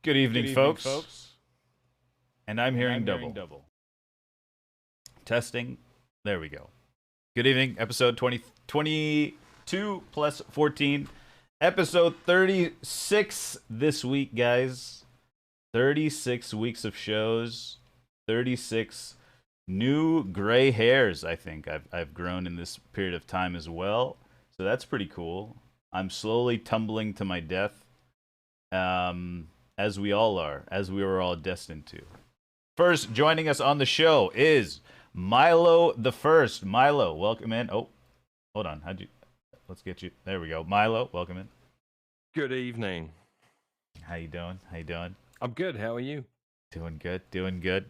Good evening, folks. And I'm hearing double. Testing. There we go. Good evening. Episode 22 plus 14. Episode 36 this week, guys. 36 weeks of shows. 36 new gray hairs, I think. I've grown in this period of time as well. So that's pretty cool. I'm slowly tumbling to my death. As we all are, as we were all destined to. First, joining us on the show is Milothe1st. Milo, welcome in. Oh, hold on. Let's get you. There we go. Milo, welcome in. Good evening. How you doing? I'm good. How are you? Doing good.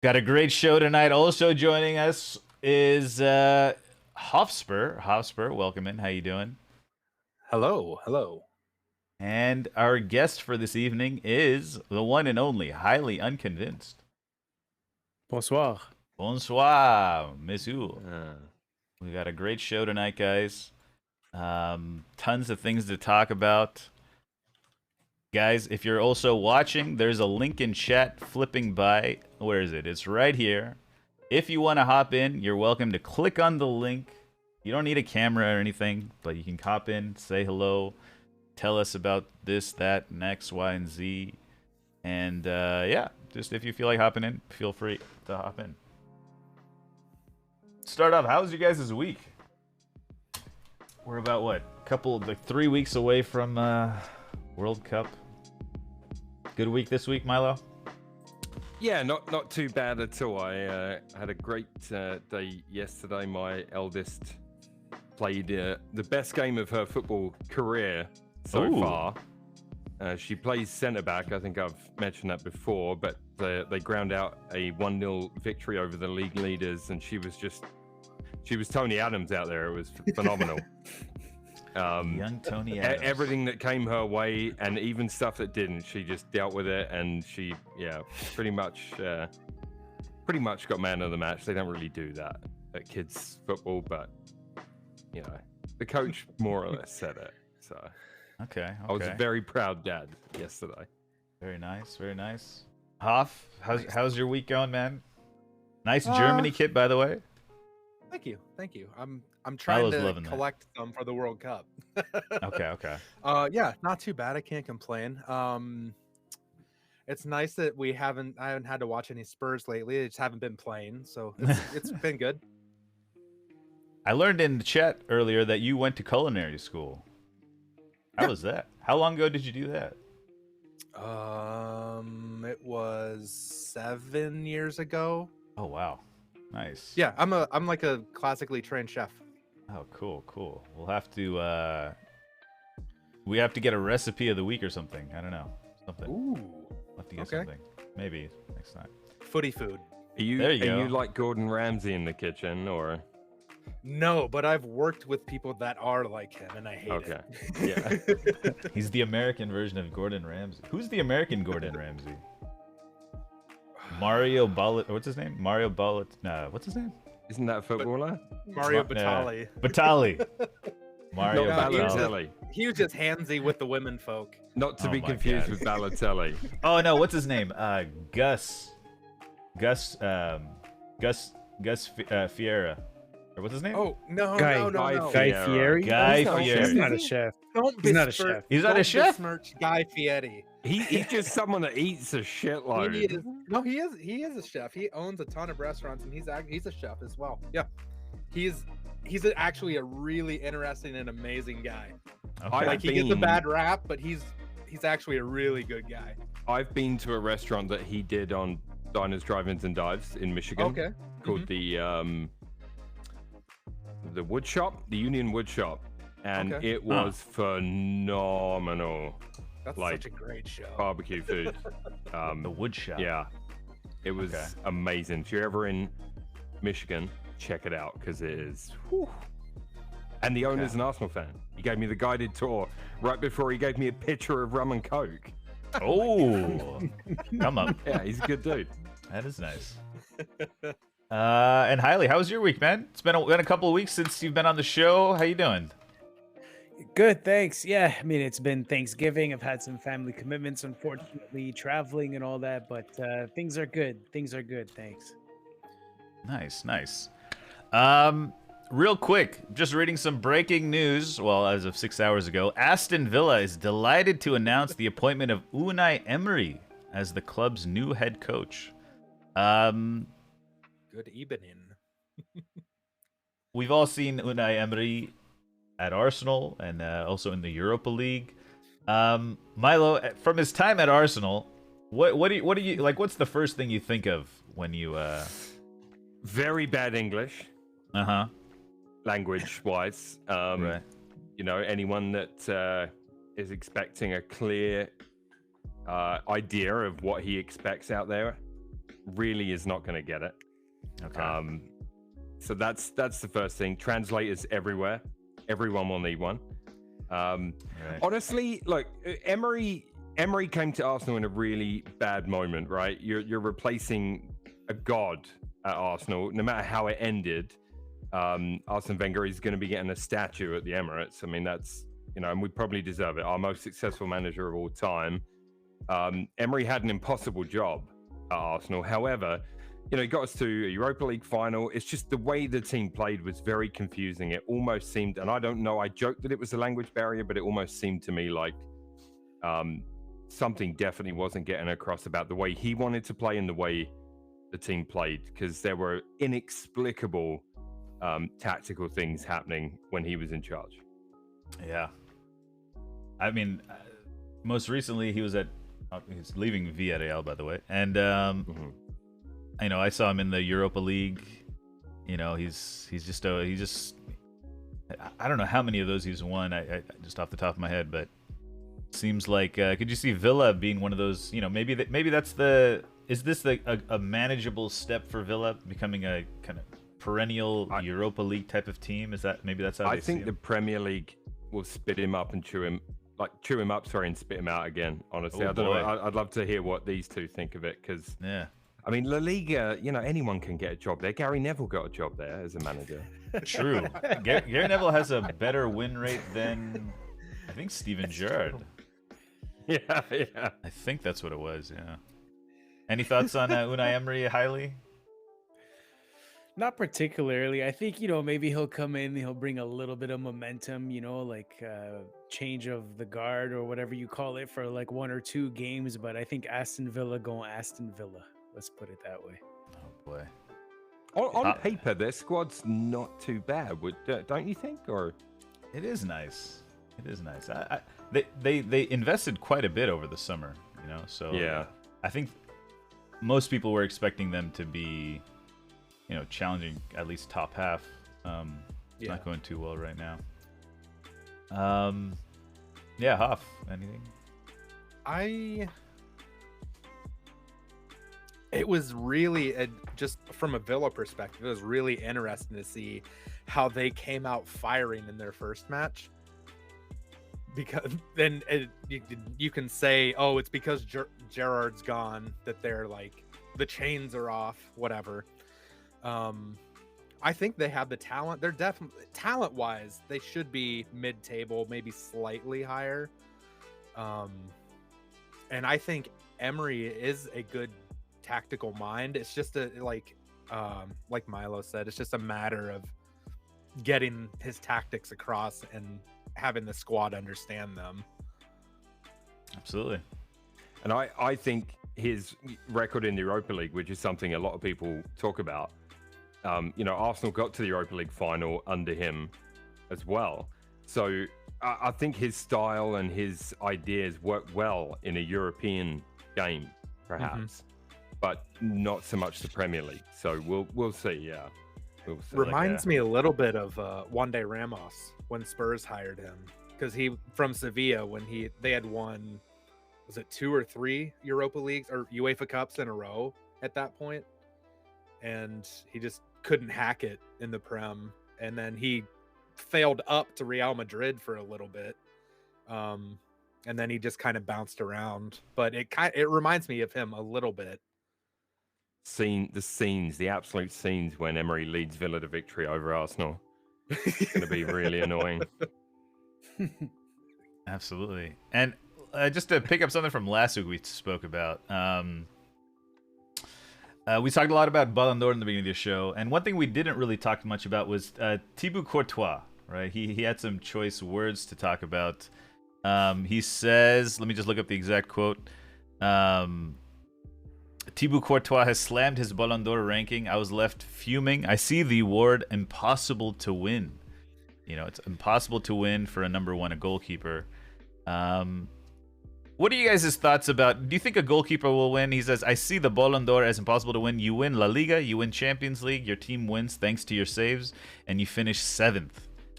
Got a great show tonight. Also joining us is HoffSpur. HoffSpur, welcome in. How you doing? Hello. And our guest for this evening is the one and only HighlyUnconvinced. Bonsoir, monsieur. Uh, We got a great show tonight, guys. Tons of things to talk about. Guys, if you're also watching, there's a link in chat flipping by. Where is it? It's right here. If you want to hop in, you're welcome to click on the link. You don't need a camera or anything, but you can hop in, say hello. Tell us about this, that, and X, Y, and Z. And yeah, just if you feel like hopping in, feel free to hop in. Start off, how's you guys' week? We're about, what, 3 weeks away from World Cup. Good week this week, Milo? yeah, not too bad at all. I had a great day yesterday. My eldest played the best game of her football career so far. She plays centre back. I think I've mentioned that before, but they ground out a 1-0 victory over the league leaders, and she was Tony Adams out there. It was phenomenal. Young Tony Adams. Everything that came her way, and even stuff that didn't, she just dealt with it, and she, pretty much got man of the match. They don't really do that at kids football, but the coach more or less said it. So. Okay. I was a very proud dad yesterday. Very nice. Hoff, how's your week going, man? Nice Germany kit, by the way. Thank you. I'm trying to loving collect them for the World Cup. Okay. Yeah, not too bad. I can't complain. It's nice that I haven't had to watch any Spurs lately. They just haven't been playing, so it's been good. I learned in the chat earlier that you went to culinary school. How was that? How long ago did you do that? It was 7 years ago. Oh wow, nice. Yeah, I'm like a classically trained chef. Oh, cool. We'll have to we have to get a recipe of the week or something. I don't know. Something. Ooh. We'll have to get Okay. something. Maybe next time. Footy food. Are you like Gordon Ramsay in the kitchen, or? No, but I've worked with people that are like him, and I hate it. Yeah. He's the American version of Gordon Ramsay. Who's the American Gordon Ramsay? Mario Ballet. What's his name? Mario Ballet. No, what's his name? Isn't that a footballer? Mario Batali. Batali. Mario Not Batali. Balotelli. He was just handsy with the women folk. Not to Oh be my confused God. with Balotelli. Oh no, what's his name? Gus Fiera. Or what's his name? Oh no, Guy no. Guy Fieri? Guy No, Fieri. He's not a chef. Don't He's not a besmirch- chef. He's not a don't chef? besmirch Guy Fieri. He's just someone that eats a shitload. He is a chef. He owns a ton of restaurants, and he's a chef as well. Yeah, he's actually a really interesting and amazing guy. Okay. Like he gets a bad rap, but he's actually a really good guy. I've been to a restaurant that he did on Diners, Drive-Ins, and Dives in Michigan. Okay. Called the Wood Shop, the Union Wood Shop, and Okay. it was phenomenal. That's Like, such a great show. Barbecue food. The wood shop. Yeah, it was Okay. amazing. If you're ever in Michigan, check it out because it is. Whew. And the owner's an Arsenal fan. He gave me the guided tour right before he gave me a picture of rum and coke. Oh, come up. Yeah, he's a good dude. That is nice. And Hailey, how was your week, man? It's been a couple of weeks since you've been on the show. How you doing? Good, thanks. Yeah, I mean, it's been Thanksgiving. I've had some family commitments, unfortunately, traveling and all that, but things are good. Things are good, thanks. Nice, nice. Real quick, just reading some breaking news. Well, as of 6 hours ago, Aston Villa is delighted to announce the appointment of Unai Emery as the club's new head coach. Good evening. We've all seen Unai Emery at Arsenal and also in the Europa League. Milo, from his time at Arsenal, what do you like? What's the first thing you think of when you? Very bad English. Language-wise. Right. You know, anyone that is expecting a clear idea of what he expects out there really is not going to get it. Okay. So that's the first thing. Translators everywhere. Everyone will need one. Right. Honestly, look, Emery came to Arsenal in a really bad moment, right? You're replacing a god at Arsenal. No matter how it ended, Arsene Wenger is going to be getting a statue at the Emirates. I mean, that's, you know, and we probably deserve it. Our most successful manager of all time. Emery had an impossible job at Arsenal. However, you know, he got us to a Europa League final. It's just the way the team played was very confusing. It almost seemed, and I don't know, I joked that it was a language barrier, but it almost seemed to me like something definitely wasn't getting across about the way he wanted to play and the way the team played, because there were inexplicable tactical things happening when he was in charge. Yeah. I mean, most recently he was at. He's leaving Villarreal, by the way, and you know, I saw him in the Europa League. You know, he's just I don't know how many of those he's won. I just off the top of my head, but seems like could you see Villa being one of those? You know, maybe that's the. Is this a manageable step for Villa, becoming a kind of perennial Europa League type of team? Is that maybe that's how I they see think him? the Premier League will spit him up and chew him up, and spit him out again. Honestly, Oh, I don't know. boy. I'd love to hear what these two think of it, because Yeah. I mean, La Liga, you know, anyone can get a job there. Gary Neville got a job there as a manager. True. Gary Neville has a better win rate than I think Steven Gerrard. Yeah. I think that's what it was. Yeah. Any thoughts on Unai Emery, Highly? Not particularly. I think, you know, maybe he'll come in, he'll bring a little bit of momentum, you know, like change of the guard or whatever you call it for like 1 or 2 games. But I think Aston Villa going Aston Villa. Let's put it that way. Oh boy. On paper, their squad's not too bad, don't you think? Or It is nice. It is nice. They invested quite a bit over the summer, you know. So yeah, I think most people were expecting them to be, you know, challenging at least top half. It's not going too well right now. Yeah, Hoff, anything? It was really just from a Villa perspective, it was really interesting to see how they came out firing in their first match. Because then you can say, oh, it's because Gerrard's gone that they're like the chains are off, whatever. I think they have the talent. They're definitely talent-wise, they should be mid-table, maybe slightly higher. And I think Emery is a good tactical mind. It's just like Milo said, it's just a matter of getting his tactics across and having the squad understand them. Absolutely. and I think his record in the Europa League, which is something a lot of people talk about, you know, Arsenal got to the Europa League final under him as well. So I think his style and his ideas work well in a European game, perhaps, but not so much the Premier League. So we'll see. Yeah, we'll see. Reminds me a little bit of Juande Ramos when Spurs hired him, because he from Sevilla when they had won, was it 2 or 3 Europa Leagues or UEFA Cups in a row at that point, and he just couldn't hack it in the Prem, and then he failed up to Real Madrid for a little bit, and then he just kind of bounced around. But it reminds me of him a little bit. The absolute scenes when Emery leads Villa to victory over Arsenal. It's going to be really annoying. Absolutely. And just to pick up something from last week we spoke about, we talked a lot about Ballon d'Or in the beginning of the show, and one thing we didn't really talk much about was Thibaut Courtois, right? He had some choice words to talk about. He says, let me just look up the exact quote. Thibaut Courtois has slammed his Ballon d'Or ranking. I was left fuming. I see the award impossible to win. You know, it's impossible to win for a number one, a goalkeeper. What are you guys' thoughts about, do you think a goalkeeper will win? He says, I see the Ballon d'Or as impossible to win. You win La Liga, you win Champions League, your team wins thanks to your saves, and you finish 7th.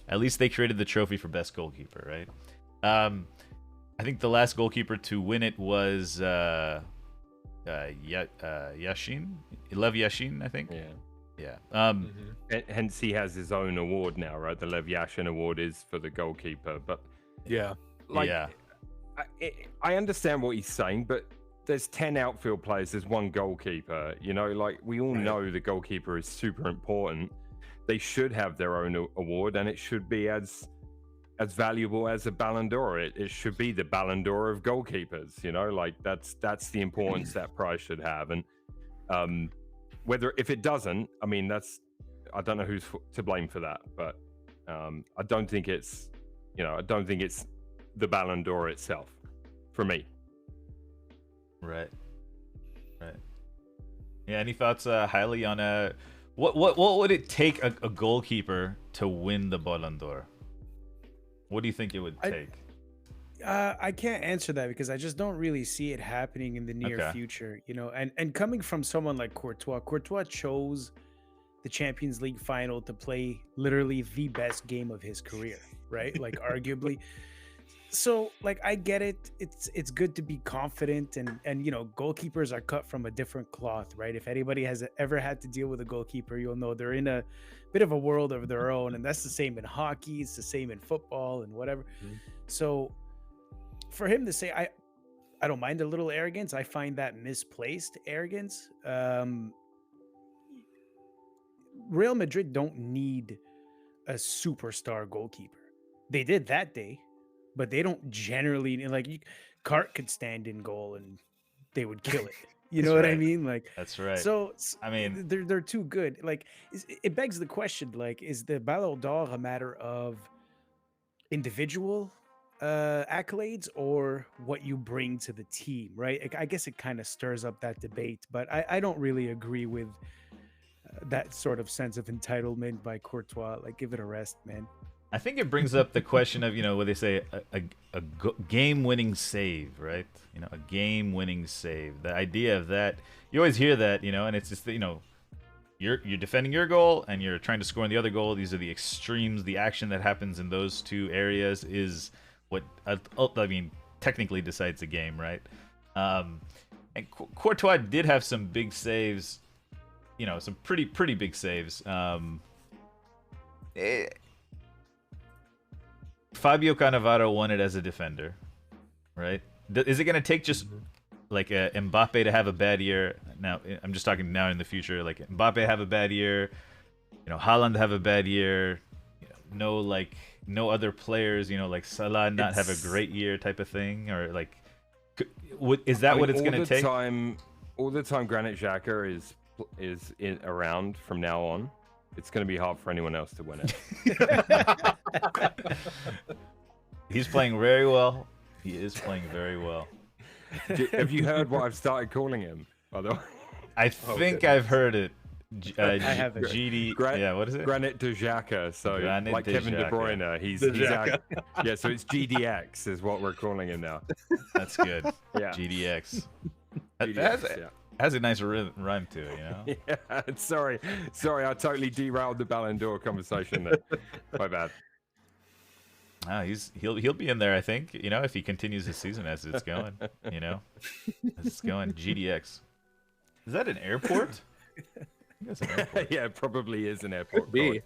At least they created the trophy for best goalkeeper, right? I think the last goalkeeper to win it was Yashin? Lev Yashin, I think. Yeah. Hence, he has his own award now, right? The Lev Yashin award is for the goalkeeper. But Yeah. like, yeah. I understand what he's saying, but there's 10 outfield players, there's one goalkeeper. You know, like we all know the goalkeeper is super important. They should have their own award, and it should be as valuable as a Ballon d'Or. It should be the Ballon d'Or of goalkeepers. You know, like that's the importance that prize should have. And if it doesn't, I mean, I don't know who's to blame for that, but I don't think it's the Ballon d'Or itself for me. Right. Yeah. Any thoughts, Highly, on what would it take a goalkeeper to win the Ballon d'Or? What do you think it would take? I can't answer that because I just don't really see it happening in the near future, you know. And coming from someone like Courtois chose the Champions League final to play literally the best game of his career, right? Like arguably. So like I get it. It's good to be confident, and you know, goalkeepers are cut from a different cloth, right? If anybody has ever had to deal with a goalkeeper, you'll know they're in a bit of a world of their own, and that's the same in hockey, it's the same in football and whatever. So for him to say I don't mind a little arrogance, I find that misplaced arrogance. Real Madrid don't need a superstar goalkeeper. They did that day, but they don't generally, like, Cart could stand in goal and they would kill it. You know what I mean? Like, that's right. So I mean, they're too good. Like, it begs the question: like, is the Ballon d'Or a matter of individual accolades or what you bring to the team? Right? I guess it kind of stirs up that debate, but I don't really agree with that sort of sense of entitlement by Courtois. Like, give it a rest, man. I think it brings up the question of, you know, what they say, a game-winning save, right? You know, a game-winning save. The idea of that, you always hear that, you know, and it's just, you know, you're defending your goal and you're trying to score in the other goal. These are the extremes. The action that happens in those two areas is what, I mean, technically decides the game, right? And Courtois did have some big saves, you know, some pretty big saves. Fabio Cannavaro won it as a defender, right? Is it going to take just like Mbappe to have a bad year? Now, I'm just talking now in the future. Like Mbappe have a bad year, you know, Haaland have a bad year, you know, no other players, you know, like Salah not have a great year type of thing, or like, is that what it's going to take? All the time Granit Xhaka is around from now on, it's going to be hard for anyone else to win it. He's playing very well. He is playing very well. Have you heard what I've started calling him, by the way? I think I've heard it. I haven't. GD. Yeah, what is it? Granit de Xhaka. So Granit like de Kevin De Xhaka. Bruyne. He's yeah. So it's GDX is what we're calling him now. That's good. Yeah. GDX. GDX, Has a nice rhyme to it, you know. Yeah. Sorry, I totally derailed the Ballon d'Or conversation there. My bad. He'll be in there, I think. You know, if he continues his season as it's going. You know, as it's going. GDX. Is that an airport? That's an airport. Yeah, it probably is an airport. Could be.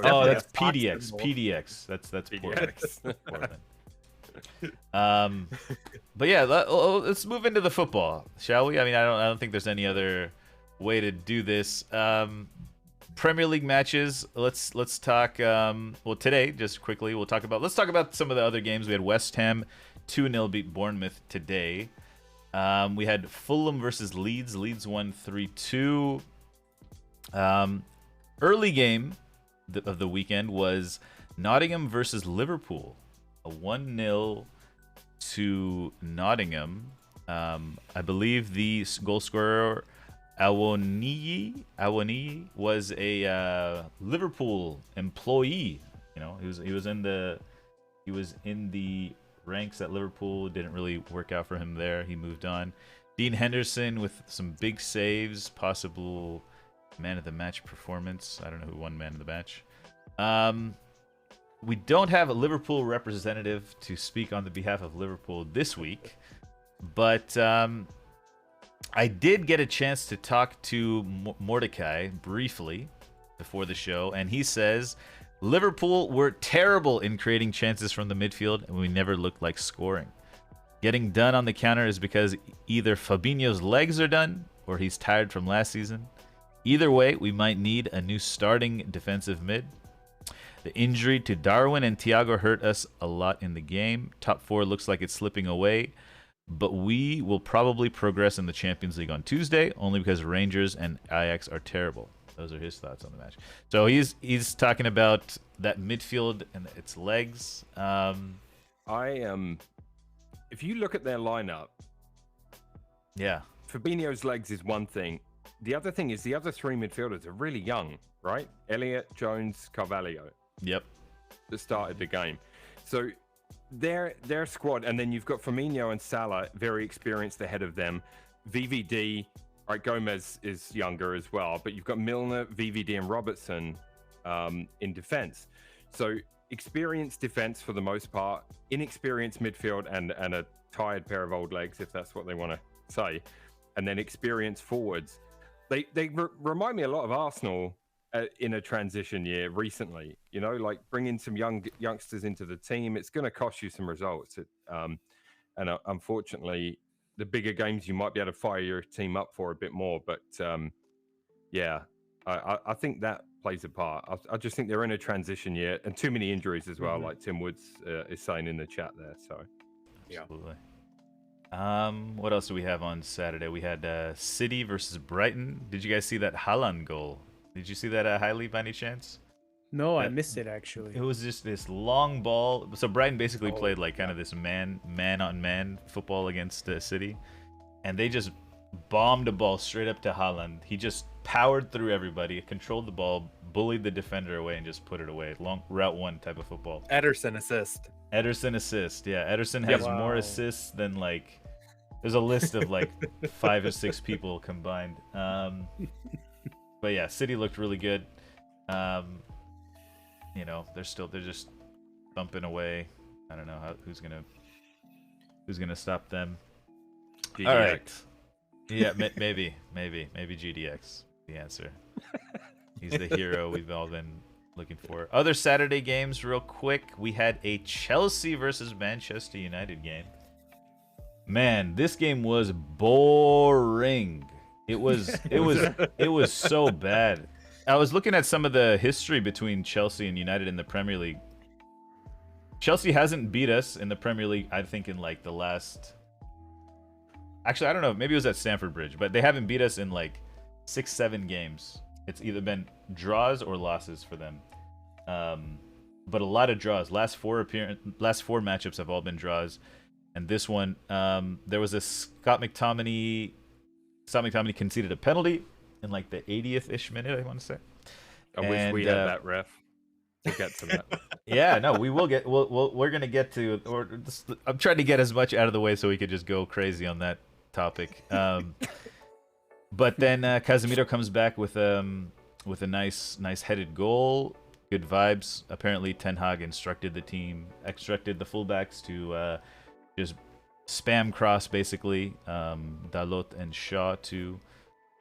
Oh, that's PDX. PDX. That's Portland. But yeah, let's move into the football, shall we? I mean, I don't think there's any other way to do this. Premier League matches. Let's talk. Well, today, just quickly, let's talk about some of the other games. We had West Ham 2-0 beat Bournemouth today. We had Fulham versus Leeds. Leeds won 3-2. Early game of the weekend was Nottingham versus Liverpool. A 1-0 to Nottingham. I believe the goal scorer Awoniyi was a Liverpool employee. You know, he was in the ranks at Liverpool. Didn't really work out for him there. He moved on. Dean Henderson with some big saves, possible man of the match performance. I don't know who won man of the match. We don't have a Liverpool representative to speak on the behalf of Liverpool this week, but I did get a chance to talk to Mordecai briefly before the show, and he says Liverpool were terrible in creating chances from the midfield, and we never looked like scoring. Getting done on the counter is because either Fabinho's legs are done or he's tired from last season. Either way, we might need a new starting defensive mid. The injury to Darwin and Thiago hurt us a lot in the game. Top 4 looks like it's slipping away, but we will probably progress in the Champions League on Tuesday, only because Rangers and Ajax are terrible. Those are his thoughts on the match. So he's talking about that midfield and its legs. If you look at their lineup, yeah, Fabinho's legs is one thing. The other thing is the other 3 midfielders are really young, right? Elliott, Jones, Carvalho. Yep. That started the game. So their squad, and then you've got Firmino and Salah, very experienced ahead of them. VVD, right, Gomez is younger as well, but you've got Milner, VVD, and Robertson in defense. So experienced defense for the most part, inexperienced midfield, and a tired pair of old legs, if that's what they want to say, and then experienced forwards. They remind me a lot of Arsenal in a transition year recently. You know, like bringing some youngsters into the team, it's going to cost you some results. Unfortunately, the bigger games you might be able to fire your team up for a bit more. But yeah, I think that plays a part. I just think they're in a transition year, and too many injuries as well, like Tim Woods is saying in the chat there. So yeah. Absolutely. What else do we have on Saturday? We had City versus Brighton. Did you guys see that Haaland goal? Did you see that Highly by any chance? No, I missed it actually. It was just this long ball. So Brighton basically played like kind of this man on man football against City, and they just bombed a ball straight up to Haaland. He just powered through everybody, controlled the ball, bullied the defender away, and just put it away. Long route 1 type of football. Ederson assist. Yeah, Ederson has more assists than like. There's a list of like 5 or 6 people combined. But yeah, City looked really good. You know, they're just bumping away. I don't know who's gonna stop them. GDX. All right. Yeah, maybe GDX the answer. He's the hero we've all been looking for. Other Saturday games, real quick. We had a Chelsea versus Manchester United game. Man, this game was boring. It was so bad. I was looking at some of the history between Chelsea and United in the Premier League. Chelsea hasn't beat us in the Premier League, I think, in like the last... Actually, I don't know. Maybe it was at Stamford Bridge, but they haven't beat us in like 6-7 games. It's either been draws or losses for them. But a lot of draws. Last four matchups have all been draws. And this one, there was a Scott McTominay conceded a penalty in like the 80th-ish minute, I want to say. I wish we had that ref. We'll get to that. Yeah, no, we will get. We're gonna get to. I'm trying to get as much out of the way so we could just go crazy on that topic. But then Casemiro comes back with a nice headed goal. Good vibes. Apparently, Ten Hag instructed the fullbacks to just spam cross basically Dalot and Shaw to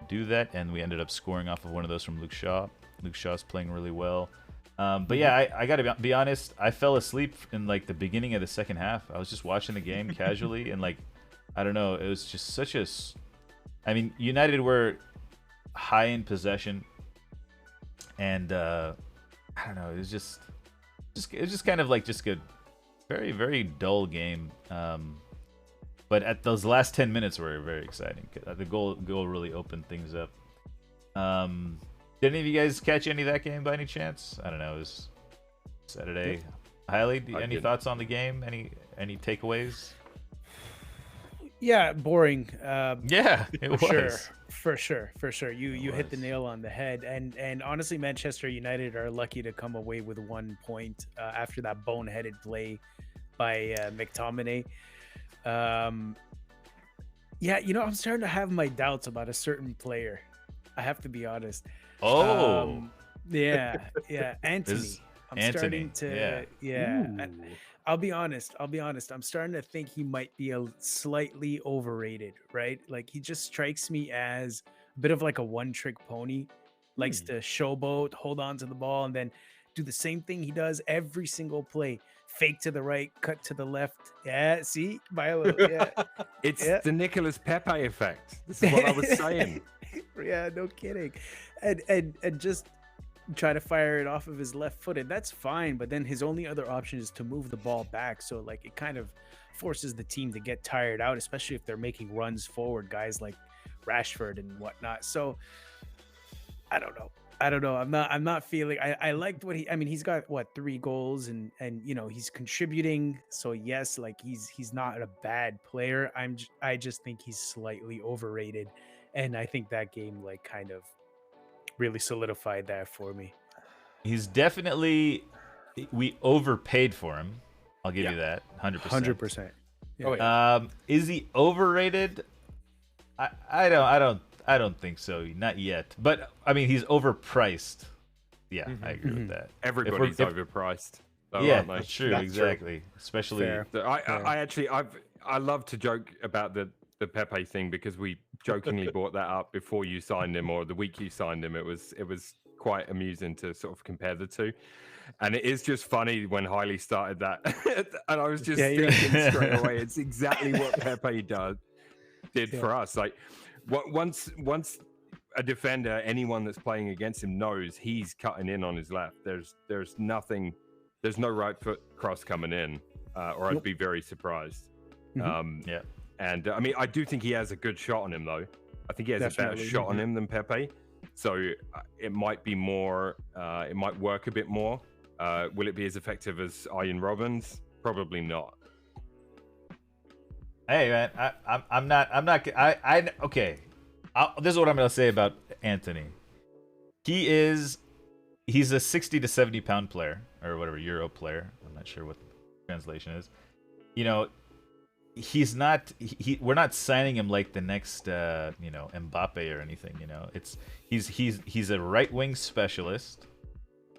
do that, and we ended up scoring off of one of those from Luke Shaw. Luke Shaw's playing really well. But yeah, I gotta be honest, I fell asleep in like the beginning of the second half. I was just watching the game casually, and like, I don't know, it was just such a... I mean, United were high in possession, and I don't know, it was just kind of like just a very, very dull game. But at those last 10 minutes were very exciting. The goal really opened things up. Did any of you guys catch any of that game by any chance? I don't know. It was Saturday. Highly, any thoughts on the game? Any takeaways? Yeah, boring. Yeah, it was. For sure. You hit the nail on the head. And honestly, Manchester United are lucky to come away with 1 point after that boneheaded play by McTominay. Yeah, I'm starting to have my doubts about a certain player. I have to be honest. Yeah, Anthony. Starting to I'll be honest. I'm starting to think he might be slightly overrated, right? Like he just strikes me as a bit of like a one-trick pony. Likes to showboat, hold on to the ball, and then do the same thing he does every single play. Fake to the right, cut to the left. Yeah, see? Yeah. It's the Nicolas Pepe effect. This is what I was saying. Yeah, no kidding. And just try to fire it off of his left foot, and that's fine, but then his only other option is to move the ball back, so like it kind of forces the team to get tired out, especially if they're making runs forward, guys like Rashford and whatnot. So I don't know. I'm not feeling I liked what he's got 3 goals and he's contributing, so yes, like he's not a bad player. I just think he's slightly overrated, and I think that game like kind of really solidified that for me. He's definitely, we overpaid for him. I'll give you that 100%. 100%. Yeah. Oh, yeah. Is he overrated? I don't think so. Not yet. But I mean, he's overpriced. Yeah, I agree with that. Everybody's overpriced. Though, yeah, that's true. That's exactly. true. Especially. I love to joke about the Pepe thing because we jokingly brought that up before you signed him or the week you signed him. It was quite amusing to sort of compare the two, and it is just funny when Highly started that, and I was just thinking straight away, it's exactly what Pepe did for us. Like, once a defender, anyone that's playing against him knows he's cutting in on his left. There's no right foot cross coming in, or I'd be very surprised. And I mean, I do think he has a good shot on him, though. I think he has a better shot on him than Pepe. So it might be more. It might work a bit more. Will it be as effective as Arjen Robben's? Probably not. Hey man, I'm not. Okay. This is what I'm gonna say about Anthony. He's a 60 to 70 pound player or whatever, Euro player. I'm not sure what the translation is. He's not. We're not signing him like the next, Mbappe or anything. He's a right wing specialist.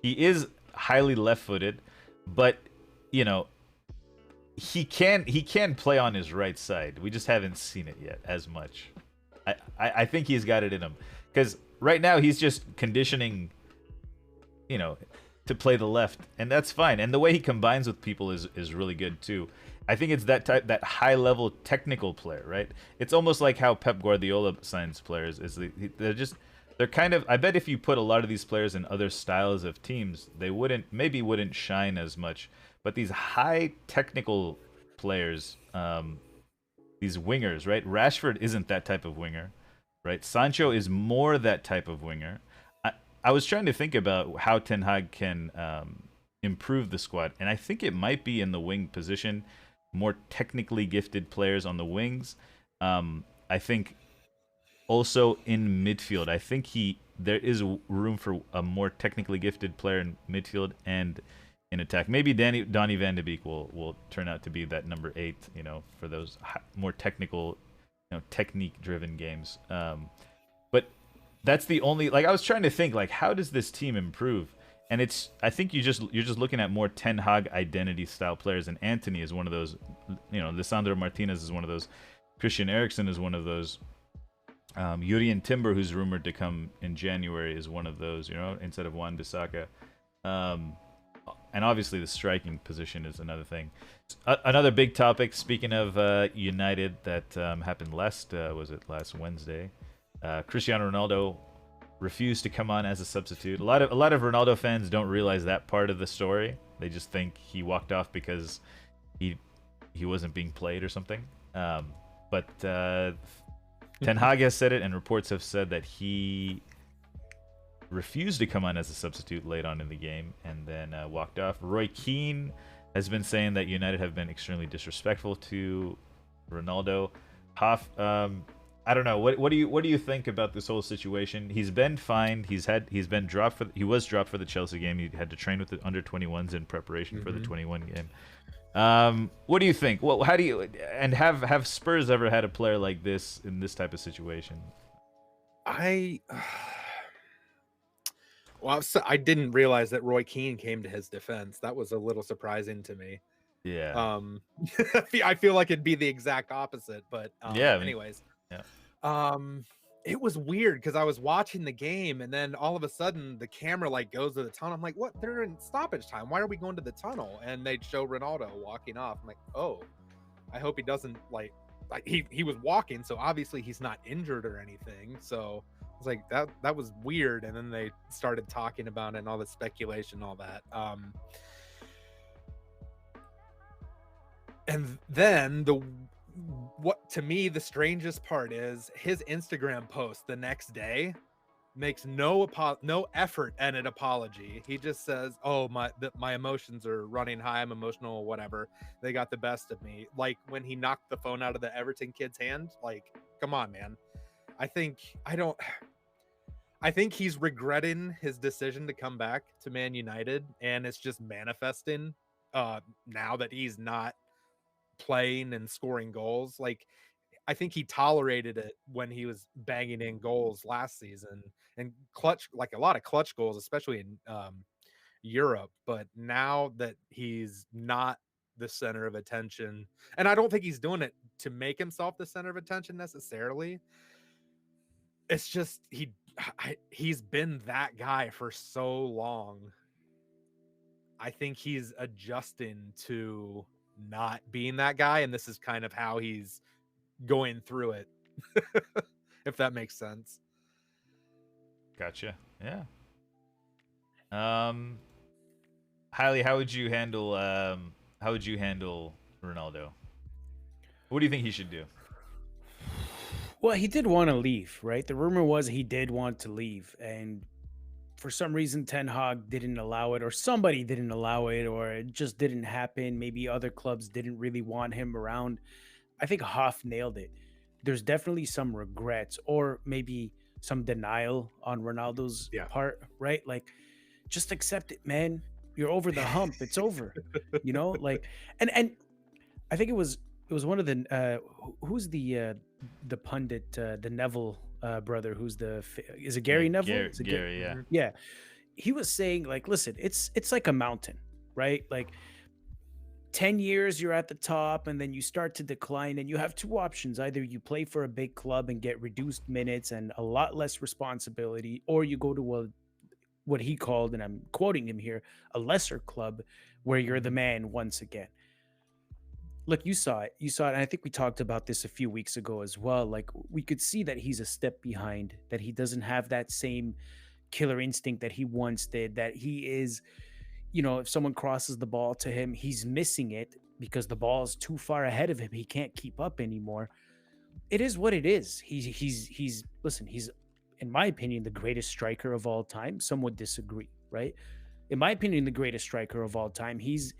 He is highly left footed, but he can play on his right side. We just haven't seen it yet as much. I think he's got it in him because right now he's just conditioning, to play the left, and that's fine. And the way he combines with people is really good too. I think it's that high level technical player, right? It's almost like how Pep Guardiola signs players. They're kind of. I bet if you put a lot of these players in other styles of teams, they wouldn't shine as much. But these high technical players, these wingers, right? Rashford isn't that type of winger, right? Sancho is more that type of winger. I was trying to think about how Ten Hag can improve the squad, and I think it might be in the wing position. More technically gifted players on the wings. I think also in midfield. I think there is room for a more technically gifted player in midfield and in attack. Maybe Donny van de Beek will turn out to be that number 8. For those more technical, technique-driven games. But that's the only. Like I was trying to think, like how does this team improve? And I think you're just looking at more Ten Hag identity style players, and Anthony is one of those. Lisandro Martinez is one of those. Christian Eriksen is one of those. Jurrien Timber, who's rumored to come in January, is one of those. Instead of Wan-Bissaka. And obviously the striking position is another thing. Another big topic. Speaking of United, that happened last Wednesday. Cristiano Ronaldo refused to come on as a substitute. A lot of Ronaldo fans don't realize that part of the story. They just think he walked off because he wasn't being played or something. But Ten Hag has said it, and reports have said that he refused to come on as a substitute late on in the game and then walked off. Roy Keane has been saying that United have been extremely disrespectful to Ronaldo. Hoff, I don't know. What do you think about this whole situation? He's been fined. He was dropped for the Chelsea game. He had to train with the under-21s in preparation for the 21 game. What do you think? Well, how do you have Spurs ever had a player like this in this type of situation? Well, I didn't realize that Roy Keane came to his defense. That was a little surprising to me. Yeah. I feel like it'd be the exact opposite, but yeah. Anyways, yeah. It was weird because I was watching the game and then all of a sudden the camera like goes to the tunnel. I'm like, what? They're in stoppage time. Why are we going to the tunnel? And they'd show Ronaldo walking off. I'm like, oh, I hope he doesn't like he was walking, so obviously he's not injured or anything. So I was like, that was weird. And then they started talking about it and all the speculation, all that. And then what to me the strangest part is his Instagram post the next day makes no effort at an apology. He just says, oh, my emotions are running high, I'm emotional, whatever, they got the best of me. Like when he knocked the phone out of the Everton kid's hand. Like, come on, man. I think he's regretting his decision to come back to Man United, and it's just manifesting now that he's not playing and scoring goals. Like I think he tolerated it when he was banging in goals last season and clutch, like a lot of clutch goals, especially in Europe. But now that he's not the center of attention, and I don't think he's doing it to make himself the center of attention necessarily. It's just he's been that guy for so long. I think he's adjusting to not being that guy, and this is kind of how he's going through it. If that makes sense. Gotcha. Yeah. Highly, how would you handle Ronaldo? What do you think he should do? Well, he did want to leave, right? The rumor was he did want to leave, and for some reason Ten Hag didn't allow it, or somebody didn't allow it, or it just didn't happen. Maybe other clubs didn't really want him around. I think Hoff nailed it. There's definitely some regrets, or maybe some denial on Ronaldo's part, right? Like, just accept it, man. You're over the hump. It's over. You know, like, and I think it was one of the who's the pundit, the Neville brother, who's is it Gary Neville? Gary, yeah. Yeah. He was saying, like, listen, it's like a mountain, right? Like 10 years you're at the top and then you start to decline, and you have two options. Either you play for a big club and get reduced minutes and a lot less responsibility, or you go to what he called, and I'm quoting him here, a lesser club where you're the man once again. Look, you saw it, and I think we talked about this a few weeks ago as well. Like, we could see that he's a step behind, that he doesn't have that same killer instinct that he once did, that he is, you know, if someone crosses the ball to him, he's missing it because the ball is too far ahead of him. He can't keep up anymore. It is what it is. He's listen, he's, in my opinion, the greatest striker of all time. Some would disagree, right? In my opinion, the greatest striker of all time. He's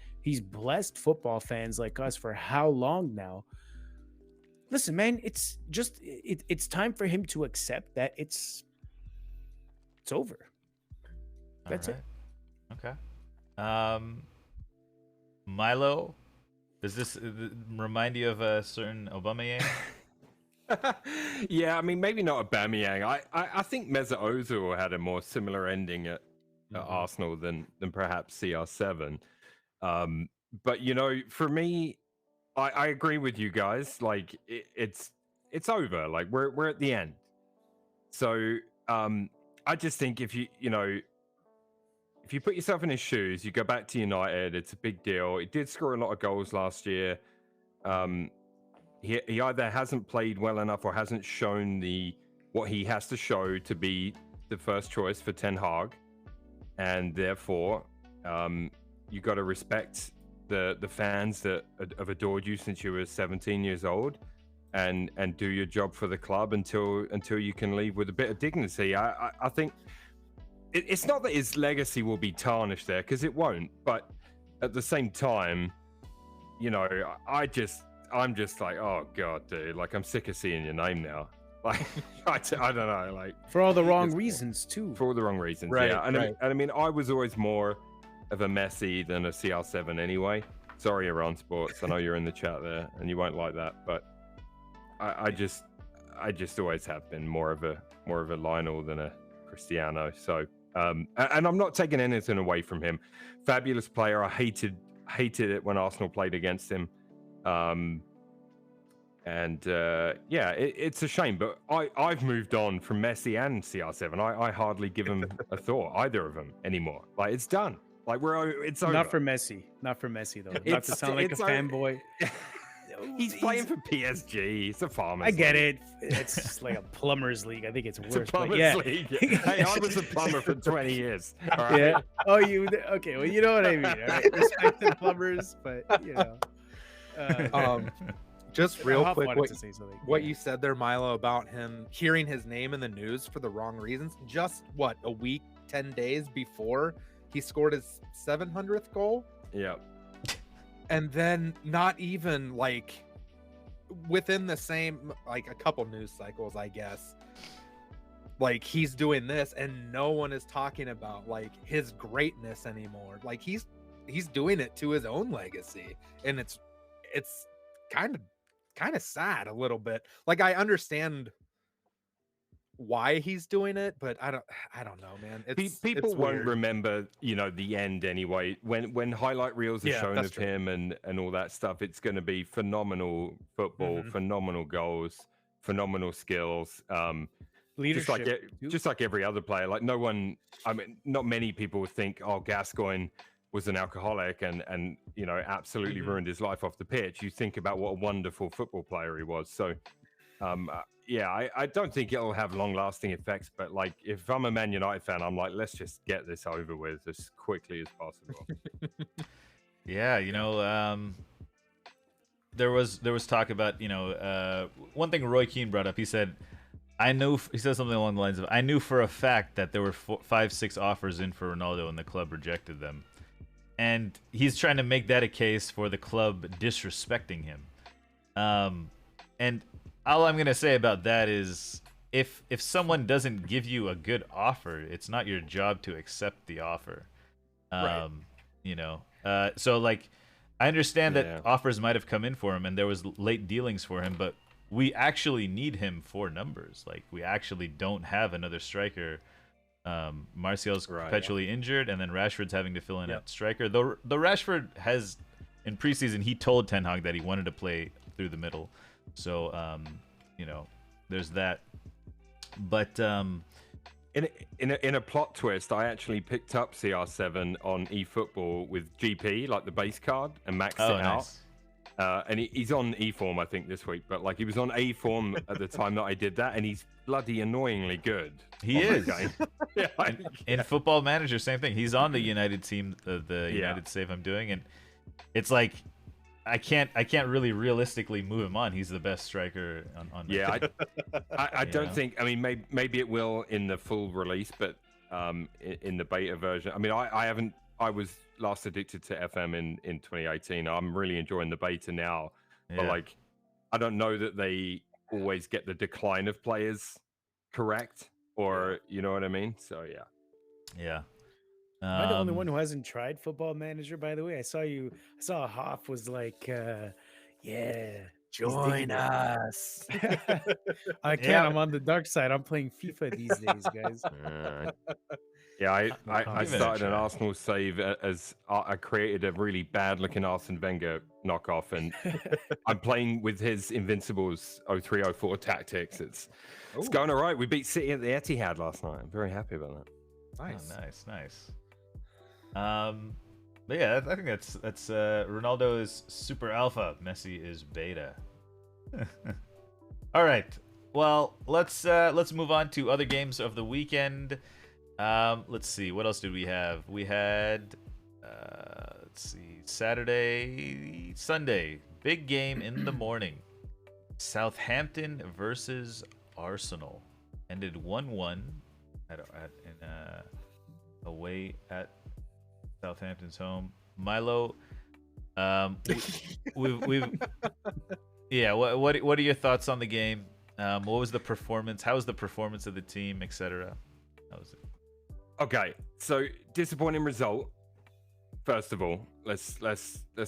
blessed football fans like us for how long now? Listen, man, it's just it's time for him to accept that it's over. That's it. Okay. Milo, does this remind you of a certain Aubameyang? Yeah, I mean, maybe not Aubameyang. I think Mesut Ozil had a more similar ending at Arsenal than perhaps CR7. But you know, for me, I agree with you guys. Like it's over. Like we're at the end. So I just think if you put yourself in his shoes, you go back to United. It's a big deal. He did score a lot of goals last year. He either hasn't played well enough or hasn't shown what he has to show to be the first choice for Ten Hag, and therefore you got to respect the fans that have adored you since you were 17 years old, and do your job for the club until you can leave with a bit of dignity. I think it's not that his legacy will be tarnished there, because it won't, but at the same time, you know, I'm just like, oh god, dude, like I'm sick of seeing your name now. Like I don't know, like For all the wrong reasons too. for all the wrong reasons. Right, Yeah, and right. I mean, I was always more of a Messi than a CR7 anyway. Sorry, Iran Sports. I know you're in the chat there, and you won't like that, but I just always have been more of a Lionel than a Cristiano. So, and I'm not taking anything away from him. Fabulous player. I hated it when Arsenal played against him. Yeah, it's a shame, but I've moved on from Messi and CR7. I hardly give them a thought, either of them anymore. Like, it's done. Like, it's over. Not for Messi though. Not to sound like a fanboy. He's playing for PSG. It's a farmer's I get league. it. It's just like a plumber's league. I think it's It's worse. a But plumber's yeah. league. Hey, I was a plumber for 20 years. All right? Yeah. Oh, okay. Well, you know what I mean. All right. Respect the plumbers, but you know. Just real Hoff quick, wanted to say something. what Yeah. you said there, Milo, about him hearing his name in the news for the wrong reasons. Just what, a week, 10 days before he scored his 700th goal, Yeah. and then not even like within the same, like a couple news cycles, I guess, like he's doing this and no one is talking about like his greatness anymore. Like he's doing it to his own legacy, and it's kind of sad a little bit. Like, I understand why he's doing it, but I don't know, man. People it's won't weird. remember, you know, the end anyway. When highlight reels are Yeah, shown that's of true. him and all that stuff, it's going to be phenomenal football, Mhm. phenomenal goals, phenomenal skills. Leadership. too. Just like every other player. Like, no one, I mean, not many people would think, oh, Gascoigne was an alcoholic and you know, absolutely Mhm. ruined his life off the pitch. You think about what a wonderful football player he was. So yeah, I don't think it'll have long-lasting effects, but like, if I'm a Man United fan, I'm like, let's just get this over with as quickly as possible. Yeah, you know, there was talk about, you know, one thing Roy Keane brought up. He said, he said something along the lines of, I knew for a fact that there were 5-6 offers in for Ronaldo and the club rejected them. And he's trying to make that a case for the club disrespecting him. And all I'm going to say about that is, if someone doesn't give you a good offer, it's not your job to accept the offer. Right. You know, so like, I understand Yeah. that offers might have come in for him and there was late dealings for him, but we actually need him for numbers. Like, we actually don't have another striker. Martial's Right, perpetually injured, and then Rashford's having to fill in Yep. at striker. Though Rashford has, in preseason, he told Ten Hag that he wanted to play through the middle. So, you know, there's that. But In a plot twist, I actually picked up CR7 on eFootball with GP, like the base card, and maxed oh, it out. nice. And he's on E form, I think, this week. But like, he was on A form at the time that I did that, and he's bloody annoyingly good. He on that is. game. Yeah, like, In Football Manager, same thing. He's on the United team, the Yeah. United save I'm doing, and it's like, I can't really realistically move him on. He's the best striker on my yeah. team. I don't Yeah. think. I mean, maybe it will in the full release, but in the beta version. I mean, I haven't. I was last addicted to FM in 2018. I'm really enjoying the beta now, but Yeah. like, I don't know that they always get the decline of players correct, or you know what I mean. So yeah. Yeah. Am I the only one who hasn't tried Football Manager, by the way? I saw Hoff was like, yeah. Join us. I can't. Yeah. I'm on the dark side. I'm playing FIFA these days, guys. Yeah, I Give it a started an try. Arsenal save as I created a really bad looking Arsene Wenger knockoff, and I'm playing with his Invincibles 0304 tactics. It's going all right. We beat City at the Etihad last night. I'm very happy about that. Nice. Oh, nice. But yeah, I think that's Ronaldo is super alpha, Messi is beta. All right, Well, let's move on to other games of the weekend. Let's see, what else did we have? We had let's see, Sunday, big game in the morning. Southampton versus Arsenal ended 1-1 away at Southampton's home. Milo, we've yeah. What are your thoughts on the game? What was the performance? How was the performance of the team, etc.? How was it? Okay, so disappointing result. First of all, let's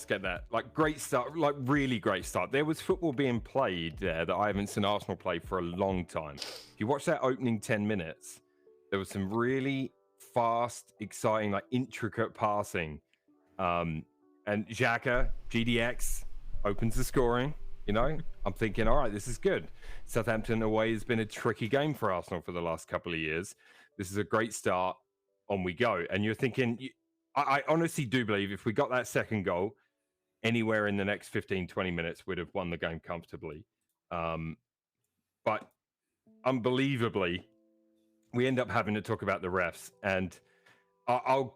get that. Like, great start, like really great start. There was football being played there that I haven't seen Arsenal play for a long time. If you watch that opening 10 minutes, there was some really fast, exciting, like intricate passing. And Xhaka, GDX, opens the scoring. You know, I'm thinking, all right, this is good. Southampton away has been a tricky game for Arsenal for the last couple of years. This is a great start. On we go. And you're thinking, I honestly do believe if we got that second goal anywhere in the next 15, 20 minutes, we'd have won the game comfortably. But unbelievably, we end up having to talk about the refs. And I'll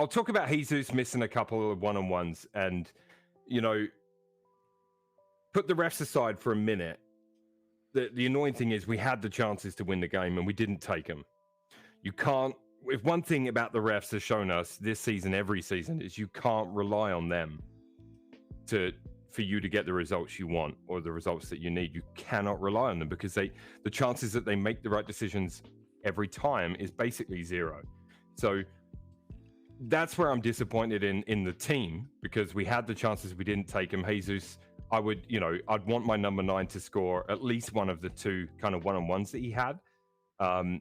talk about Jesus missing a couple of one-on-ones and, you know, put the refs aside for a minute. The annoying thing is we had the chances to win the game and we didn't take them. You can't. If one thing about the refs has shown us this season, every season, is you can't rely on them for you to get the results you want or the results that you need. You cannot rely on them because the chances that they make the right decisions every time is basically zero. So that's where I'm disappointed in the team, because we had the chances, we didn't take them. Jesus, I'd want my number 9 to score at least one of the two kind of one-on-ones that he had.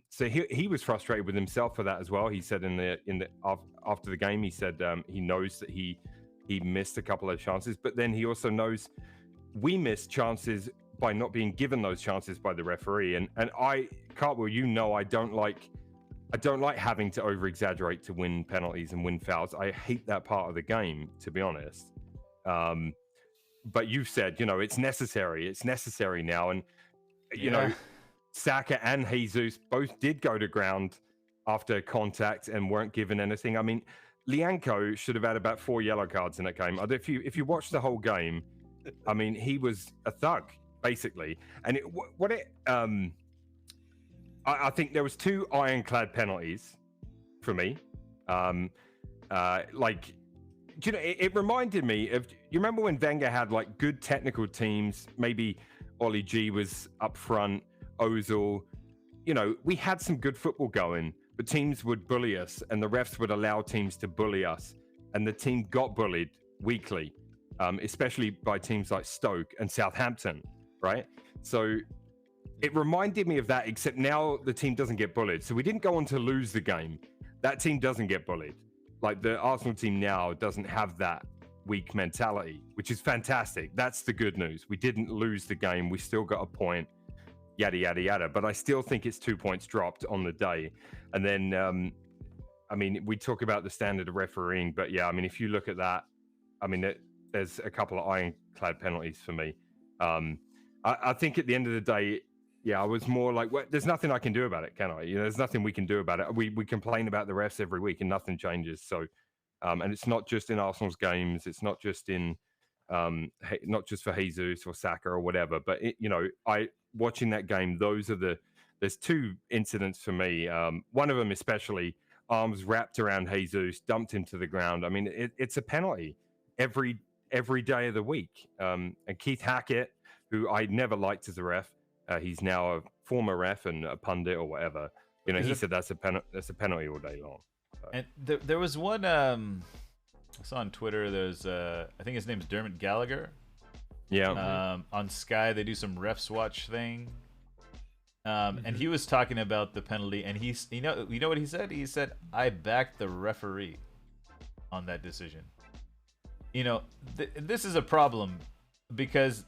So he was frustrated with himself for that as well. He said after the game, he said he knows that he missed a couple of chances, but then he also knows we missed chances by not being given those chances by the referee. And Cartwheel, you know, I don't like having to over exaggerate to win penalties and win fouls. I hate that part of the game, to be honest. But you said, you know, it's necessary. It's necessary now, and you know. Saka and Jesus both did go to ground after contact and weren't given anything. I mean, Lianco should have had about 4 yellow cards in that game. If you watch the whole game, I mean, he was a thug basically. And I think there was 2 ironclad penalties for me. Like, you know, it reminded me of. You remember when Wenger had like good technical teams? Maybe Ollie G was up front. Ozil, you know, we had some good football going, but teams would bully us and the refs would allow teams to bully us. And the team got bullied weekly, especially by teams like Stoke and Southampton, right? So it reminded me of that, except now the team doesn't get bullied. So we didn't go on to lose the game. That team doesn't get bullied. Like the Arsenal team now doesn't have that weak mentality, which is fantastic. That's the good news. We didn't lose the game. We still got a point. Yada, yada, yada. But I still think it's 2 points dropped on the day. And then, I mean, we talk about the standard of refereeing, but yeah, I mean, if you look at that, I mean, there's a couple of ironclad penalties for me. I think at the end of the day, yeah, I was more like, well, there's nothing I can do about it, can I? You know, there's nothing we can do about it. We complain about the refs every week and nothing changes. So, and it's not just in Arsenal's games. It's not just in, not just for Jesus or Saka or whatever, but you know, watching that game, there's 2 incidents for me. One of them especially, arms wrapped around Jesus, dumped him to the ground. I mean, it's a penalty every day of the week. And Keith Hackett, who I never liked as a ref, he's now a former ref and a pundit or whatever. You know, he said that's a penalty all day long. So. And there was one I saw on Twitter. There's I think his name's Dermot Gallagher. Yeah. On Sky, they do some refs watch thing. And he was talking about the penalty, and you know what he said? He said, "I backed the referee on that decision." You know, this is a problem because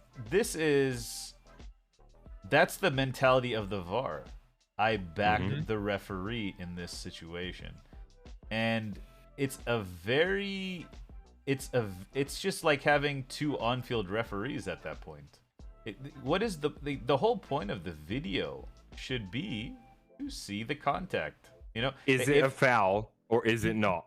that's the mentality of the VAR. I backed the referee in this situation, and it's just like having 2 on-field referees at that point. What is the whole point of the video should be to see the contact. You know, Is it a foul or is it not?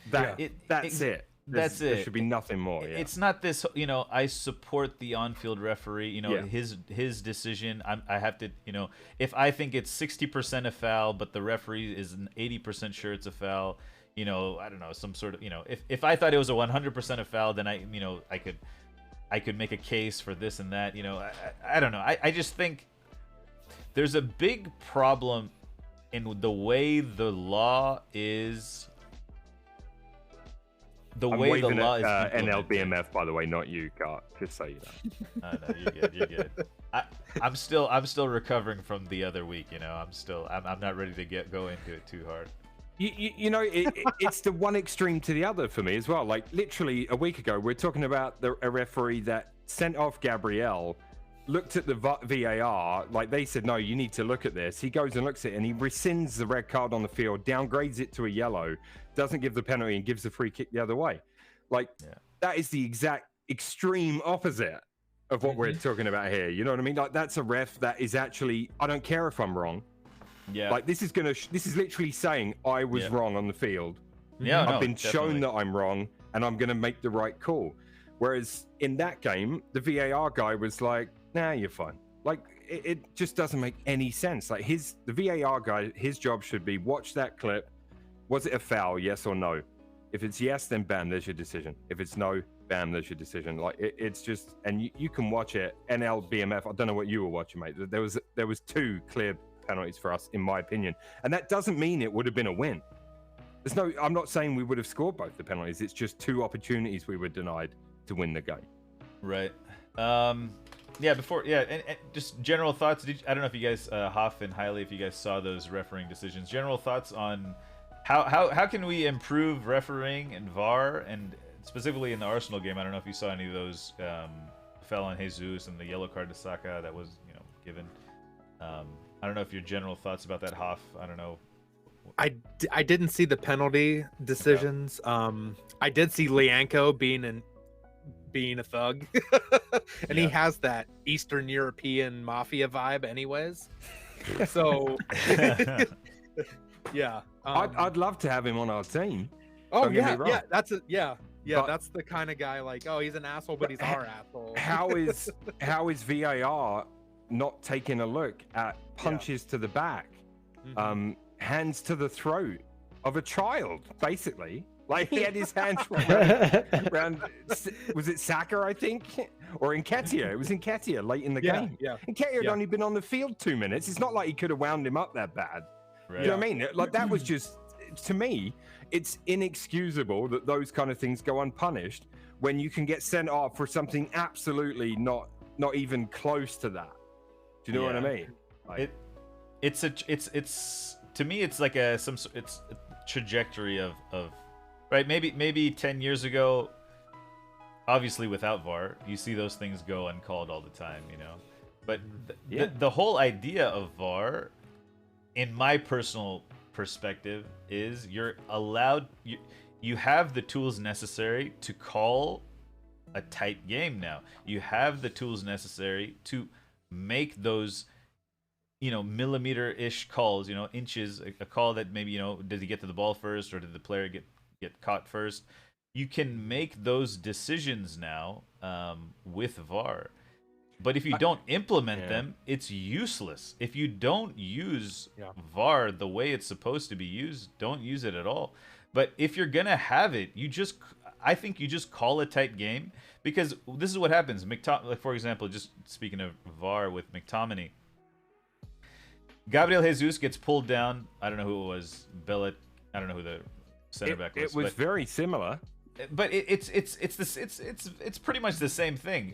That's it. That's it. There should be nothing more. Yeah. It's not this. You know, I support the on-field referee. You know, Yeah. his decision. I have to. You know, if I think it's 60% a foul, but the referee is 80% sure it's a foul. You know, I don't know, some sort of. You know, if I thought it was a 100% a foul, then I could make a case for this and that. You know, I don't know. I just think there's a big problem in the way the law is. I'm waving at NLBMF, by the way, not you, Cart. Just so you know. No, you're good. You're good. I'm still recovering from the other week. You know, I'm not ready to go into it too hard. You know, it's the one extreme to the other for me as well. Like literally a week ago, we're talking about a referee that sent off Gabriel, looked at the VAR, like they said, no, you need to look at this. He goes and looks at it and he rescinds the red card on the field, downgrades it to a yellow, doesn't give the penalty and gives the free kick the other way. Like that is the exact extreme opposite of what we're talking about here. You know what I mean? Like that's a ref that is actually, I don't care if I'm wrong. Yeah. Like this is literally saying I was wrong on the field. Yeah. I've been shown that I'm wrong and I'm going to make the right call. Whereas in that game, the VAR guy was like, nah, you're fine. Like it just doesn't make any sense. Like the VAR guy, his job should be watch that clip. Was it a foul? Yes or no? If it's yes, then bam, there's your decision. If it's no, bam, there's your decision. Like it's just, and you can watch it. NLBMF. I don't know what you were watching, mate. There was 2 clear penalties for us, in my opinion, and that doesn't mean it would have been a win. I'm not saying we would have scored both the penalties. It's just 2 opportunities we were denied to win the game. Right. And just general thoughts. I don't know if you guys, Hoff and Highly, if you guys saw those refereeing decisions. General thoughts on how can we improve refereeing and VAR, and specifically in the Arsenal game. I don't know if you saw any of those foul on Jesus and the yellow card to Saka that was given. I don't know if your general thoughts about that, Hoff. I don't know. I didn't see the penalty decisions. I did see Lianco being a thug, and he has that Eastern European mafia vibe, anyways. So, yeah. I'd love to have him on our team. Oh yeah, that's the kind of guy. Like, oh, he's an asshole, but he's our asshole. How is VAR not taking a look at punches to the back, hands to the throat of a child, basically? Like he had his hands around was it Saka, I think, or Nketiah? It was Nketiah late in the game. Yeah, Nketiah had only been on the field 2 minutes. It's not like he could have wound him up that bad. Right. You know what I mean? Like that was just, to me, it's inexcusable that those kind of things go unpunished when you can get sent off for something absolutely not even close to that. Do you know what I mean? Like, it's to me it's like it's a trajectory of right. Maybe 10 years ago, obviously without VAR, you see those things go uncalled all the time, But the whole idea of VAR, in my personal perspective, is you're allowed, you have the tools necessary to call a tight game now. You have the tools necessary to make those, millimeter-ish calls, inches, a call that maybe, did he get to the ball first or did the player get caught first? You can make those decisions now with VAR. But if you don't implement them, it's useless. If you don't use VAR the way it's supposed to be used, don't use it at all. But if you're going to have it, I think you just call a tight game, because this is what happens. Like for example, just speaking of VAR with McTominay, Gabriel Jesus gets pulled down. I don't know who it was. Bellet. I don't know who the center back was. It was very similar. But it's pretty much the same thing.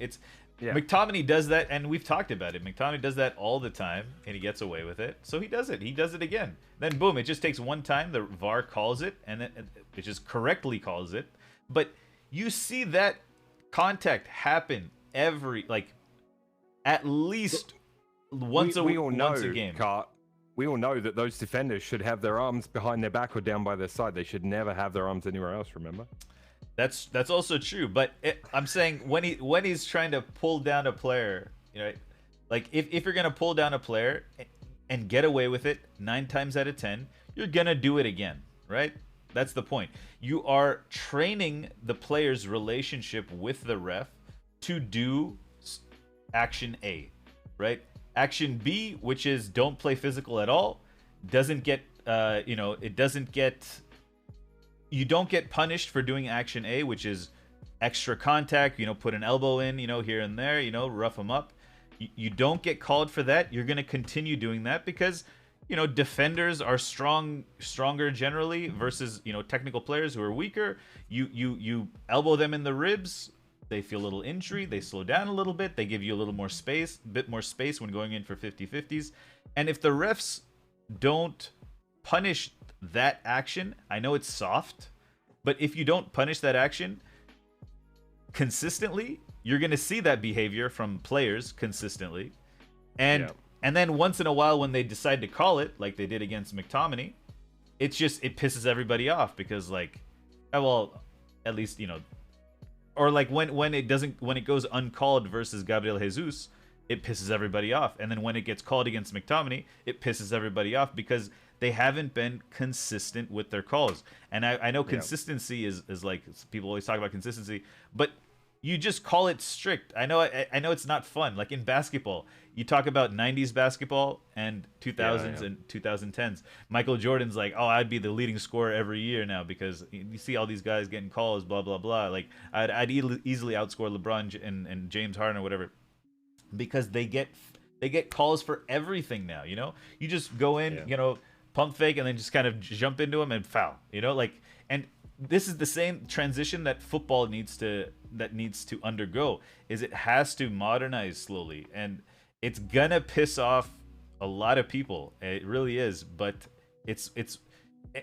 McTominay does that, and we've talked about it. McTominay does that all the time, and he gets away with it. So he does it. He does it again. Then boom, it just takes one time. The VAR calls it, and it just correctly calls it. But you see that contact happen at least once a game. We all know that those defenders should have their arms behind their back or down by their side. They should never have their arms anywhere else. Remember? That's also true. But I'm saying when he's trying to pull down a player Right? Like if you're gonna pull down a player and get away with it 9 times out of 10, you're gonna do it again, right? That's the point. You are training the player's relationship with the ref to do action A, right? Action B, which is don't play physical at all, doesn't get it doesn't get, you don't get punished for doing action A, which is extra contact, put an elbow in, here and there, rough them up. You don't get called for that. You're going to continue doing that because, defenders are stronger generally versus, technical players who are weaker. You elbow them in the ribs. They feel a little injury. They slow down a little bit. They give you a little more space, bit more space when going in for 50-50s. And if the refs don't punish that action, I know it's soft, but if you don't punish that action consistently, you're going to see that behavior from players consistently. And then once in a while when they decide to call it, like they did against McTominay, it pisses everybody off because like, well, at least, or like when it goes uncalled versus Gabriel Jesus, it pisses everybody off. And then when it gets called against McTominay, it pisses everybody off because they haven't been consistent with their calls. And I know consistency is like, people always talk about consistency, but you just call it strict. I know it's not fun. Like in basketball, you talk about 90s basketball and 2000s and 2010s. Michael Jordan's like, oh, I'd be the leading scorer every year now because you see all these guys getting calls, blah, blah, blah. Like I'd easily outscore LeBron and James Harden or whatever because they get calls for everything now, You just go in, pump fake and then just kind of jump into them and foul, and this is the same transition that football needs to undergo. Is it has to modernize slowly, and it's gonna piss off a lot of people. It really is, but it's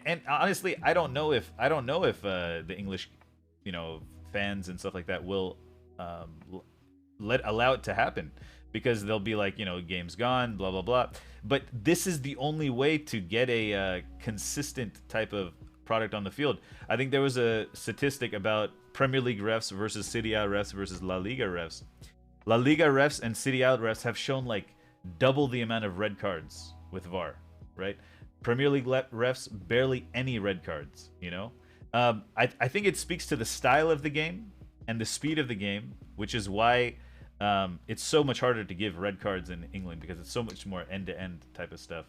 and honestly, I don't know if the English, fans and stuff like that will allow it to happen because they'll be like, game's gone, blah blah blah. But this is the only way to get a consistent type of product on the field. I think there was a statistic about Premier League refs versus Serie A refs versus La Liga refs. La Liga refs and Serie A refs have shown like double the amount of red cards with VAR, right? Premier League refs barely any red cards, I think it speaks to the style of the game and the speed of the game, which is why it's so much harder to give red cards in England because it's so much more end-to-end type of stuff.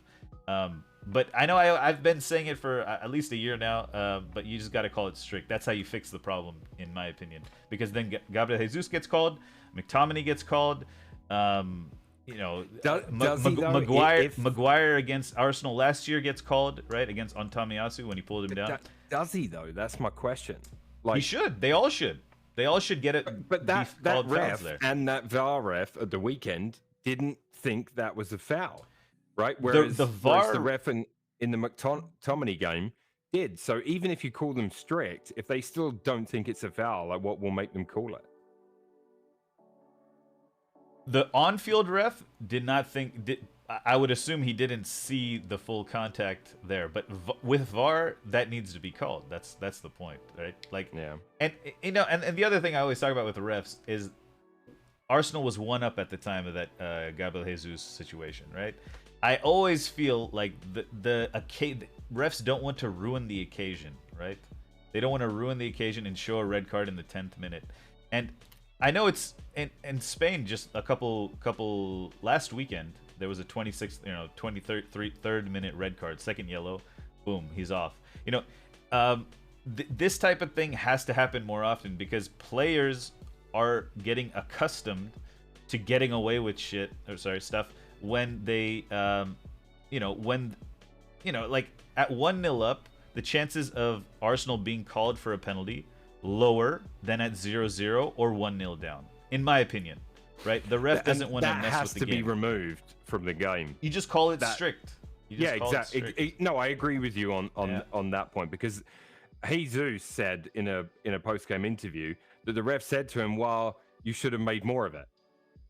But I know I've been saying it for at least a year now, but you just got to call it strict. That's how you fix the problem, in my opinion. Because then Gabriel Jesus gets called, McTominay gets called, Maguire against Arsenal last year gets called, right, against Antamiyasu when he pulled him down. Does he, though? That's my question. He should. They all should. They all should get it. But that ref and that VAR ref at the weekend didn't think that was a foul. Right, whereas the VAR, the ref in the McTominay game did. So even if you call them strict, if they still don't think it's a foul, like what will make them call it? The on-field ref did not think. I would assume he didn't see the full contact there, but with VAR, that needs to be called. That's the point, right? Like, and and the other thing I always talk about with the refs is Arsenal was 1-up at the time of that Gabriel Jesus situation, right? I always feel like the refs don't want to ruin the occasion, right? They don't want to ruin the occasion and show a red card in the 10th minute. And I know it's in Spain just a couple last weekend there was a 23rd minute red card, second yellow, boom, he's off. This type of thing has to happen more often because players are getting accustomed to getting away with stuff when they like at 1-0 up, the chances of Arsenal being called for a penalty lower than at 0-0 or 1-0 down, in my opinion, right? The ref doesn't want to mess with the game. That has to be removed from the game. You just call it strict. Exactly. No, I agree with you on that point because Jesus said in a post-game interview that the ref said to him, well, you should have made more of it,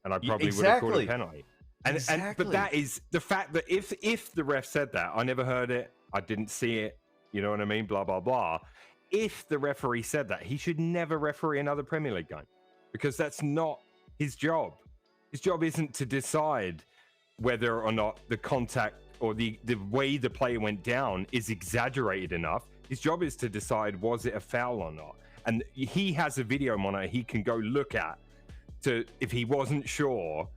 and I probably would have called a penalty. But that is the fact that if the ref said that, I never heard it, I didn't see it, you know what I mean, blah blah blah. If the referee said that, he should never referee another Premier League game because that's not his job. His job isn't to decide whether or not the contact or the way the player went down is exaggerated enough. His job is to decide, was it a foul or not? And he has a video monitor he can go look at to, if he wasn't sure,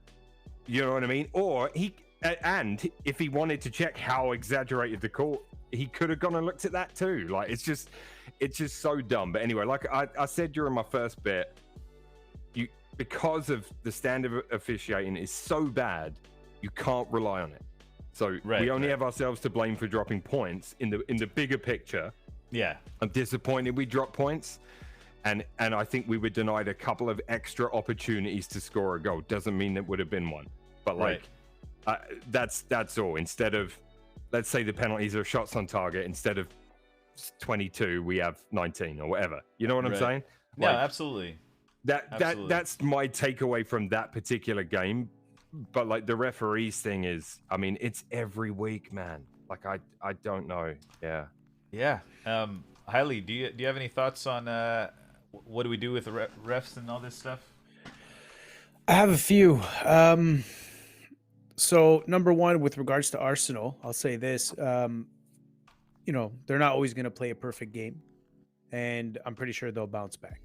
you know what I mean? Or and if he wanted to check how exaggerated the call, he could have gone and looked at that too. Like, it's just so dumb. But anyway, like I said during my first bit, because of the standard of officiating is so bad, you can't rely on it. So we only have ourselves to blame for dropping points in the bigger picture. Yeah, I'm disappointed we dropped points, and I think we were denied a couple of extra opportunities to score a goal. Doesn't mean that would have been one, but like that's all. Instead of, let's say the penalties are shots on target, instead of 22, we have 19 or whatever. You know what I'm saying? Yeah, Like, absolutely. That's my takeaway from that particular game. But like the referees thing is, I mean, it's every week, man. Like I don't know. Yeah. Highly, do you have any thoughts on what do we do with the refs and all this stuff? I have a few. So number one, with regards to Arsenal, I'll say this. You know, they're not always going to play a perfect game, and I'm pretty sure they'll bounce back.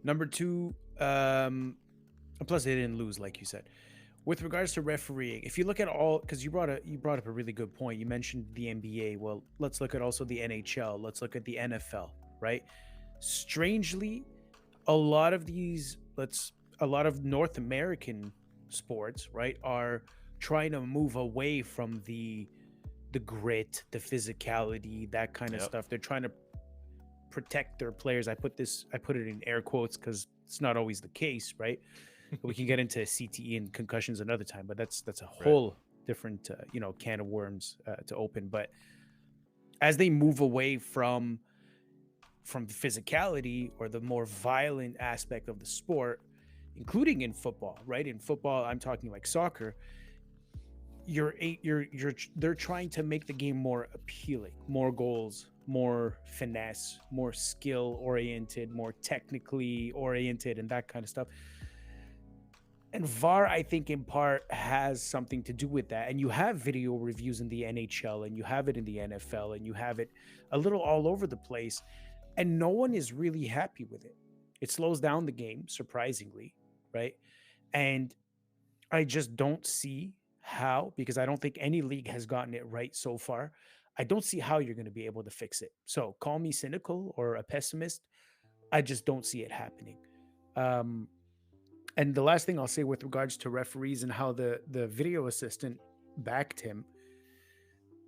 Number two, plus they didn't lose, like you said. With regards to refereeing, if you look at all, because you brought up a really good point. You mentioned the NBA. Well, let's look at also the NHL. Let's look at the NFL, right? Strangely, a lot of North American sports, right, are trying to move away from the grit, the physicality, that kind of stuff. They're trying to protect their players. I put it in air quotes because it's not always the case, right? We can get into CTE and concussions another time, but that's a whole different can of worms to open. But as they move away from the physicality or the more violent aspect of the sport, including in football, right? In football, I'm talking like soccer. They're trying to make the game more appealing, more goals, more finesse, more skill oriented, more technically oriented, and that kind of stuff. And VAR, I think, in part has something to do with that. And you have video reviews in the NHL, and you have it in the NFL, and you have it a little all over the place, and no one is really happy with it. It slows down the game, surprisingly, right? And I just don't see how, because I don't think any league has gotten it right so far. I don't see how you're going to be able to fix it. So call me cynical or a pessimist. I just don't see it happening. And the last thing I'll say with regards to referees and how the video assistant backed him,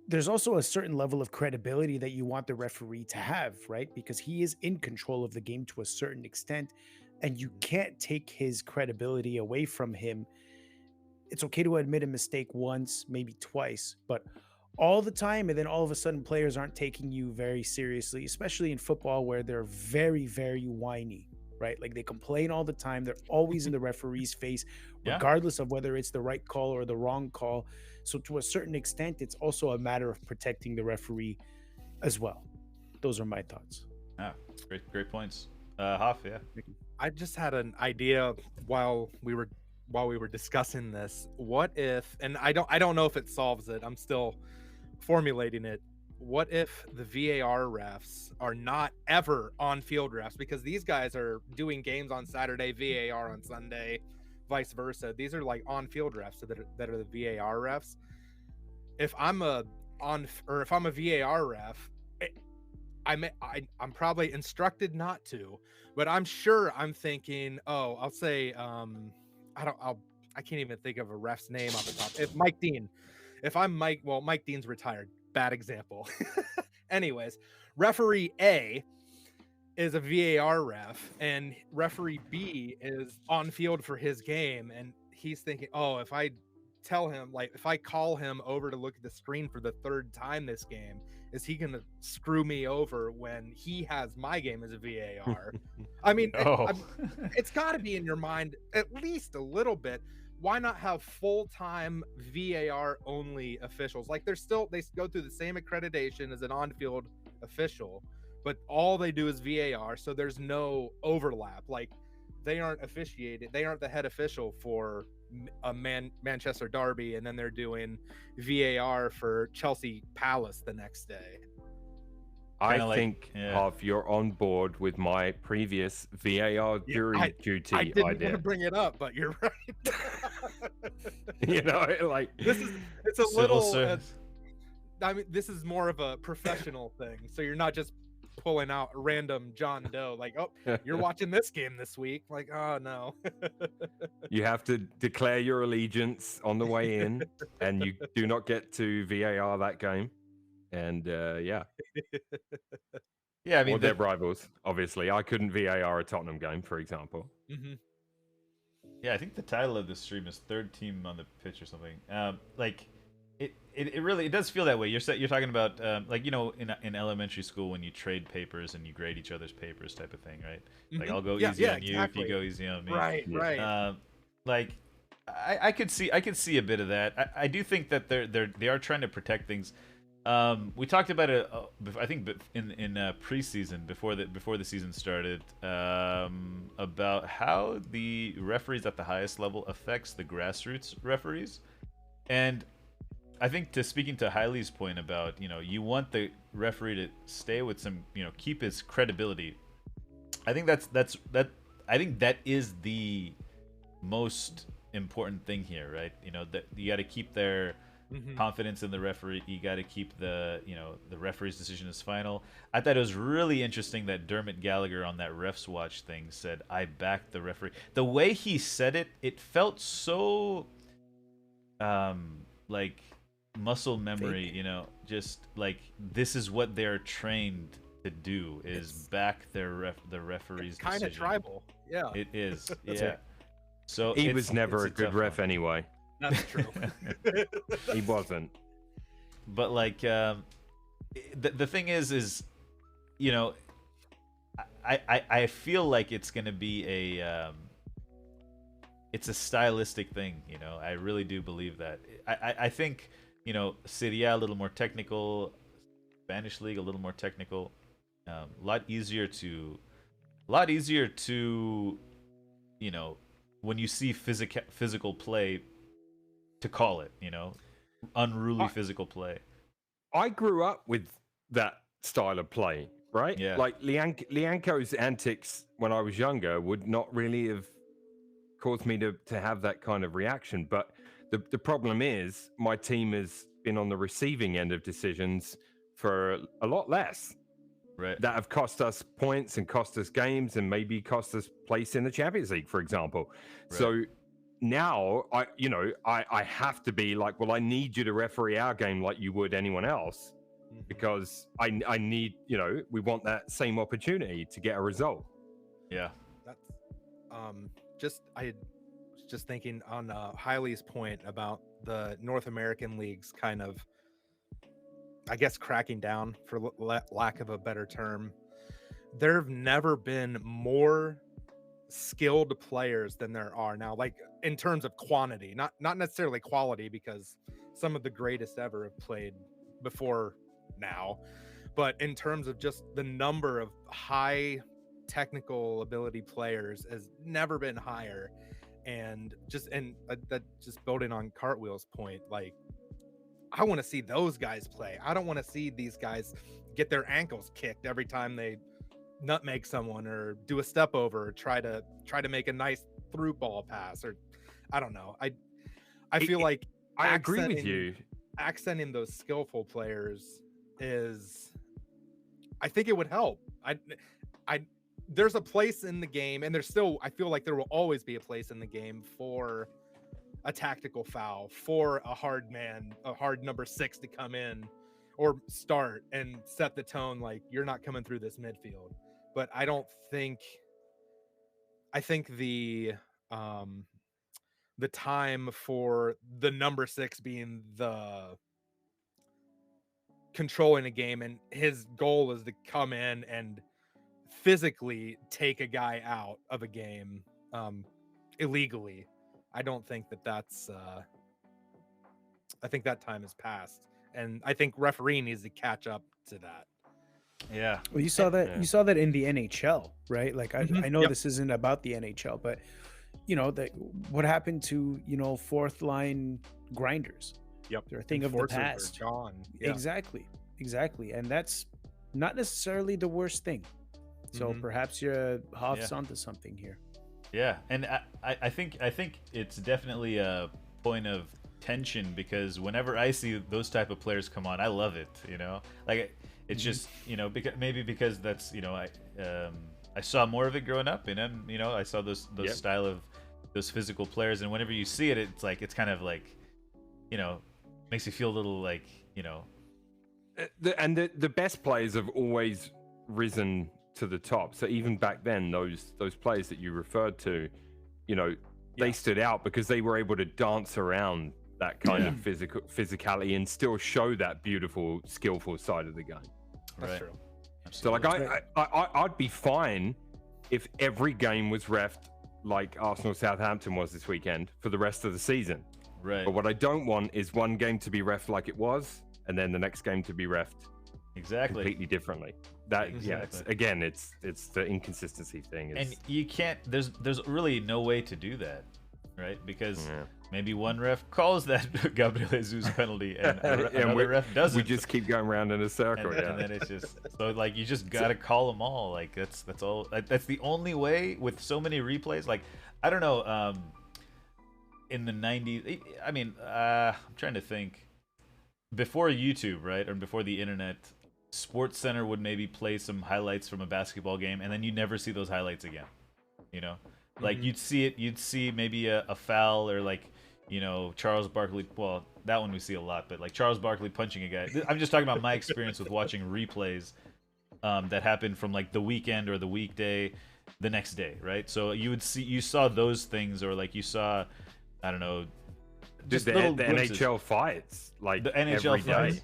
there's also a certain level of credibility that you want the referee to have, right? Because he is in control of the game to a certain extent, and you can't take his credibility away from him. It's okay to admit a mistake once, maybe twice, but all the time, and then all of a sudden players aren't taking you very seriously, especially in football where they're very, very whiny, right? Like they complain all the time. They're always in the referee's face, regardless of whether it's the right call or the wrong call. So to a certain extent, it's also a matter of protecting the referee as well. Those are my thoughts. Ah, great points. Hoff, yeah. I just had an idea while we were discussing this. What if, and I don't know if it solves it, I'm still formulating it. What if the VAR refs are not ever on-field refs? Because these guys are doing games on Saturday, VAR on Sunday, vice versa. These are like on-field refs that are the VAR refs. If I'm a VAR ref, I'm probably instructed not to, but I'm sure I'm thinking, I'll say, I can't even think of a ref's name off the top. If Mike Dean, Mike Dean's retired. Bad example. Anyways, referee A is a VAR ref, and referee B is on field for his game, and he's thinking, if I tell him, like, if I call him over to look at the screen for the third time this game, is he gonna screw me over when he has my game as a VAR? I mean, it's got to be in your mind at least a little bit. Why not have full-time VAR only officials? Like they go through the same accreditation as an on-field official, but all they do is VAR, so there's no overlap. Like they aren't officiating. They aren't the head official for a Manchester derby, and then they're doing VAR for Chelsea Palace the next day. I Kinda like- think, yeah. Hoff, you're on board with my previous VAR jury duty I didn't idea. want to bring it up, but you're right. You know, like it's a Civil little. service. I mean, this is more of a professional thing, so you're not just pulling out random John Doe. Like, oh, you're watching this game this week. Like, oh no. you have to declare your allegiance on the way in, and you do not get to VAR that game. And yeah, Yeah, I mean, or their rivals. Obviously, I couldn't VAR a Tottenham game, for example. Mm-hmm. yeah, I think the title of this stream is third team on the pitch or something. Like, it really does feel that way. You're talking about like, you know, in elementary school when you trade papers and you grade each other's papers type of thing, right? Like, I'll go easy on you if you go easy on me. Right, right. Like, I could see a bit of that. I do think that they are trying to protect things. We talked about it, I think, in preseason before the season started, about how the referees at the highest level affects the grassroots referees, and I think speaking to Highly's point about, you know, you want the referee to stay with some, you know, keep his credibility. I think I think that is the most important thing here, right? You know, that you got to keep their confidence in the referee. You got to keep the referee's decision is final. I thought it was really interesting that Dermot Gallagher on that Refs Watch thing said, "I backed the referee." The way he said it, it felt so like muscle memory, you know, just like this is what they're trained to do, is back the referee's Kind of decision. tribal. Yeah. It is. Yeah. So He was never a good tough ref one. anyway. That's true. He wasn't. But like, the thing is, you know, I feel like it's gonna be it's a stylistic thing, you know. I really do believe that. I think, you know, Serie A a little more technical, Spanish league a little more technical, a lot easier to, you know, when you see physical play, to call it, you know, unruly physical play. I grew up with that style of play, right? Yeah. Like Lianco's antics when I was younger would not really have caused me to have that kind of reaction. But the problem is my team has been on the receiving end of decisions for a lot less. Right. That have cost us points and cost us games and maybe cost us place in the Champions League, for example. Right. So now I have to be like, well, I need you to referee our game like you would anyone else, because I need, you know, we want that same opportunity to get a result. Yeah. That's I was just thinking on Highly's point about the North American leagues kind of, I guess, cracking down, for lack of a better term. There have never been more skilled players than there are now, like in terms of quantity, not necessarily quality, because some of the greatest ever have played before now, but in terms of just the number of high technical ability players has never been higher. And that just building on Cartwheel's point, like, I want to see those guys play. I don't want to see these guys get their ankles kicked every time they nutmeg someone or do a step over or try to make a nice through ball pass, or I don't know. I feel like I agree with you. Accenting those skillful players is, I think it would help. There's a place in the game, and I feel like there will always be a place in the game for a tactical foul, for a hard number 6 to come in or start and set the tone, like, you're not coming through this midfield. But I think the time for the number 6 being the controlling a game, and his goal is to come in and physically take a guy out of a game illegally. I don't think that's I think that time has passed, and I think refereeing needs to catch up to that. Yeah. Well, you saw that. Yeah. You saw that in the NHL, right? Like I know Yep. this isn't about the NHL, but what happened to fourth line grinders? Yep. They're a thing of the Enforcers are past. Gone. Yeah. Exactly, and that's not necessarily the worst thing. So Mhm. perhaps your Hoff's Yeah. onto something here. Yeah, and I think it's definitely a point of tension because whenever I see those type of players come on, I love it. Like it's just because that's I saw more of it growing up, and then I saw those Yep. style of those physical players, and whenever you see it, it's kind of like makes you feel a little like The best players have always risen to the top. So even back then, those players that you referred to, they stood out because they were able to dance around that kind of physicality and still show that beautiful, skillful side of the game. That's Right. true. So like I'd be fine if every game was reffed like Arsenal Southampton was this weekend for the rest of the season. right, But what I don't want is one game to be reffed like it was, and then the next game to be reffed exactly. completely differly. That Exactly. it's the inconsistency thing. And you can't. There's really no way to do that, right? Because Yeah. maybe one ref calls that Gabriel Jesus penalty, and And another ref doesn't. we just keep going round in a circle. and then it's just so like you just gotta call them all. Like that's all. That's the only way with so many replays. Like I don't know. In the 90s, I mean, I'm trying to think. Before YouTube, right, or before the internet, Sports Center would maybe play some highlights from a basketball game, and then you never see those highlights again. Like you'd see maybe a foul or like Charles Barkley. Well, that one we see a lot, but like Charles Barkley punching a guy. I'm just talking about my experience with watching replays that happened from like the weekend or the weekday, the next day, right? So you saw those things, or like you saw, I don't know, just the little glimpses. NHL fights, like The NHL every day. fights.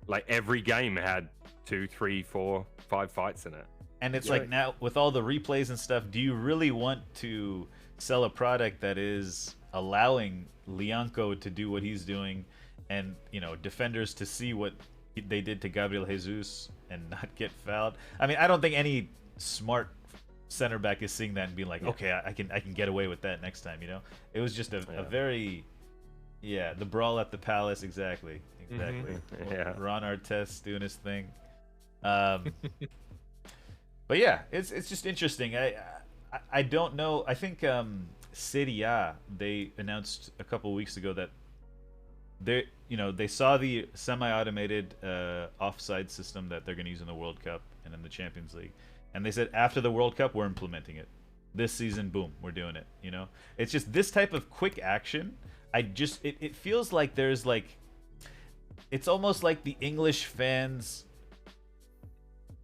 Like every game had 2, 3, 4, 5 fights in it. And it's like now with all the replays and stuff, do you really want to sell a product that is allowing Lianco to do what he's doing, and defenders to see what they did to Gabriel Jesus and not get fouled? I mean, I don't think any smart center back is seeing that and being like, okay, I can get away with that next time. It was just a very the brawl at the Palace, exactly. Yeah. Ron Artest doing his thing. But yeah, it's just interesting. I don't know. I think Serie A, they announced a couple weeks ago that they saw the semi-automated offside system that they're going to use in the World Cup and in the Champions League, and they said after the World Cup we're implementing it. This season, boom, we're doing it. It's just this type of quick action. It feels like there's like, it's almost like the English fans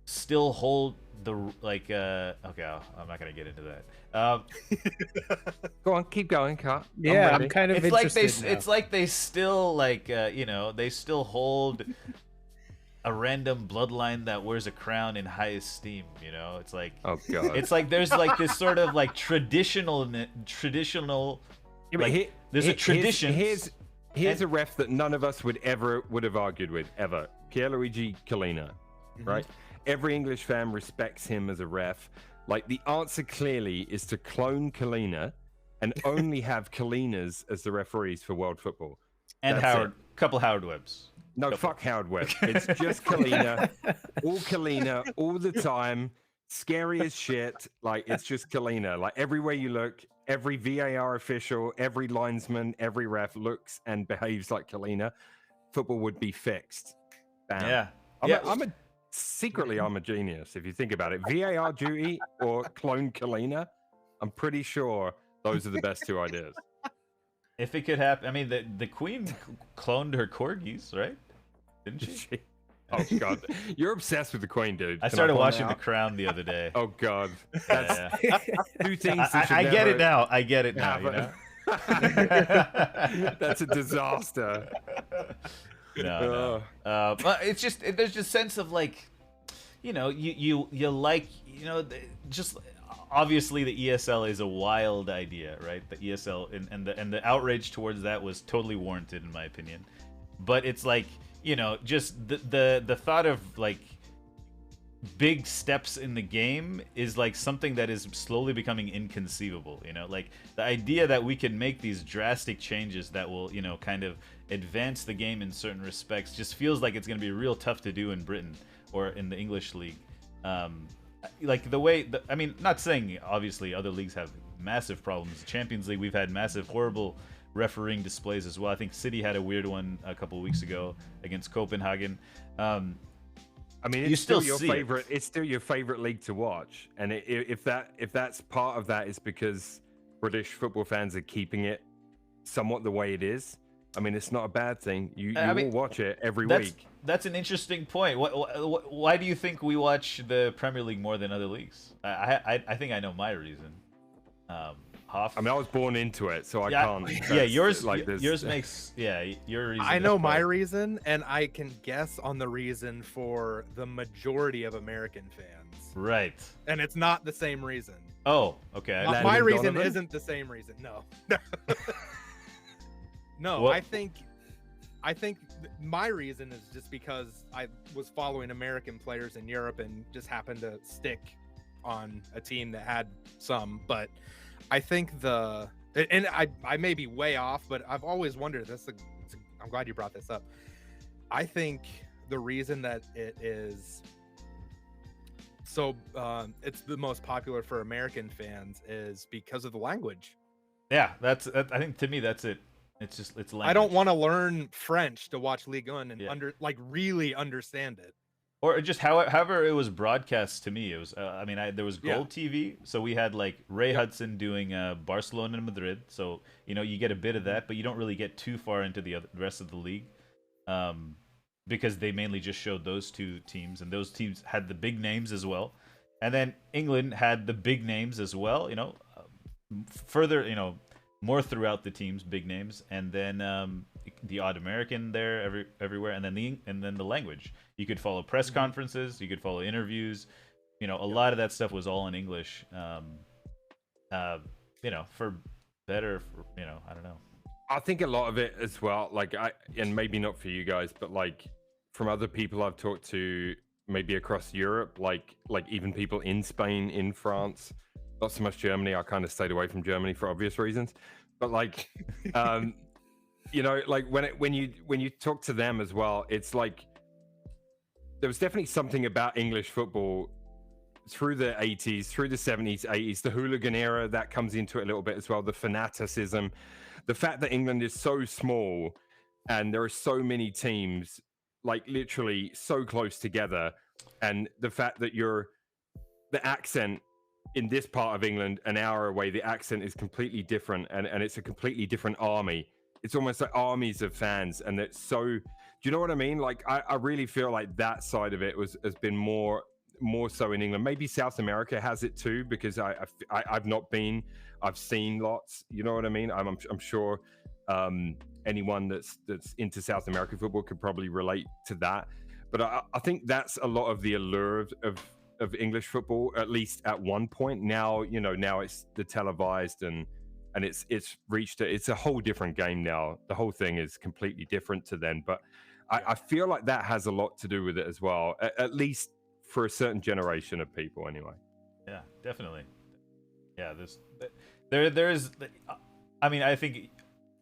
still hold the like okay, I'm not gonna get into that. Go on, keep going, Kat. Yeah, I'm kind of It's like interested now. it's like they still like they still hold a random bloodline that wears a crown in high esteem. It's like Oh god. it's like there's like this sort of like traditional Yeah, but like, there's a tradition. Here's a ref that none of us would have argued with ever. Pierluigi Collina, right? Every English fan respects him as a ref. Like the answer clearly is to clone Collina and only have Collinas as the referees for world football. and That's couple Howard Webbs. No, fuck Howard Webb. It's just Collina, all the time. Scary as shit. Like it's just Collina. Like everywhere you look, every VAR official, every linesman, every ref looks and behaves like Collina. Football would be fixed. Bam. Yeah. Secretly, I'm a genius if you think about it. VAR duty or clone Collina. I'm pretty sure those are the best two ideas. If it could happen, I mean, the Queen cloned her corgis, right? Didn't she? Oh god, you're obsessed with the Queen, dude. I Can started point watching The out? Crown the other day. Oh god, that's Yeah. two things. that should I get never it now. I get it now. That's a disaster. No. But it's just there's just sense of like, you like, just obviously the ESL is a wild idea, right? The ESL and the outrage towards that was totally warranted in my opinion. But it's like, just the thought of like big steps in the game is like something that is slowly becoming inconceivable. Like the idea that we can make these drastic changes that will, kind of advance the game in certain respects just feels like it's going to be real tough to do in Britain or in the English league. Like the way, I mean, not saying obviously other leagues have massive problems. Champions League, we've had massive, horrible refereeing displays as well. I think City had a weird one a couple of weeks ago against Copenhagen. I mean, it's still your favorite. It's still your favorite league to watch, and if that's part of that is because British football fans are keeping it somewhat the way it is. I mean, it's not a bad thing. You will watch it every week. That's an interesting point. Why do you think we watch the Premier League more than other leagues? I think I know my reason. Hoff? I mean, I was born into it, so I can't. Yeah, yours makes your reason. I know my reason, and I can guess on the reason for the majority of American fans. Right. And it's not the same reason. Oh, okay. My reason isn't the same reason. No. No, What? I think my reason is just because I was following American players in Europe and just happened to stick on a team that had some, but I think I may be way off, but I've always wondered I'm glad you brought this up. I think the reason that it is so it's the most popular for American fans is because of the language. Yeah, I think to me that's it. It's language. I don't want to learn French to watch Ligue 1 and really understand it. Or just however it was broadcast to me. It was there was Gold TV, so we had like Ray Hudson doing Barcelona and Madrid. So you get a bit of that, but you don't really get too far into the rest of the league, because they mainly just showed those two teams, and those teams had the big names as well. And then England had the big names as well. Further, more throughout the teams, big names, and then the odd American there everywhere, and then the language. You could follow press conferences, you could follow interviews. A lot of that stuff was all in English. For better, I don't know. I think a lot of it as well, and maybe not for you guys, but like from other people I've talked to, maybe across Europe, like even people in Spain, in France, not so much Germany. I kind of stayed away from Germany for obvious reasons, but like, when you talk to them as well, it's like there was definitely something about English football through the 80s, through the 70s, 80s, the hooligan era that comes into it a little bit as well. The fanaticism, the fact that England is so small and there are so many teams, like literally so close together, and the fact that the accent in this part of England, an hour away, the accent is completely different, and it's a completely different army. It's almost like armies of fans, and it's so. Do you know what I mean? Like, I really feel like that side of it has been more so in England. Maybe South America has it too, because I've not been. I've seen lots. You know what I mean? I'm sure anyone that's into South American football could probably relate to that. But I think that's a lot of the allure of English football, at least at one point. Now, now it's the televised and it's reached it's a whole different game now. The whole thing is completely different to then. But I feel like that has a lot to do with it as well, at least for a certain generation of people anyway. Yeah, definitely. Yeah, there's I mean, I think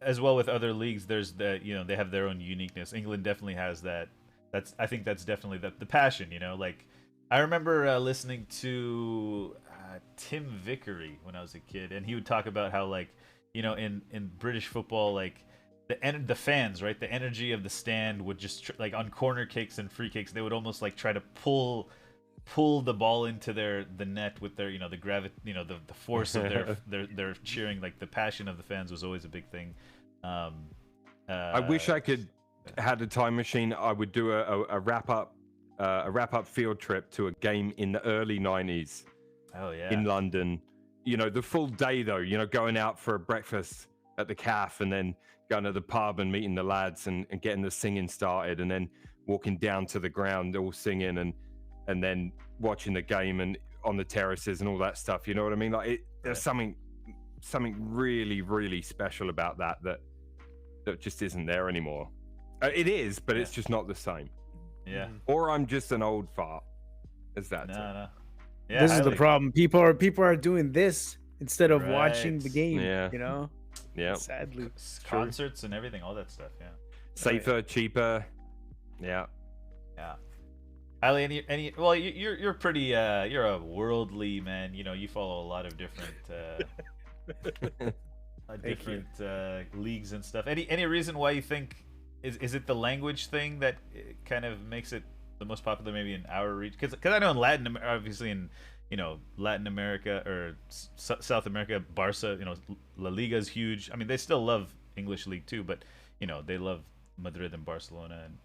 as well with other leagues, there's they have their own uniqueness. England definitely has that. I think that's definitely the passion, like I remember listening to Tim Vickery when I was a kid, and he would talk about how, like, in British football, like the fans, right, the energy of the stand would just like on corner kicks and free kicks, they would almost like try to pull the ball into the net with their the force of their cheering. Like the passion of the fans was always a big thing. I wish I could had a time machine. I would do a wrap up field trip to a game in the early 90s. Oh yeah, in London. The full day though. Going out for a breakfast at the cafe, and then going to the pub and meeting the lads and getting the singing started, and then walking down to the ground all singing, and then watching the game and on the terraces and all that stuff. You know what I mean? Like there's something really, really special about that just isn't there anymore. It is, but it's just not the same. Yeah. Or I'm just an old fart. as that. No, Too. no. Yeah, This is the highly. problem. People are doing this instead of watching the Right. game. Yeah. You know, Yeah. sadly. True. Concerts and everything, all that stuff. Yeah. Safer, cheaper. Yeah. Yeah. Highly, well, you're pretty you're a worldly man. You know, you follow a lot of different leagues and stuff. Any reason why you think is it the language thing that kind of makes it the most popular maybe in our region? Because I know in obviously in Latin America or South America, Barca, La Liga is huge. I mean, they still love English league too, but they love Madrid and Barcelona and.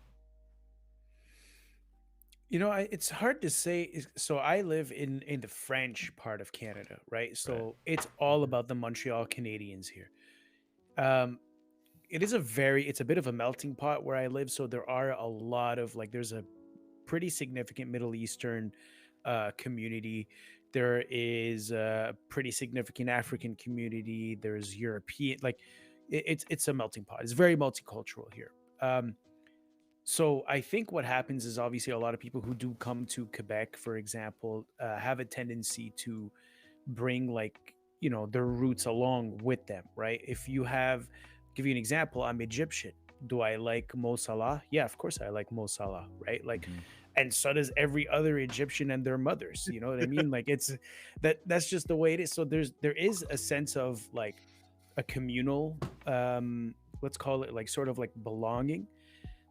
It's hard to say. So I live in the French part of Canada, right? So it's all about the Montreal Canadiens here. It's a bit of a melting pot where I live. So there are a lot of there's a pretty significant Middle Eastern community. There is a pretty significant African community. There's European, it's a melting pot. It's very multicultural here. So I think what happens is obviously a lot of people who do come to Quebec, for example, have a tendency to bring their roots along with them, right? If you give you an example, I'm Egyptian. Do I like Mo Salah? Yeah, of course I like Mo Salah, right? And so does every other Egyptian and their mothers. You know what I mean? That's just the way it is. So there is a sense of a communal, let's call it sort of belonging.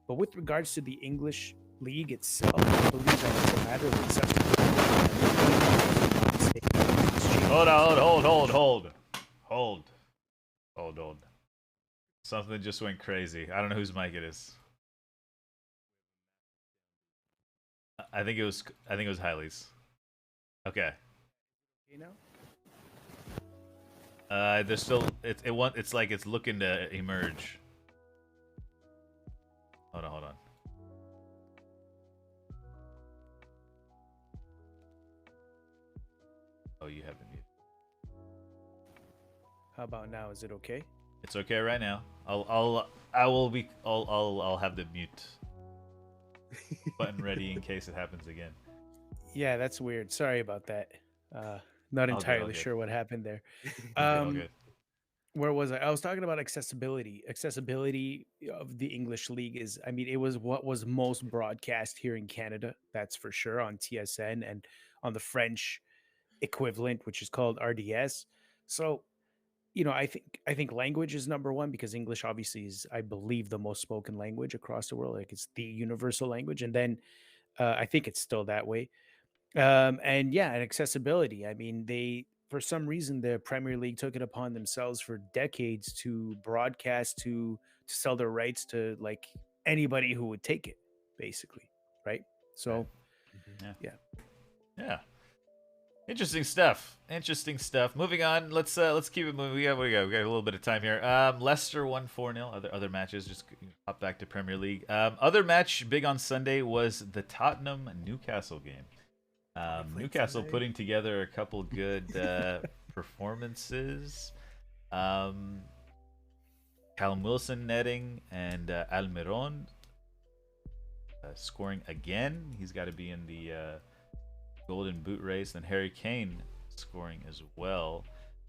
But with regards to the English league itself, I believe that it's a matter of acceptance. Hold. Something just went crazy. I don't know whose mic it is. I think it was Highly's. Okay. There's still it's like it's looking to emerge. Hold on. Oh, you haven't muted. How about now? Is it okay? It's okay right now. I'll have the mute button ready in case it happens again. Yeah, that's weird. Sorry about that. Not entirely sure what happened there. All good. Where was I? I was talking about accessibility. Accessibility of the English league it was what was most broadcast here in Canada. That's for sure, on TSN and on the French equivalent, which is called RDS. So, I think language is number one, because English obviously is, I believe, the most spoken language across the world. It's the universal language. And then I think it's still that way. And accessibility. I mean, for some reason, the Premier League took it upon themselves for decades to broadcast, to sell their rights to anybody who would take it, basically, right? So, yeah. Interesting stuff. Moving on. Let's keep it moving. We got a little bit of time here. Leicester won 4-0. Other matches, just hop back to Premier League. Other match big on Sunday was the Tottenham Newcastle game. Newcastle putting together a couple good performances. Callum Wilson netting and Almiron scoring again. He's got to be in the Golden Boot race. Then Harry Kane scoring as well.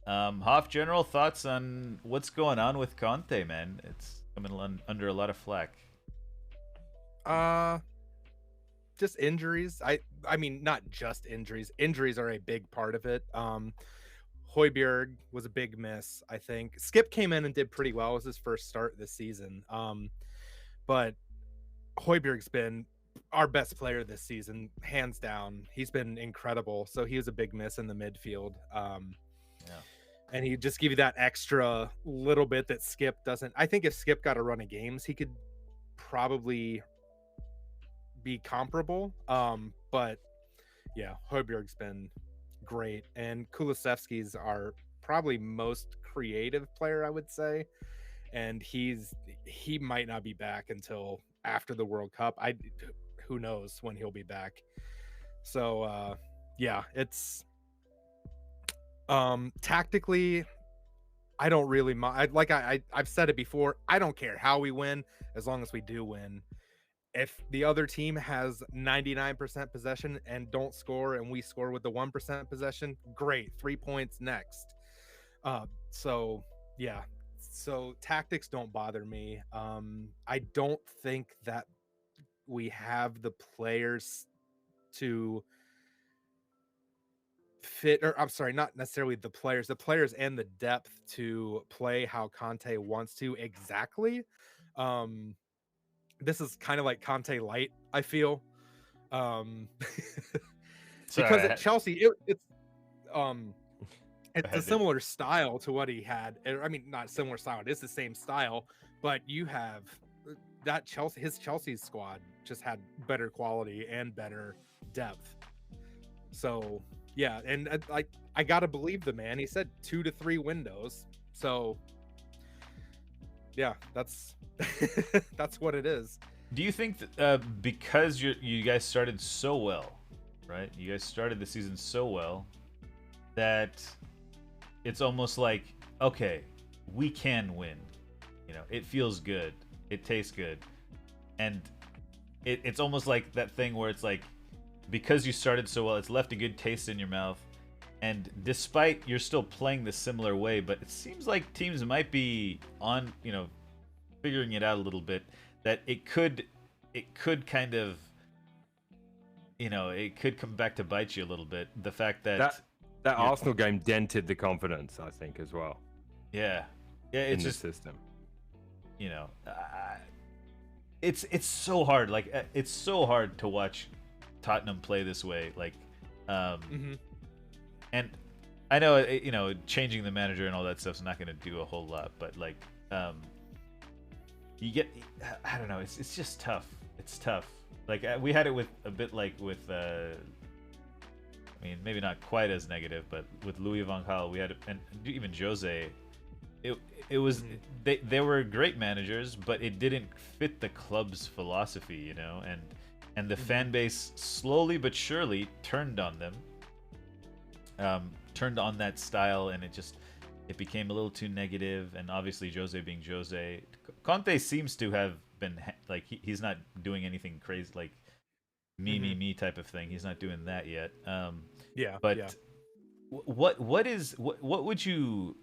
Hoff, general thoughts on what's going on with Conte, man? It's coming under a lot of flack. Just injuries. I mean, not just injuries. Injuries are a big part of it. Højbjerg was a big miss, I think. Skip came in and did pretty well. It was his first start this season. But Højbjerg's been our best player this season, hands down. He's been incredible. So he was a big miss in the midfield. And he just give you that extra little bit that Skip doesn't. I think if Skip got a run of games, he could probably be comparable. But yeah, Højbjerg's been great, and Kulusevski's our probably most creative player, I would say, and he might not be back until after the World Cup. Who knows when he'll be back. So yeah, it's tactically, I don't really mind. I've said it before, I don't care how we win as long as we do win. if the other team has 99% possession and don't score, and we score with the 1% possession, great, 3 points next. So yeah, so tactics don't bother me. I don't think that we have the players to fit, or I'm sorry, not necessarily the players and the depth to play how Conte wants to exactly. This is kind of like Conte light, I feel. Because at Chelsea, um it's a similar style to what he had. I mean, not similar style, it's the same style, but you have that his Chelsea's squad just had better quality and better depth. So yeah, and I gotta believe the man. He said 2 to 3 windows. So yeah, that's that's what it is. Do you think that because you guys started so well, right? You guys started the season so well that it's almost like, okay, we can win. You know, it feels good, it tastes good, and it's almost like that thing where it's like, because you started so well, it's left a good taste in your mouth. And despite you're still playing the similar way, but it seems like teams might be on, figuring it out a little bit, that it could kind of, it could come back to bite you a little bit. The fact that Arsenal game dented the confidence, I think, as well. Yeah, it's just the system. It's so hard. Like, it's so hard to watch Tottenham play this way. Like, and I know, changing the manager and all that stuff's not going to do a whole lot, but like, you get, I don't know, it's just tough. It's tough. Like, we had it with a bit like with, I mean, maybe not quite as negative, but with Louis van Gaal, we had, and even Jose, it was, they were great managers, but it didn't fit the club's philosophy, and the fan base slowly but surely turned on them, turned on that style, and it became a little too negative. And obviously Jose being Jose, Conte seems to have been like, he's not doing anything crazy like me type of thing. He's not doing that yet. But what would you,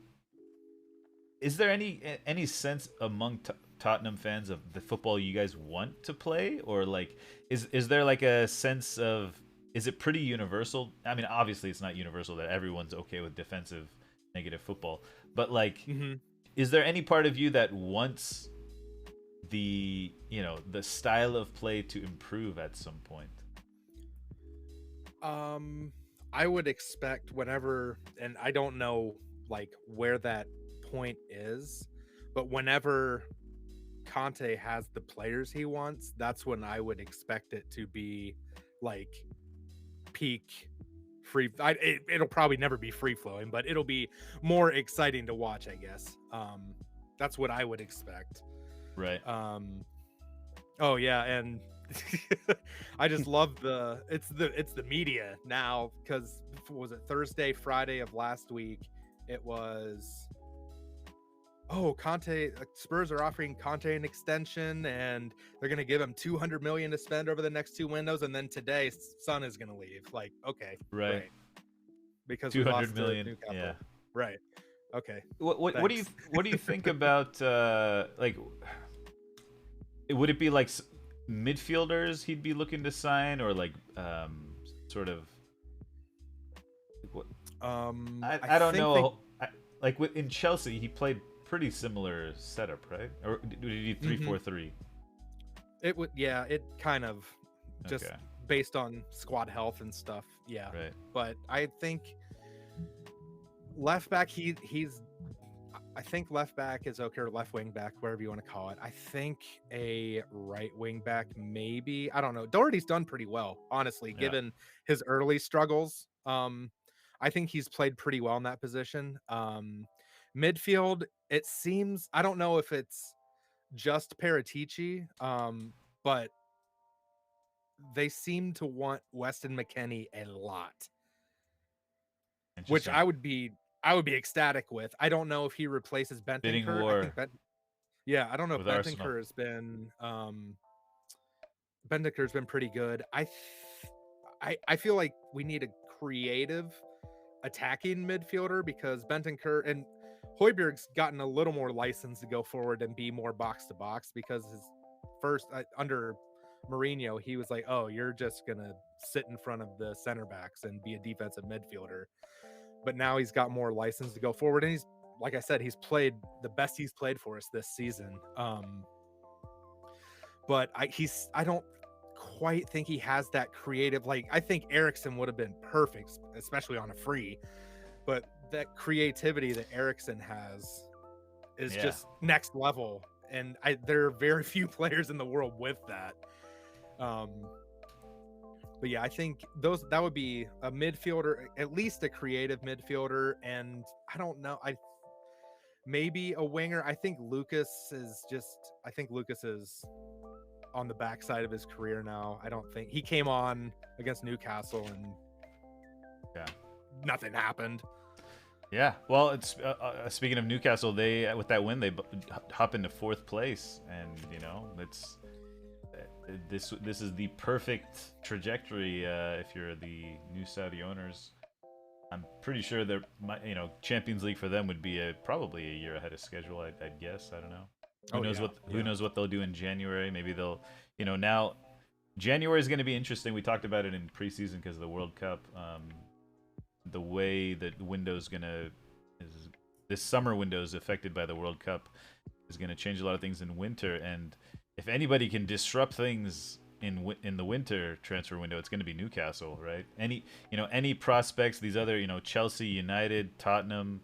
is there any sense among Tottenham fans of the football you guys want to play, or like is there like a sense of, is it pretty universal? I mean, obviously it's not universal that everyone's okay with defensive negative football, but like, is there any part of you that wants the style of play to improve at some point? I would expect whenever, and I don't know like where that point is, but whenever Conte has the players he wants, that's when I would expect it to be like peak free. It'll probably never be free flowing, but it'll be more exciting to watch, I guess. That's what I would expect. Right. Oh yeah, and I just love it's the media now, because was it Thursday, Friday of last week? It was, Conte, Spurs are offering Conte an extension, and they're gonna give him 200 million to spend over the next 2 windows. And then today, Son is gonna leave. Like, okay, right. Because 200 million. Yeah. Right. Okay. What do you think about like? Would it be like midfielders he'd be looking to sign, or like sort of? What? I don't know. Like in Chelsea, he played pretty similar setup, right? Or did he 3-4-3? It would, yeah. It kind of just based on squad health and stuff. Yeah. Right. But I think left back, I think left back is okay, or left wing back, whatever you want to call it. I think a right wing back, maybe. I don't know. Doherty's done pretty well, honestly, given his early struggles. I think he's played pretty well in that position. Midfield, it seems, I don't know if it's just Paratici, but they seem to want Weston McKennie a lot, which I would be ecstatic with. I don't know if he replaces Bentancur. I don't know if Bentancur has been Bendiker's been pretty good. I feel like we need a creative attacking midfielder because Bentancur and Højbjerg's gotten a little more license to go forward and be more box to box because his first under Mourinho, he was like, "Oh, you're just gonna sit in front of the center backs and be a defensive midfielder." But now he's got more license to go forward, and he's, like I said, he's played the best he's played for us this season. But I don't quite think he has that creative. Like, I think Eriksen would have been perfect, especially on a free. But that creativity that Eriksen has is just next level, and there are very few players in the world with that. But yeah, I think that would be a midfielder, at least a creative midfielder, and I don't know, maybe a winger. I think Lucas is on the backside of his career now. I don't think he came on against Newcastle and nothing happened. Yeah, well, it's speaking of Newcastle, they with that win they hop into 4th place, and it's this is the perfect trajectory if you're the new Saudi owners. I'm pretty sure that Champions League for them would be probably a year ahead of schedule. I'd guess. I don't know. Who knows what they'll do in January? Maybe they'll now January is going to be interesting. We talked about it in preseason because of the World Cup. The way that the window's this summer window is affected by the World Cup is going to change a lot of things in winter, and if anybody can disrupt things in the winter transfer window, it's going to be Newcastle, right? Any prospects, these other Chelsea, United, Tottenham,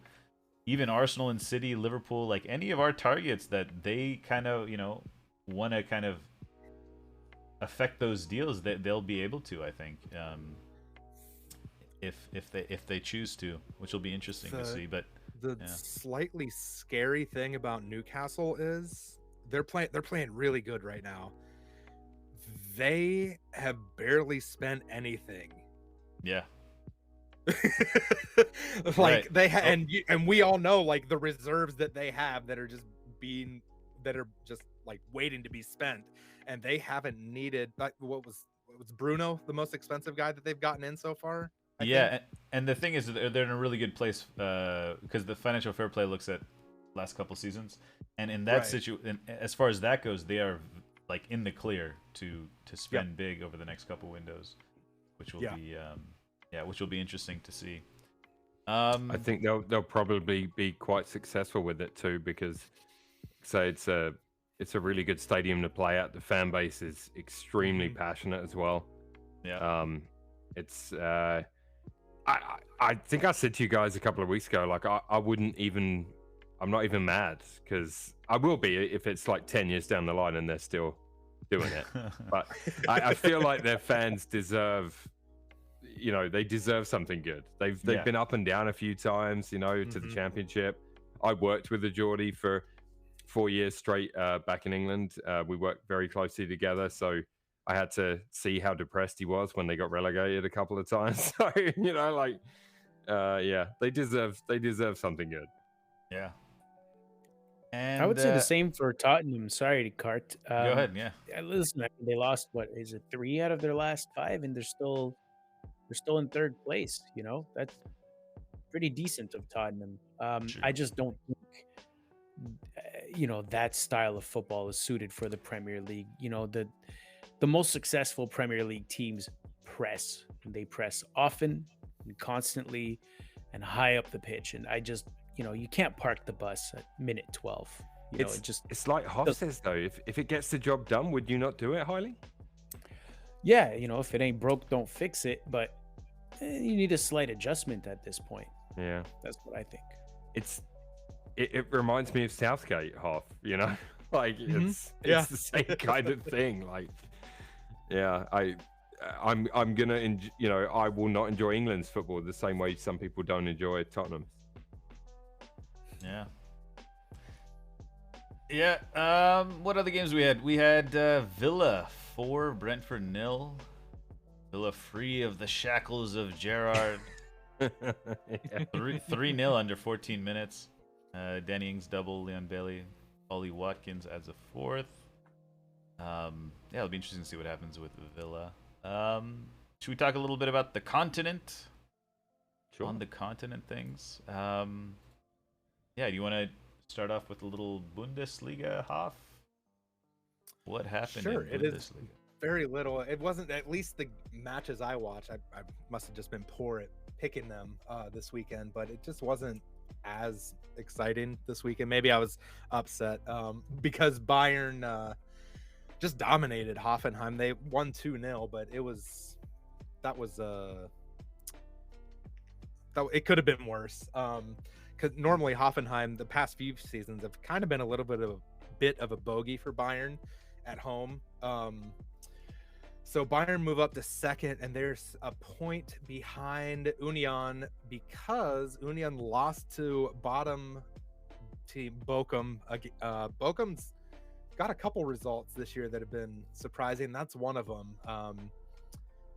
even Arsenal and City, Liverpool, like any of our targets that they kind of want to kind of affect those deals, that they'll be able to, I think. If they choose to, which will be interesting to see. But the slightly scary thing about Newcastle is they're playing really good right now. They have barely spent anything. Yeah. Like right. They and we all know like the reserves that they have that are just like waiting to be spent, and they haven't needed. What was Bruno, the most expensive guy that they've gotten in so far? I think. And the thing is, they're in a really good place because the financial fair play looks at last couple seasons, and in that situation, as far as that goes, they are like in the clear to spend big over the next couple windows, which will be which will be interesting to see. I think they'll probably be quite successful with it too, because it's a really good stadium to play at. The fan base is extremely passionate as well. Yeah. It's I think I said to you guys a couple of weeks ago, like I'm not even mad, because I will be if it's like 10 years down the line and they're still doing it. But I feel like their fans deserve, they deserve something good. They've been up and down a few times, to the championship. I worked with the Geordie for 4 years straight back in England. We worked very closely together, so I had to see how depressed he was when they got relegated a couple of times. So, they deserve something good. Yeah. And I would say the same for Tottenham. Sorry to cart. Go ahead. Yeah. Listen, they lost, what is it, 3 out of their last 5, and they're still in 3rd place. That's pretty decent of Tottenham. I just don't think that style of football is suited for the Premier League. The most successful Premier League teams press. They press often and constantly and high up the pitch. And I just, you can't park the bus at minute 12. It's like Hoff says, though. If it gets the job done, would you not do it, Highly? Yeah, if it ain't broke, don't fix it. But you need a slight adjustment at this point. Yeah. That's what I think. It reminds me of Southgate, Hoff, Like, it's the same kind of thing. Like, I'm gonna I will not enjoy England's football the same way some people don't enjoy Tottenham. What other games we had? We had Villa 4, Brentford 0. Villa free of the shackles of Gerrard. 3-0 under 14 minutes. Danny Ings double, Leon Bailey, Ollie Watkins adds a 4th. Yeah, it'll be interesting to see what happens with Villa. Should we talk a little bit about the continent? Sure. On the continent things. Yeah, do you want to start off with a little Bundesliga, Hoff? What happened Sure, in it Bundesliga? is very little. It wasn't, at least the matches I watched. I must have just been poor at picking them this weekend, but it just wasn't as exciting this weekend. Maybe I was upset because Bayern just dominated Hoffenheim. They won 2-0, but it could have been worse. Because normally Hoffenheim, the past few seasons, have kind of been a little bit of a bogey for Bayern at home. So Bayern move up to second, and there's a point behind Union because Union lost to bottom team Bochum. Bochum's got a couple results this year that have been surprising. That's one of them.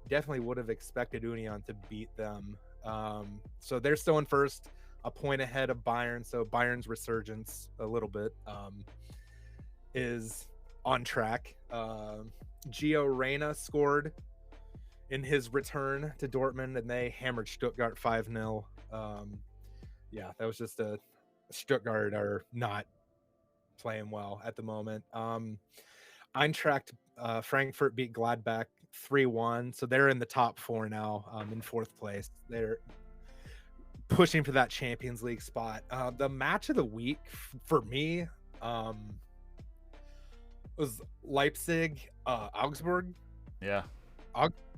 Definitely would have expected Union to beat them. So they're still in first, a point ahead of Bayern. So Bayern's resurgence a little bit is on track. Gio Reyna scored in his return to Dortmund, and they hammered Stuttgart 5-0. Yeah, that was just Stuttgart are not playing well at the moment. Eintracht Frankfurt beat Gladbach 3-1, so they're in the top four now, in fourth place. They're pushing for that Champions League spot. The match of the week for me was Leipzig Augsburg. Yeah.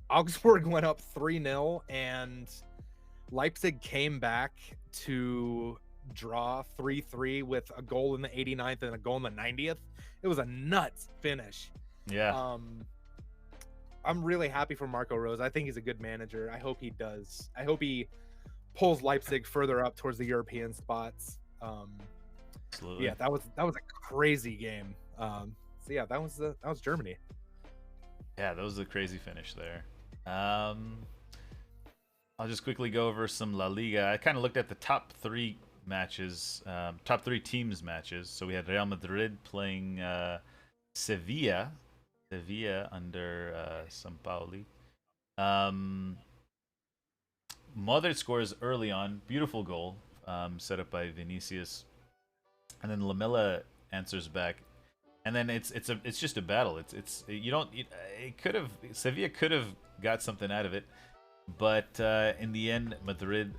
Augsburg went up 3-0, and Leipzig came back to draw 3-3 with a goal in the 89th and a goal in the 90th. It was a nuts finish. Yeah. I'm really happy for Marco Rose. I think he's a good manager. I hope he pulls Leipzig further up towards the European spots. Absolutely. Yeah, that was a crazy game. So yeah, that was Germany. Yeah, that was a crazy finish there. I'll just quickly go over some La Liga. I kind of looked at the top three matches, top three teams matches. So we had Real Madrid playing Sevilla under Sampaoli. Modric scores early on, beautiful goal, set up by Vinicius, and then Lamela answers back, and then it's just a battle. Sevilla could have got something out of it, but in the end, Madrid.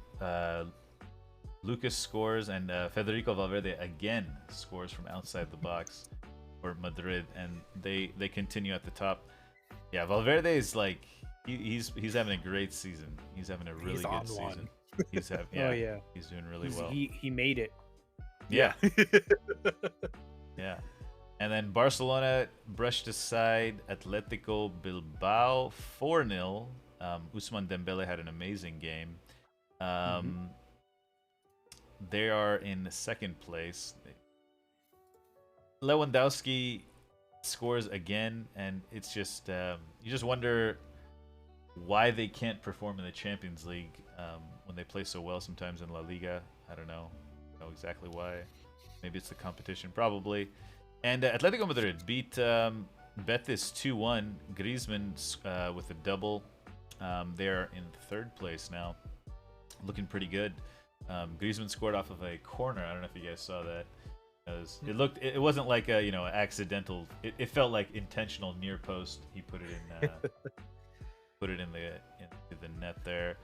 Lucas scores, and Federico Valverde again scores from outside the box for Madrid, and they continue at the top. Yeah, Valverde is like he's having a great season. He's having a really good season. He's having he's doing really well. He made it. Yeah. Yeah. And then Barcelona brushed aside Atletico Bilbao 4-0. Ousmane Dembele had an amazing game. They are in second place. Lewandowski scores again, and it's just you just wonder why they can't perform in the Champions League when they play so well sometimes in La Liga. I don't know exactly why. Maybe it's the competition, probably. And Atletico Madrid beat Betis 2-1. Griezmann with a double. They're in third place now, looking pretty good. Griezmann scored off of a corner. I don't know if you guys saw that. It wasn't like a accidental. It felt like intentional near post. He put it in the net there.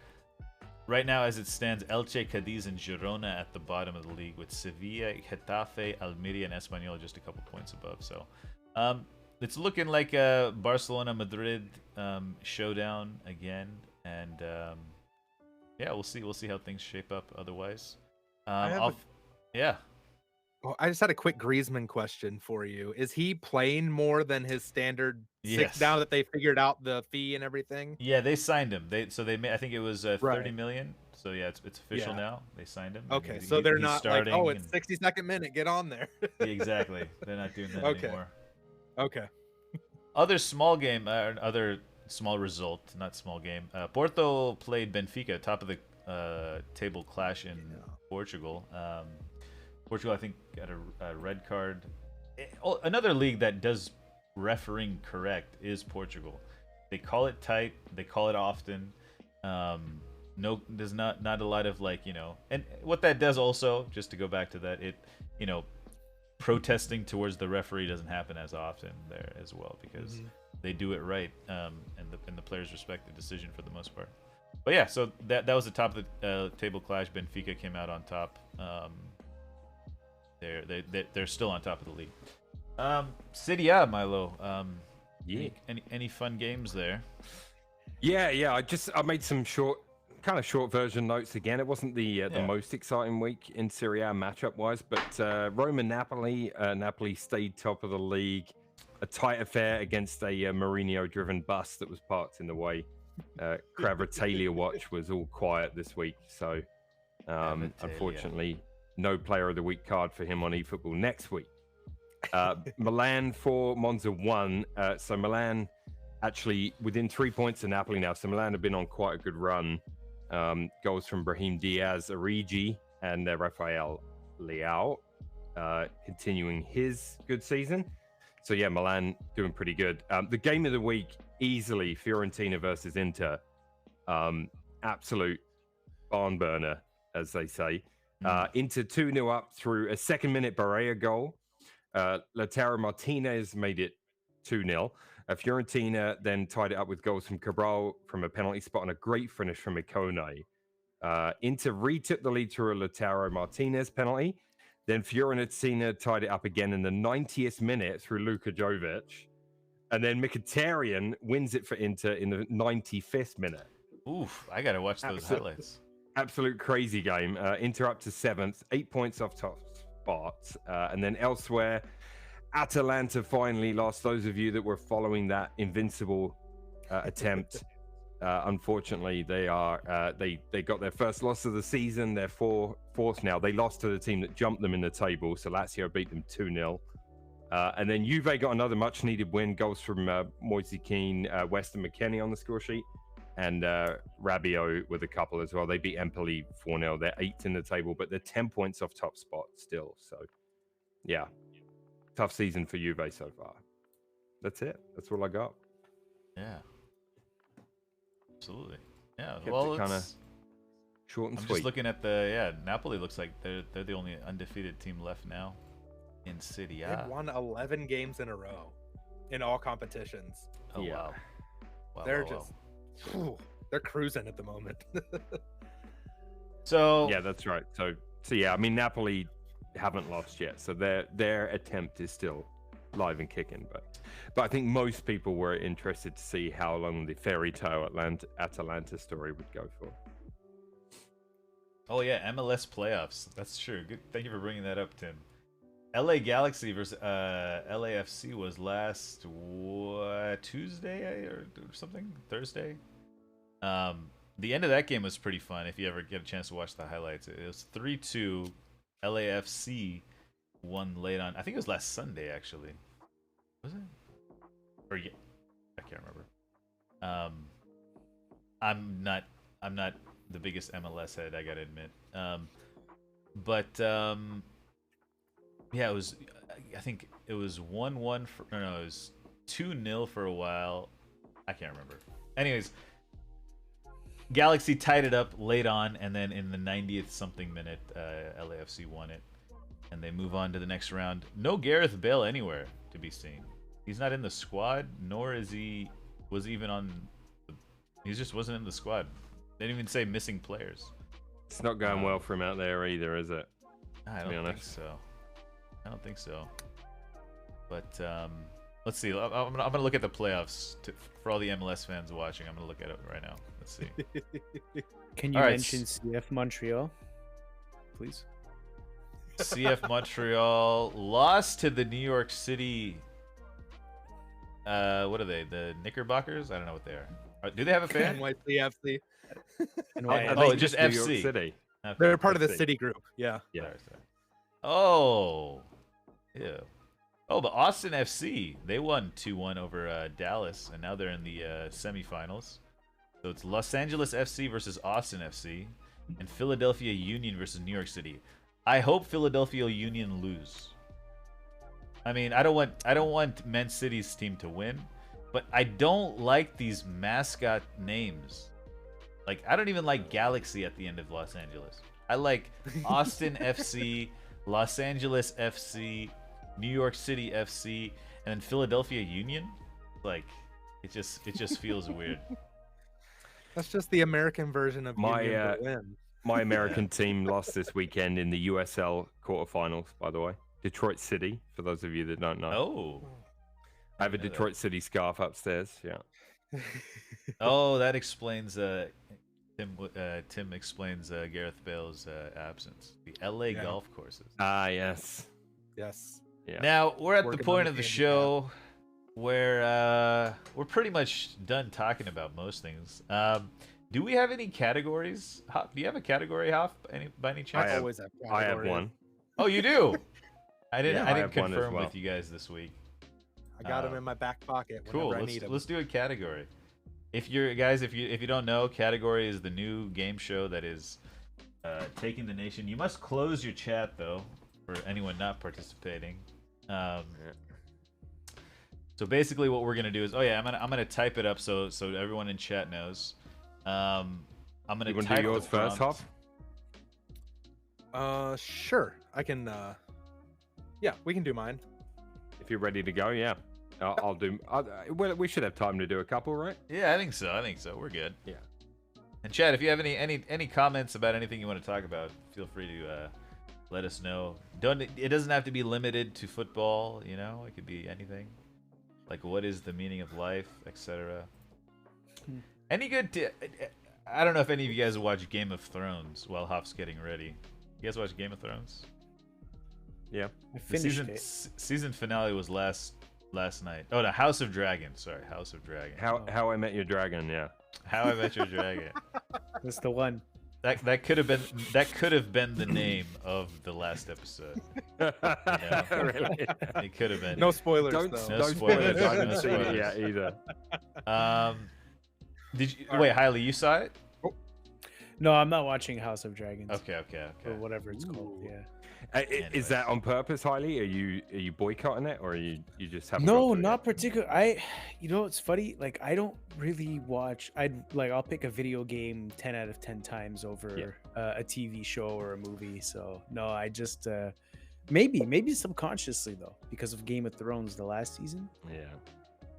Right now, as it stands, Elche, Cadiz, and Girona at the bottom of the league, with Sevilla, Getafe, Almeria, and Espanyol just a couple points above. So, it's looking like a Barcelona-Madrid showdown again, and yeah, we'll see how things shape up. Otherwise, yeah. Well, I just had a quick Griezmann question for you. Is he playing more than his standard six now that they figured out the fee and everything? Yeah, they signed him. I think it was 30 million. So yeah, it's official now. They signed him. Okay, so they're not like, oh, it's 62nd minute, get on there. Exactly. They're not doing that anymore. Okay. Other small game, other small result, not small game. Porto played Benfica, top of the table clash in Portugal. Portugal, I think, got a red card. Another league that does refereeing correct is Portugal. They call it tight. They call it often. No, there's not a lot of like, you know, and what that does also, just to go back to that, it, you know, protesting towards the referee doesn't happen as often there as well because they do it right, and the players respect the decision for the most part. But yeah, so that was the top of the table clash. Benfica came out on top. They're still on top of the league. City A, Milo. Yeah. Any fun games there? Yeah. I made some short version notes again. It wasn't the most exciting week in Serie A matchup wise, but Roma Napoli. Napoli stayed top of the league. A tight affair against a Mourinho-driven bus that was parked in the way. Cartwheelchamp Watch was all quiet this week, so unfortunately, no Player of the Week card for him on eFootball next week. Milan 4, Monza 1. So Milan actually within 3 points of Napoli now. So Milan have been on quite a good run. Goals from Brahim Diaz, Origi, and Rafael Leao, continuing his good season. So yeah, Milan doing pretty good. The game of the week, easily Fiorentina versus Inter. Absolute barn burner, as they say. Inter 2-0 up through a second-minute Barrea goal. Lautaro Martinez made it 2-0. Fiorentina then tied it up with goals from Cabral from a penalty spot and a great finish from Ikone. Inter retook the lead through a Lautaro Martinez penalty. Then Fiorentina tied it up again in the 90th minute through Luka Jovic. And then Mkhitaryan wins it for Inter in the 95th minute. Oof, I got to watch those highlights. Absolute crazy game. Inter up to 7th, 8 points off top spot. And then elsewhere, Atalanta finally lost. Those of you that were following that invincible attempt, unfortunately, they got their first loss of the season. They're fourth now. They lost to the team that jumped them in the table. So Lazio beat them 2-0. And then Juve got another much-needed win. Goals from Moise Keane, Weston McKennie on the score sheet, and Rabiot with a couple as well. They beat Empoli 4-0. They're 8th in the table, but they're 10 points off top spot still. So, yeah, tough season for Juve so far. That's it. That's all I got. Yeah. Absolutely. Yeah. Kept well, it kind of short and I'm sweet. just looking at Napoli looks like they're the only undefeated team left now in City A. They've won 11 games in a row in all competitions. Oh Yeah. wow. They're just they're cruising at the moment. So Yeah, that's right. So yeah, I mean Napoli haven't lost yet, so their attempt is still live and kicking. But I think most people were interested to see how long the fairy tale Atalanta story would go for. Oh yeah, MLS playoffs. That's true. Good. Thank you for bringing that up, Tim. LA Galaxy versus LAFC was last Tuesday or something, Thursday. The end of that game was pretty fun. If you ever get a chance to watch the highlights, it was 3-2. LAFC won late on. I think it was last Sunday actually. Was it? Or yeah, I can't remember. I'm not the biggest MLS head, I gotta admit. Yeah, it was. I think it was 1-1 for. No, it was 2-0 for a while. I can't remember. Anyways, Galaxy tied it up late on, and then in the 90th something minute, LAFC won it, and they move on to the next round. No Gareth Bale anywhere to be seen. He's not in the squad, nor is he even on. He just wasn't in the squad. They didn't even say missing players. It's not going well for him out there either, is it? I don't think so. I don't think so. But let's see. I'm gonna look at the playoffs for all the MLS fans watching. I'm gonna look at it right now. Let's see. Can you All right, mention CF Montreal, please? CF Montreal lost to the New York City. What are they? The Knickerbockers? I don't know what they are. Do they have a fan? NYCFC. Oh, just New York FC. City. Okay. They're part of the FC. city group. Yeah. Yeah. Sorry. Oh, yeah. Oh, but Austin FC, they won 2-1 over Dallas, and now they're in the semifinals. So it's Los Angeles FC versus Austin FC, and Philadelphia Union versus New York City. I hope Philadelphia Union lose. I mean, I don't want Man City's team to win, but I don't like these mascot names. Like, I don't even like Galaxy at the end of Los Angeles. I like Austin FC, Los Angeles FC, New York City FC, and then Philadelphia Union. Like, it just feels weird. That's just the American version of My, Union Berlin. My American team lost this weekend in the USL quarterfinals, by the way. Detroit City, for those of you that don't know. Oh. I have a Detroit City scarf upstairs. Yeah. Oh, that explains. Tim explains Gareth Bale's absence. The LA golf courses. Ah, yes. Yes. Yeah. Now we're at the Working point on of the the show where we're pretty much done talking about most things. Do we have any categories? Do you have a category, Hoff? By any chance? I have one. Oh, you do. I didn't. Yeah, I I didn't have one as confirm well. with you guys this week. I got them in my back pocket Cool. whenever I need them. Let's do a category. If you're guys, if you don't know, category is the new game show that is taking the nation. You must close your chat though for anyone not participating. So basically, what we're gonna do is, I'm gonna type it up so everyone in chat knows. I'm gonna. You want to type do yours the first, prompt. Hoff? Sure. I can. Yeah, we can do mine. If you're ready to go, yeah. I'll do. Well, we should have time to do a couple, right? Yeah, I think so. We're good. Yeah. And Chad, if you have any comments about anything you want to talk about, feel free to let us know. It doesn't have to be limited to football. You know, it could be anything. Like, what is the meaning of life, etc. Any good? I don't know if any of you guys watch Game of Thrones while Hoff's getting ready. You guys watch Game of Thrones? Yeah. I finished it. Season finale was last night. Oh, no, House of Dragon. Sorry, House of Dragon. How I Met Your Dragon, yeah. How I Met Your Dragon. That's the one. That could have been the name of the last episode. Really? It could have been. No spoilers, Don't though. No spoilers. I haven't No seen it spoilers. yet either. Did you wait, Hailey? You saw it? No, I'm not watching House of Dragons. Okay. Or whatever it's called. Ooh. Yeah. Is that on purpose, Hailey? Are you boycotting it, or you just haven't? No, got to it not yet? particular. It's funny. Like, I don't really watch. I'll pick a video game 10 out of 10 times over a TV show or a movie. So no, I just maybe subconsciously though, because of Game of Thrones, the last season. Yeah.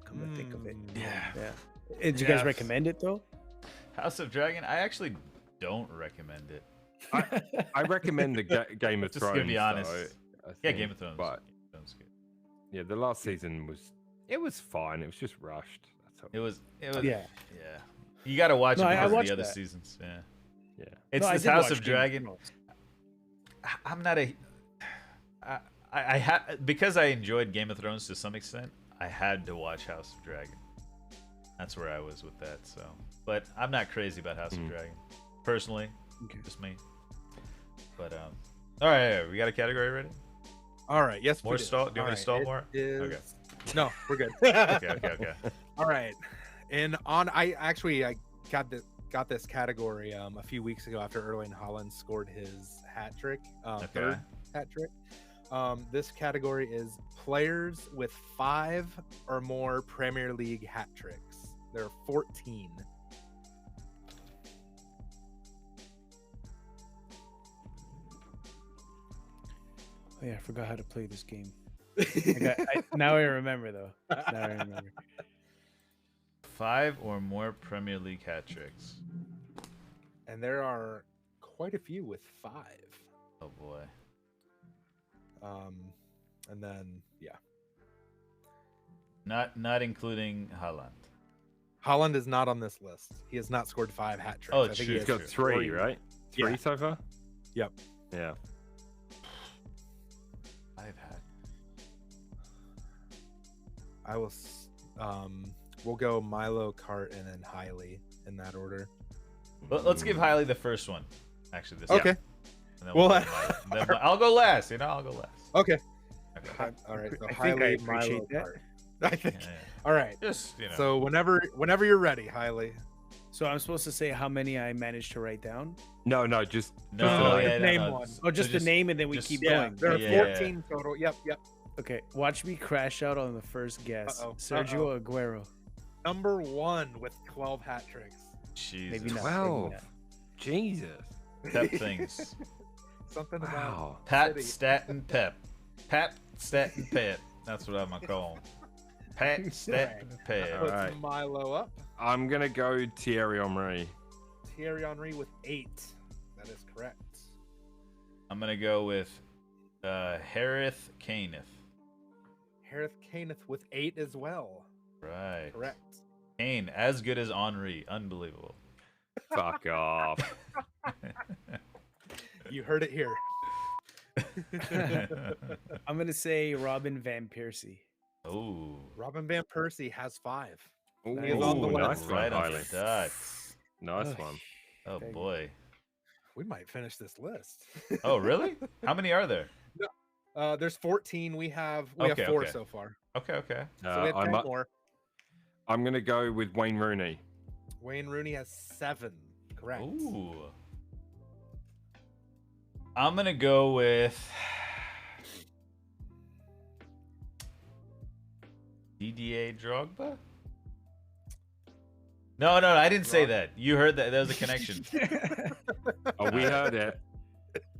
Come to think of it. Yeah. Did you guys recommend it though? House of Dragon. I actually don't recommend it. I recommend the Game of Just Thrones. gonna be honest. though, I Yeah, think, Game of Thrones. But Sounds good. yeah, the last season was fine. It was just rushed. That's all. It was. Yeah. You got to watch No, it I because of watched the other that. seasons. Yeah. Yeah. It's No, I this did House watch of Game Dragon. Thrones. I'm not a. I had because I enjoyed Game of Thrones to some extent. I had to watch House of Dragon. That's where I was with that. So, but I'm not crazy about House of Dragon, personally. Okay. Just me. But all right, we got a category ready. All right. Yes. More we do. stall? Do you want me to stall It more? is- Okay. No, we're good. Okay. All right. And I got this category a few weeks ago after Erling Haaland scored his hat trick, third hat trick. This category is players with 5 or more Premier League hat tricks. There are 14. Oh yeah, I forgot how to play this game. Now I remember though. Now I remember. 5 or more Premier League hat tricks. And there are quite a few with 5. Oh boy. And then Not including Haaland. Haaland is not on this list. He has not scored 5 hat tricks. Oh, I think true. he He's has got 3, right? 3 Yeah. so far. Yep. Yeah. 5 hat. I will. We'll go Milo, Cart, and then Hailey in that order. Let's give Hailey the first one. Actually, this Okay. And then Well, go Milo. Then I'll go last. I'll go last. Okay. Okay. All right. So I think Hailey, I appreciate Milo, that. Cart. I think. Yeah. All right. Just So whenever you're ready, Hailey. So I'm supposed to say how many I managed to write down? No, just no, just yeah, name no, one. Oh, just so the name, and then we just- keep Yeah, going. there are Yeah. 14 total. Yep. Okay, watch me crash out on the first guess. Uh-oh, Sergio Aguero. Number 1 with 12 hat tricks. Jesus. Maybe not. 12. Jesus. Pep things. Something about Wow. Pat, City. Stat, and Pep. Pat, Stat, and Pep. That's what I'm gonna call him. Pat, Stat, and Pep. puts Alright. Milo up. I'm going to go Thierry Henry. Thierry Henry with 8. That is correct. I'm gonna go with Harith Caneth. Harith Caneth with 8 as well. Right. Correct. Kane, as good as Henry. Unbelievable. Fuck off. You heard it here. I'm gonna say Robin van Persie. Oh, Robin van Persie has 5. Ooh, He is on the nice list. one, right on Highly. the dot. Nice Ugh. one. Oh Thank you. boy. We might finish this list. Oh really? How many are there? There's 14. We have Okay, 4 okay. so far. Okay, okay. So we have 10 more. I'm going to go with Wayne Rooney. Wayne Rooney has 7. Correct. Ooh. I'm gonna go with Didier Drogba. No, I didn't say that. You heard that. There was a connection. Oh, we heard it.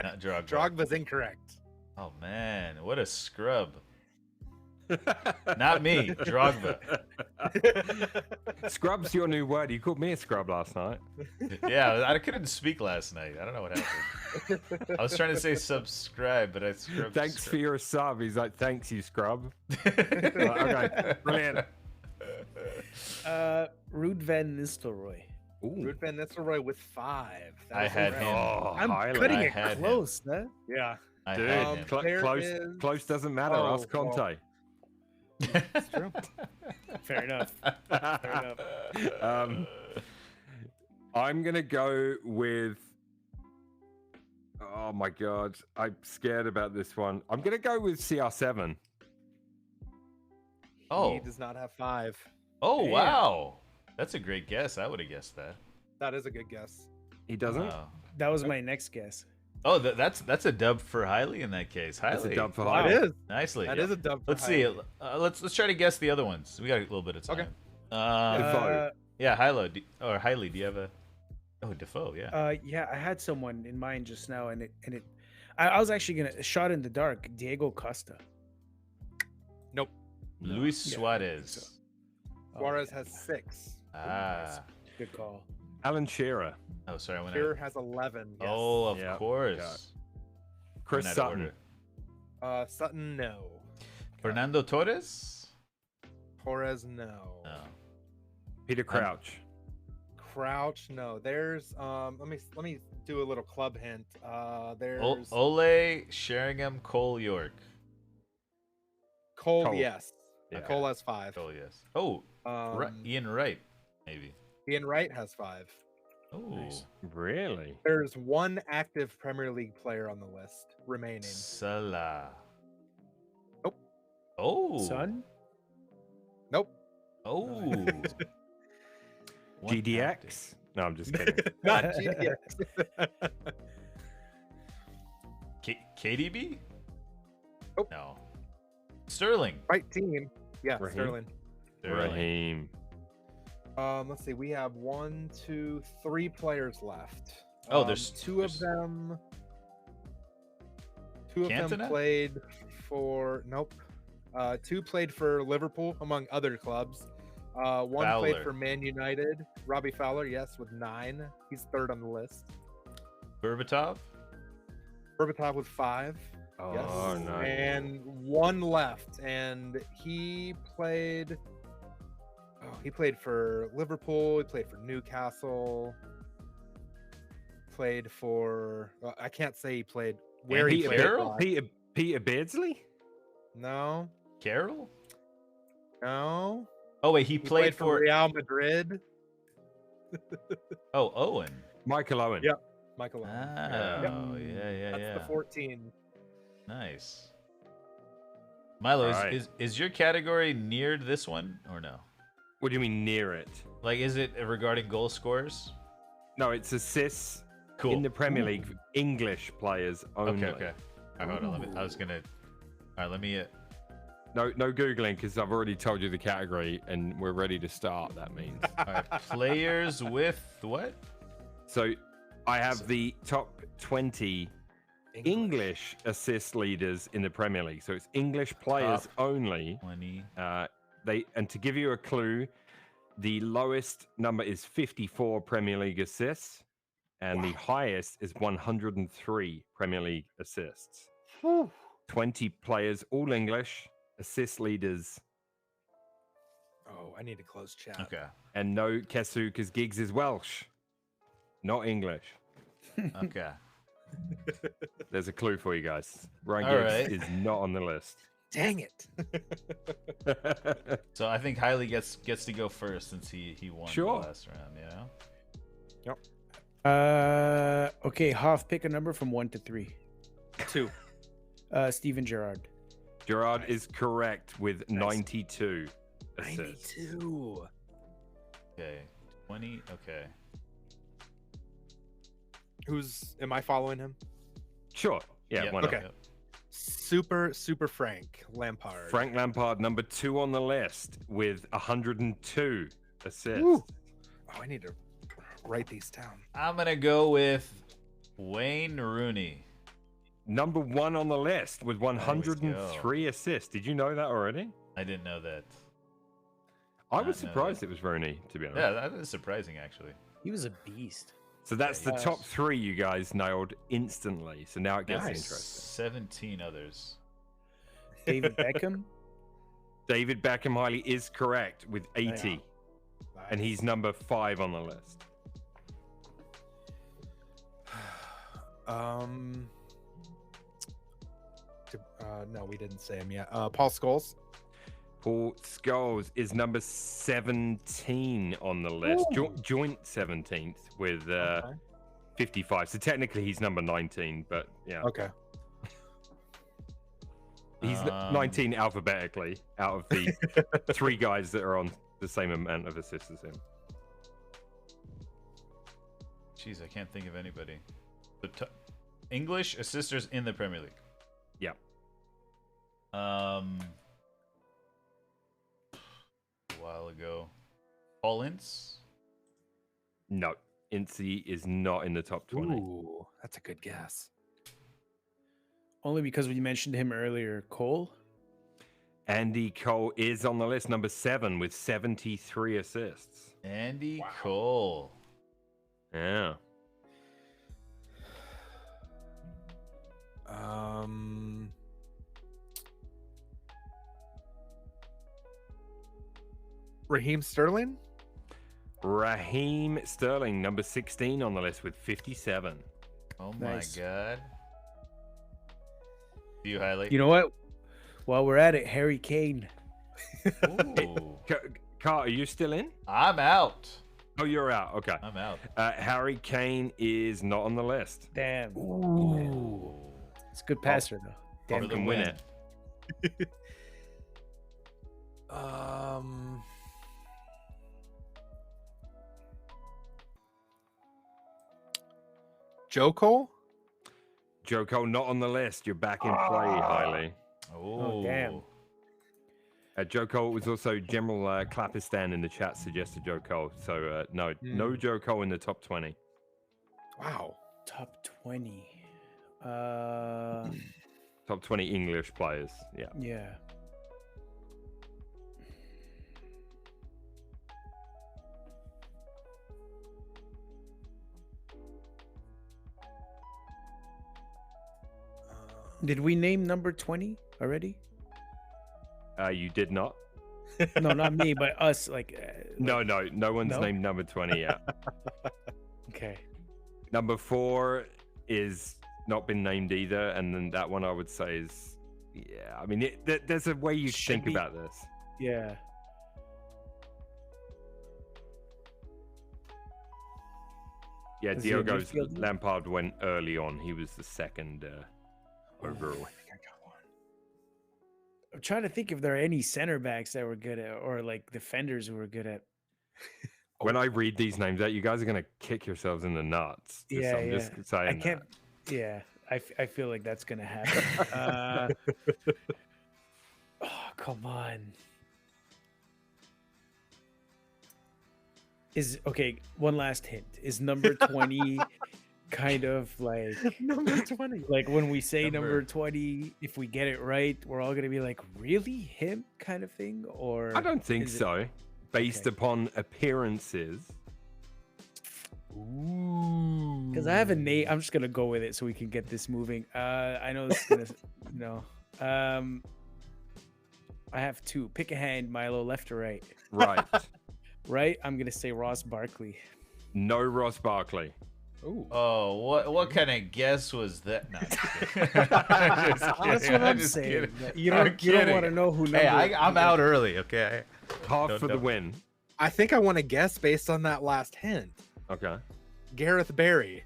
Not Drogba. Drogba's incorrect. Oh man, what a scrub. Not me, Drogba. Scrub's your new word. You called me a scrub last night. Yeah, I couldn't speak last night. I don't know what happened. I was trying to say subscribe, but I scrubbed. Thanks for your sub. He's like, thanks, you scrub. Okay, brilliant. Ruud van Nistelrooy. Ooh. Ruud van Nistelrooy with 5. That I is had correct. him. Oh, I'm Highly. cutting I it had him. close, huh? Yeah. I Dude, had him. There close, is- close doesn't matter. Oh, Ask Conte. It's true. Fair enough. Fair enough. I'm gonna go with. Oh my god, I'm scared about this one. I'm gonna go with CR7. Oh. He does not have 5. Oh Damn. wow, that's a great guess. I would have guessed that. That is a good guess. He doesn't. Wow. That was my next guess. Oh, that's a dub for Highly in that case. That's Highly, a dub for Wow. Highly. It is. nicely. That is a dub. for Let's see. Highly. Let's try to guess the other ones. We got a little bit of time. Okay. Defoe. Yeah, Highly. Do you have a? Oh, Defoe. Yeah. Yeah, I had someone in mind just now, and I was actually gonna shot in the dark. Diego Costa. Nope. Luis Yeah, Suarez. Oh, Suarez has 6. Ah. Good call. Alan Shearer. Oh, sorry. I went Shearer out. has 11. Yes. Oh, of Yeah, course. Chris Went out of Sutton. order. Sutton, no. Fernando Torres. Torres, no. No. Peter Crouch. Crouch, no. There's let me do a little club hint. There's Ole Sheringham Cole York. Cole, Cole. yes. Yeah. Cole has 5. Cole, yes. Oh, Ian Wright, maybe. Ian Wright has 5. Oh, Really? There's 1 active Premier League player on the list remaining. Salah. Nope. Oh. Son? Nope. Oh. One active. GDX? No, I'm just kidding. Not GDX. KDB? Nope. No. Sterling. Right team. Yeah, Raheem? Sterling. Sterling. Raheem. Let's see. We have 1, 2, 3 players left. Oh, there's 2 of them. 2 of them Cantona? played for. Nope. 2 played for Liverpool, among other clubs. 1 played Fowler. for Man United. Robbie Fowler, yes, with 9. He's 3rd on the list. Berbatov? Berbatov with 5. Oh, Yes. no. And 1 left, and he played. Oh, he played for Liverpool. He played for Newcastle. Played for. Well, I can't say he played where he Peter, played. Carroll? Peter Beardsley? No, Carroll? no. Oh, wait, he He played for. Real Madrid. Oh, Owen. Michael Owen. Yep. Michael Owen. Oh, yeah. That's the 14. Nice. Milo, Alright. is your category near this one or no? What do you mean near it? Like, is it regarding goal scorers? No, it's assists Cool. in the Premier League. English players only. Okay. All right, hold on. I was gonna. All right, let me. No Googling, because I've already told you the category and we're ready to start, that means. All right, players with what? So I have the top 20 English assist leaders in the Premier League. So it's English players Top only. 20. And to give you a clue, the lowest number is 54 Premier League assists, and the highest is 103 Premier League assists. 20 players, all English, assist leaders. Oh, I need to close chat. Okay. And no Kesu, because Giggs is Welsh, not English. Okay. There's a clue for you guys. Ryan All Giggs right. is not on the list. Dang it. So I think Highly gets to go first since he won Sure. the last round, you know? Okay, Hoff, pick a number from 1 to 3. 2. Steven Gerrard. Gerard is correct with Nice. 92 assists. 92. Okay. 20. Okay. Am I following him? Sure. Yeah, Yep, why not? Okay. yep. Super Frank Lampard. Frank Lampard, number 2 on the list with 102 assists. Woo. Oh, I need to write these down. I'm going to go with Wayne Rooney. Number 1 on the list with 103 assists. Did you know that already? I didn't know that. I Not was know surprised that. it was Rooney, to be honest. Yeah, that is surprising, actually. He was a beast. So that's the Yes. top 3 you guys nailed instantly. So now it gets Nice. interesting. 17 others. David Beckham. David Beckham Highly is correct with 80. Nice. And he's number 5 on the list. No, we didn't say him yet. Paul Scholes. Paul Scholes is number 17 on the list. Joint 17th with Okay. 55. So technically he's number 19, but yeah. Okay. He's 19 alphabetically out of the 3 guys that are on the same amount of assists as him. Jeez, I can't think of anybody. English assisters in the Premier League. Yeah. A while ago. Paul Ince? No. Incy is not in the top 20. Ooh, that's a good guess. Only because we mentioned him earlier. Cole. Andy Cole is on the list, number 7 with 73 assists. Andy Cole. Yeah. Raheem Sterling. Raheem Sterling, number 16 on the list with 57. Oh my Nice. god. Do you highlight? You know what? While we're at it, Harry Kane. Ooh. Carl, are you still in? I'm out. Oh, you're out. Okay. I'm out. Harry Kane is not on the list. Damn. Ooh. It's a good passer, though. For Damn. the can win it. Joe Cole. Joe Cole not on the list. You're back in play, Highly. Oh, damn. Joe Cole was also General Clapistan in the chat suggested Joe Cole. So no Joe Cole in the top 20. Wow. Top 20. Top 20 English players. Yeah. Yeah. Did we name number 20 already? You did not. No, not me, but us. No one's No? named number 20 yet. Okay. Number 4 is not been named either, and then that one I would say is, yeah. I mean, there's a way you Should think be. about this. Yeah. Yeah, Is he a Diogo's midfielder? Lampard went early on. He was the second overall. I think I got one. I'm trying to think if there are any center backs that were good at, or like defenders who were good at. When I read these names out, you guys are gonna kick yourselves in the nuts. Yeah, I'm just yeah. saying I that. can't. Yeah, I feel like that's gonna happen. Oh come on. One last hint. Is number 20 kind of like Number 20. like when we say number 20, if we get it right, we're all gonna be like, really him kind of thing? Or I don't think is it- so. Based Okay. upon appearances. Because I have a name. I'm just gonna go with it so we can get this moving. I know this is gonna I have two. Pick a hand, Milo, left or right. Right. Right? I'm gonna say Ross Barkley. No Ross Barkley. Ooh. Oh, what kind of guess was that? No, I'm just kidding. That's what I'm just saying. kidding. You I'm don't kidding. want to know who number. Hey, I'm out early, okay? Half Don't- for the don't- win. I think I want to guess based on that last hint. Okay. Gareth Barry.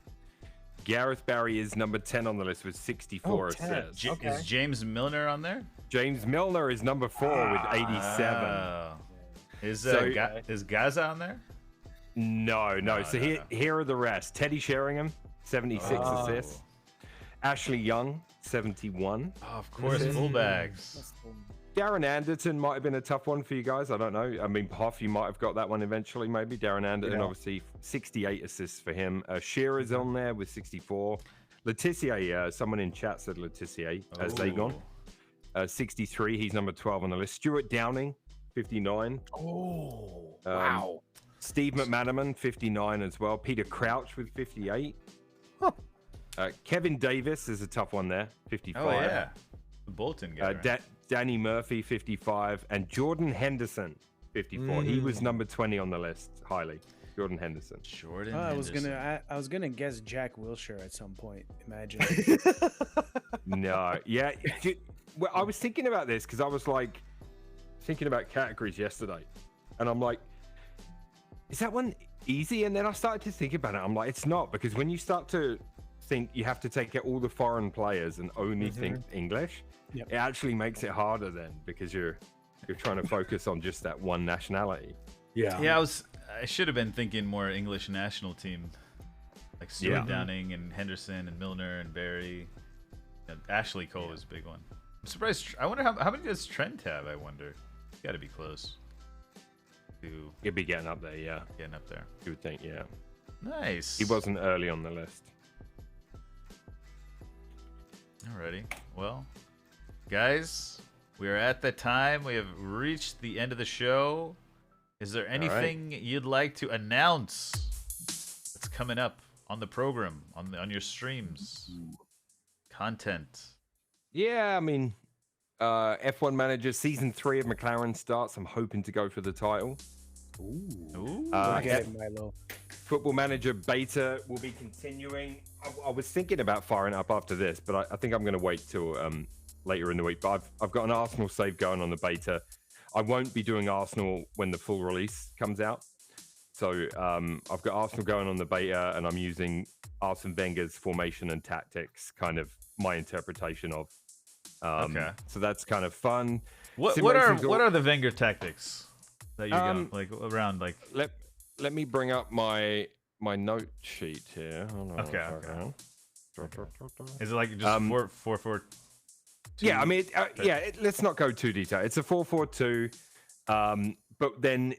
Gareth Barry is number 10 on the list with 64 Oh, 10. assists. Okay. Is James Milner on there? James Milner is number 4 with 87. Oh. Is So- is Gaza on there? No. So no, here are the rest. Teddy Sheringham, 76 Oh. assists. Ashley Young, 71. Oh, of course, Assists. fullbacks. Darren Anderton might have been a tough one for you guys. I don't know. I mean, Hoff, you might have got that one eventually, maybe. Darren Anderton, Yeah. obviously, 68 assists for him. Shearer's on there with 64. Letitia, someone in chat said Letitia, as they gone. 63, he's number 12 on the list. Stuart Downing, 59. Oh, wow. Steve McManaman, 59 as well. Peter Crouch with 58. Huh. Kevin Davis is a tough one there, 55. Oh yeah, the Bolton guy. right? Danny Murphy, 55. And Jordan Henderson, 54. He was number 20 on the list, highly. Jordan Henderson. Jordan. I was Henderson. gonna guess Jack Wilshere at some point. Imagine. No, yeah. Well, I was thinking about this because I was like thinking about categories yesterday. And I'm like, is that one easy? And then I started to think about it. I'm like, it's not, because when you start to think you have to take out all the foreign players and only think English, Yep. it actually makes it harder then, because you're trying to focus on just that one nationality. Yeah. Yeah, I should have been thinking more English national team, like Stuart Yeah. Downing and Henderson and Milner and Barry. And Ashley Cole is a big one. I'm surprised. I wonder how many does Trent have? I wonder. Got to be close to You'd be getting up there, yeah. getting up there. You would think, yeah. Nice. He wasn't early on the list. Alrighty. Well, guys, we are at the time. We have reached the end of the show. Is there anything you'd like to announce that's coming up on the program, on your streams, content? Yeah, I mean, F1 Manager Season 3 of McLaren starts. I'm hoping to go for the title. Ooh. Get it, Milo. Football Manager Beta will be continuing. I was thinking about firing up after this, but I think I'm going to wait till later in the week. But I've got an Arsenal save going on the beta. I won't be doing Arsenal when the full release comes out. So I've got Arsenal going on the beta, and I'm using Arsene Wenger's formation and tactics, kind of my interpretation of. Okay. So that's kind of fun. What Sim are racing's what all- are the Wenger tactics that you're going like around like? Let me bring up my note sheet here. Hold on a Okay, second. Is it like just 4-4-2? Yeah, I mean, let's not go too detailed. It's a 4-4-2, but then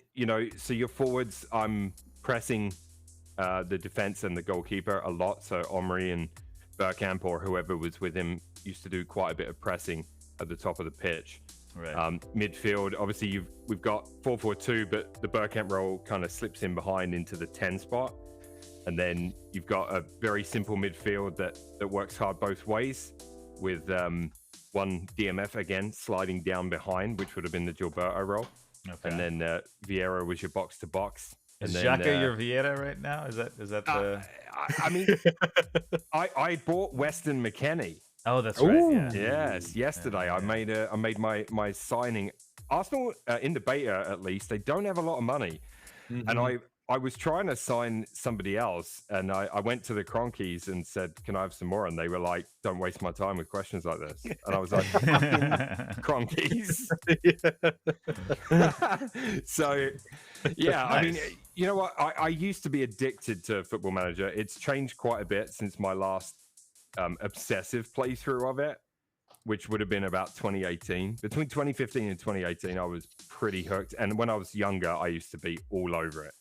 so your forwards, I'm pressing the defense and the goalkeeper a lot. So Omri and Bergkamp or whoever was with him used to do quite a bit of pressing at the top of the pitch. Right. Midfield, obviously we've got 4-4-2, but the Bergkamp role kind of slips in behind into the 10 spot. And then you've got a very simple midfield that works hard both ways, with one DMF again sliding down behind, which would have been the Gilberto role. Okay. And then Vieira was your box to box. Is and then, Xhaka your Vieira right now? Is that the? I mean, I bought Weston McKennie. Oh, that's right. Yeah. Yes, yesterday I made my signing. Arsenal in the beta, at least, they don't have a lot of money, and I was trying to sign somebody else, and I went to the Cronkies and said, "Can I have some more?" And they were like, "Don't waste my time with questions like this." And I was like, "Cronkies." So, yeah, I mean, Nice. you know what? I used to be addicted to Football Manager. It's changed quite a bit since my last obsessive playthrough of it. which would have been about 2018. Between 2015 and 2018, I was pretty hooked. And when I was younger, I used to be all over it.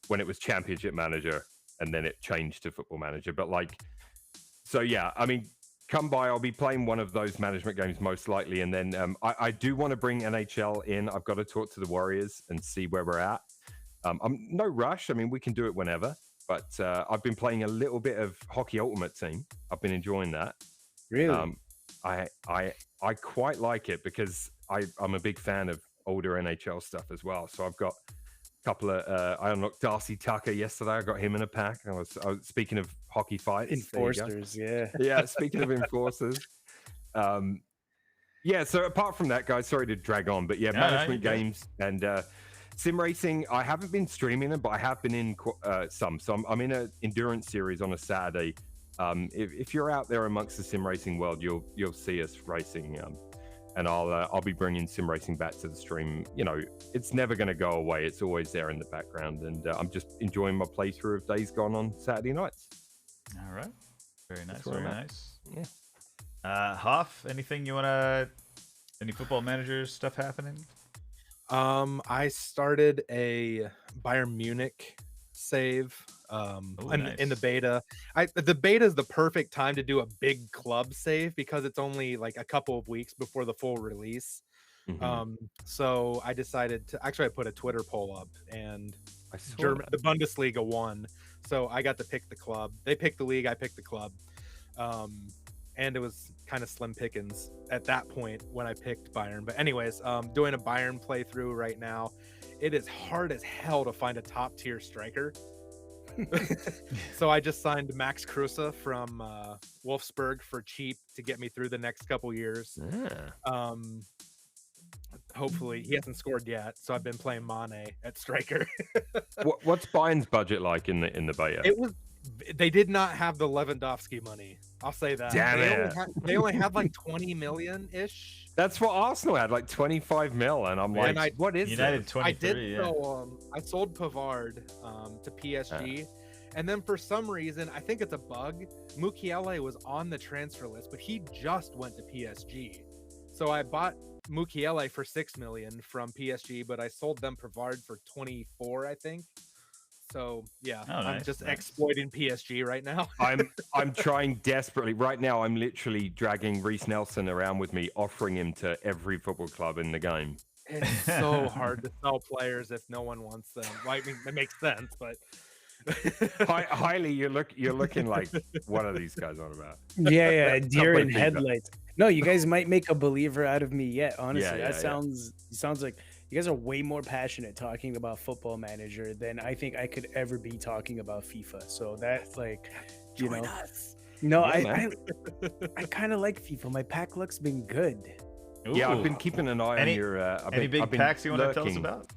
When it was Championship Manager, and then it changed to Football Manager. But like, so yeah, I mean, come by. I'll be playing one of those management games most likely. And then I do want to bring NHL in. I've got to talk to the Warriors and see where we're at. I'm no rush. I mean, we can do it whenever. But I've been playing a little bit of Hockey Ultimate Team. I've been enjoying that. Really? I quite like it because I'm a big fan of older NHL stuff as well. So I've got a couple of I unlocked Darcy Tucker yesterday. I got him in a pack. I was speaking of hockey fights. Enforcers, yeah. Yeah, speaking of enforcers. Yeah, so apart from that, guys, sorry to drag on, but yeah, management games and sim racing. I haven't been streaming them, but I have been in some. So I'm in an endurance series on a Saturday. If you're out there amongst the sim racing world, you'll see us racing, and I'll be bringing sim racing back to the stream. You know, it's never going to go away. It's always there in the background, and I'm just enjoying my playthrough of Days Gone on Saturday nights. All right, very nice, That's where very I'm at. nice. Yeah. Hoff, anything you wanna? Any Football Manager stuff happening? I started a Bayern Munich save in the beta. The beta is the perfect time to do a big club save because it's only like a couple of weeks before the full release. So I decided to I put a Twitter poll up, and the Bundesliga won, so I got to pick the club. They picked the league, I picked the club, and it was kind of slim pickings at that point when I picked Bayern. But anyways, doing a Bayern playthrough right now. It is hard as hell to find a top tier striker. So I just signed Max Kruse from Wolfsburg for cheap to get me through the next couple years. Hopefully he hasn't scored yet, so I've been playing Mane at striker. What's Bayern's budget like in the beta? They did not have the Lewandowski money. I'll say that. They only had like 20 million ish. That's what Arsenal had, like 25 mil, and I'm like, what is United this? 23? I sold Pavard to PSG, and then for some reason, I think it's a bug. Mukiele was on the transfer list, but he just went to PSG. So I bought Mukiele for 6 million from PSG, but I sold them Pavard for 24, I think. So yeah, I'm just exploiting PSG right now. I'm trying desperately right now. I'm literally dragging Reece Nelson around with me, offering him to every football club in the game. It's so hard to sell players if no one wants them. Well, I mean, it makes sense, but Highly, you're looking like one of these guys on about. Yeah, deer in headlights. No, you guys might make a believer out of me yet. Honestly, that sounds like. You guys are way more passionate talking about Football Manager than I think I could ever be talking about FIFA. So that's like, join us. No, I kind of like FIFA. My pack luck's been good. Ooh. Yeah, I've been keeping an eye on your. Any big packs you want to tell us about?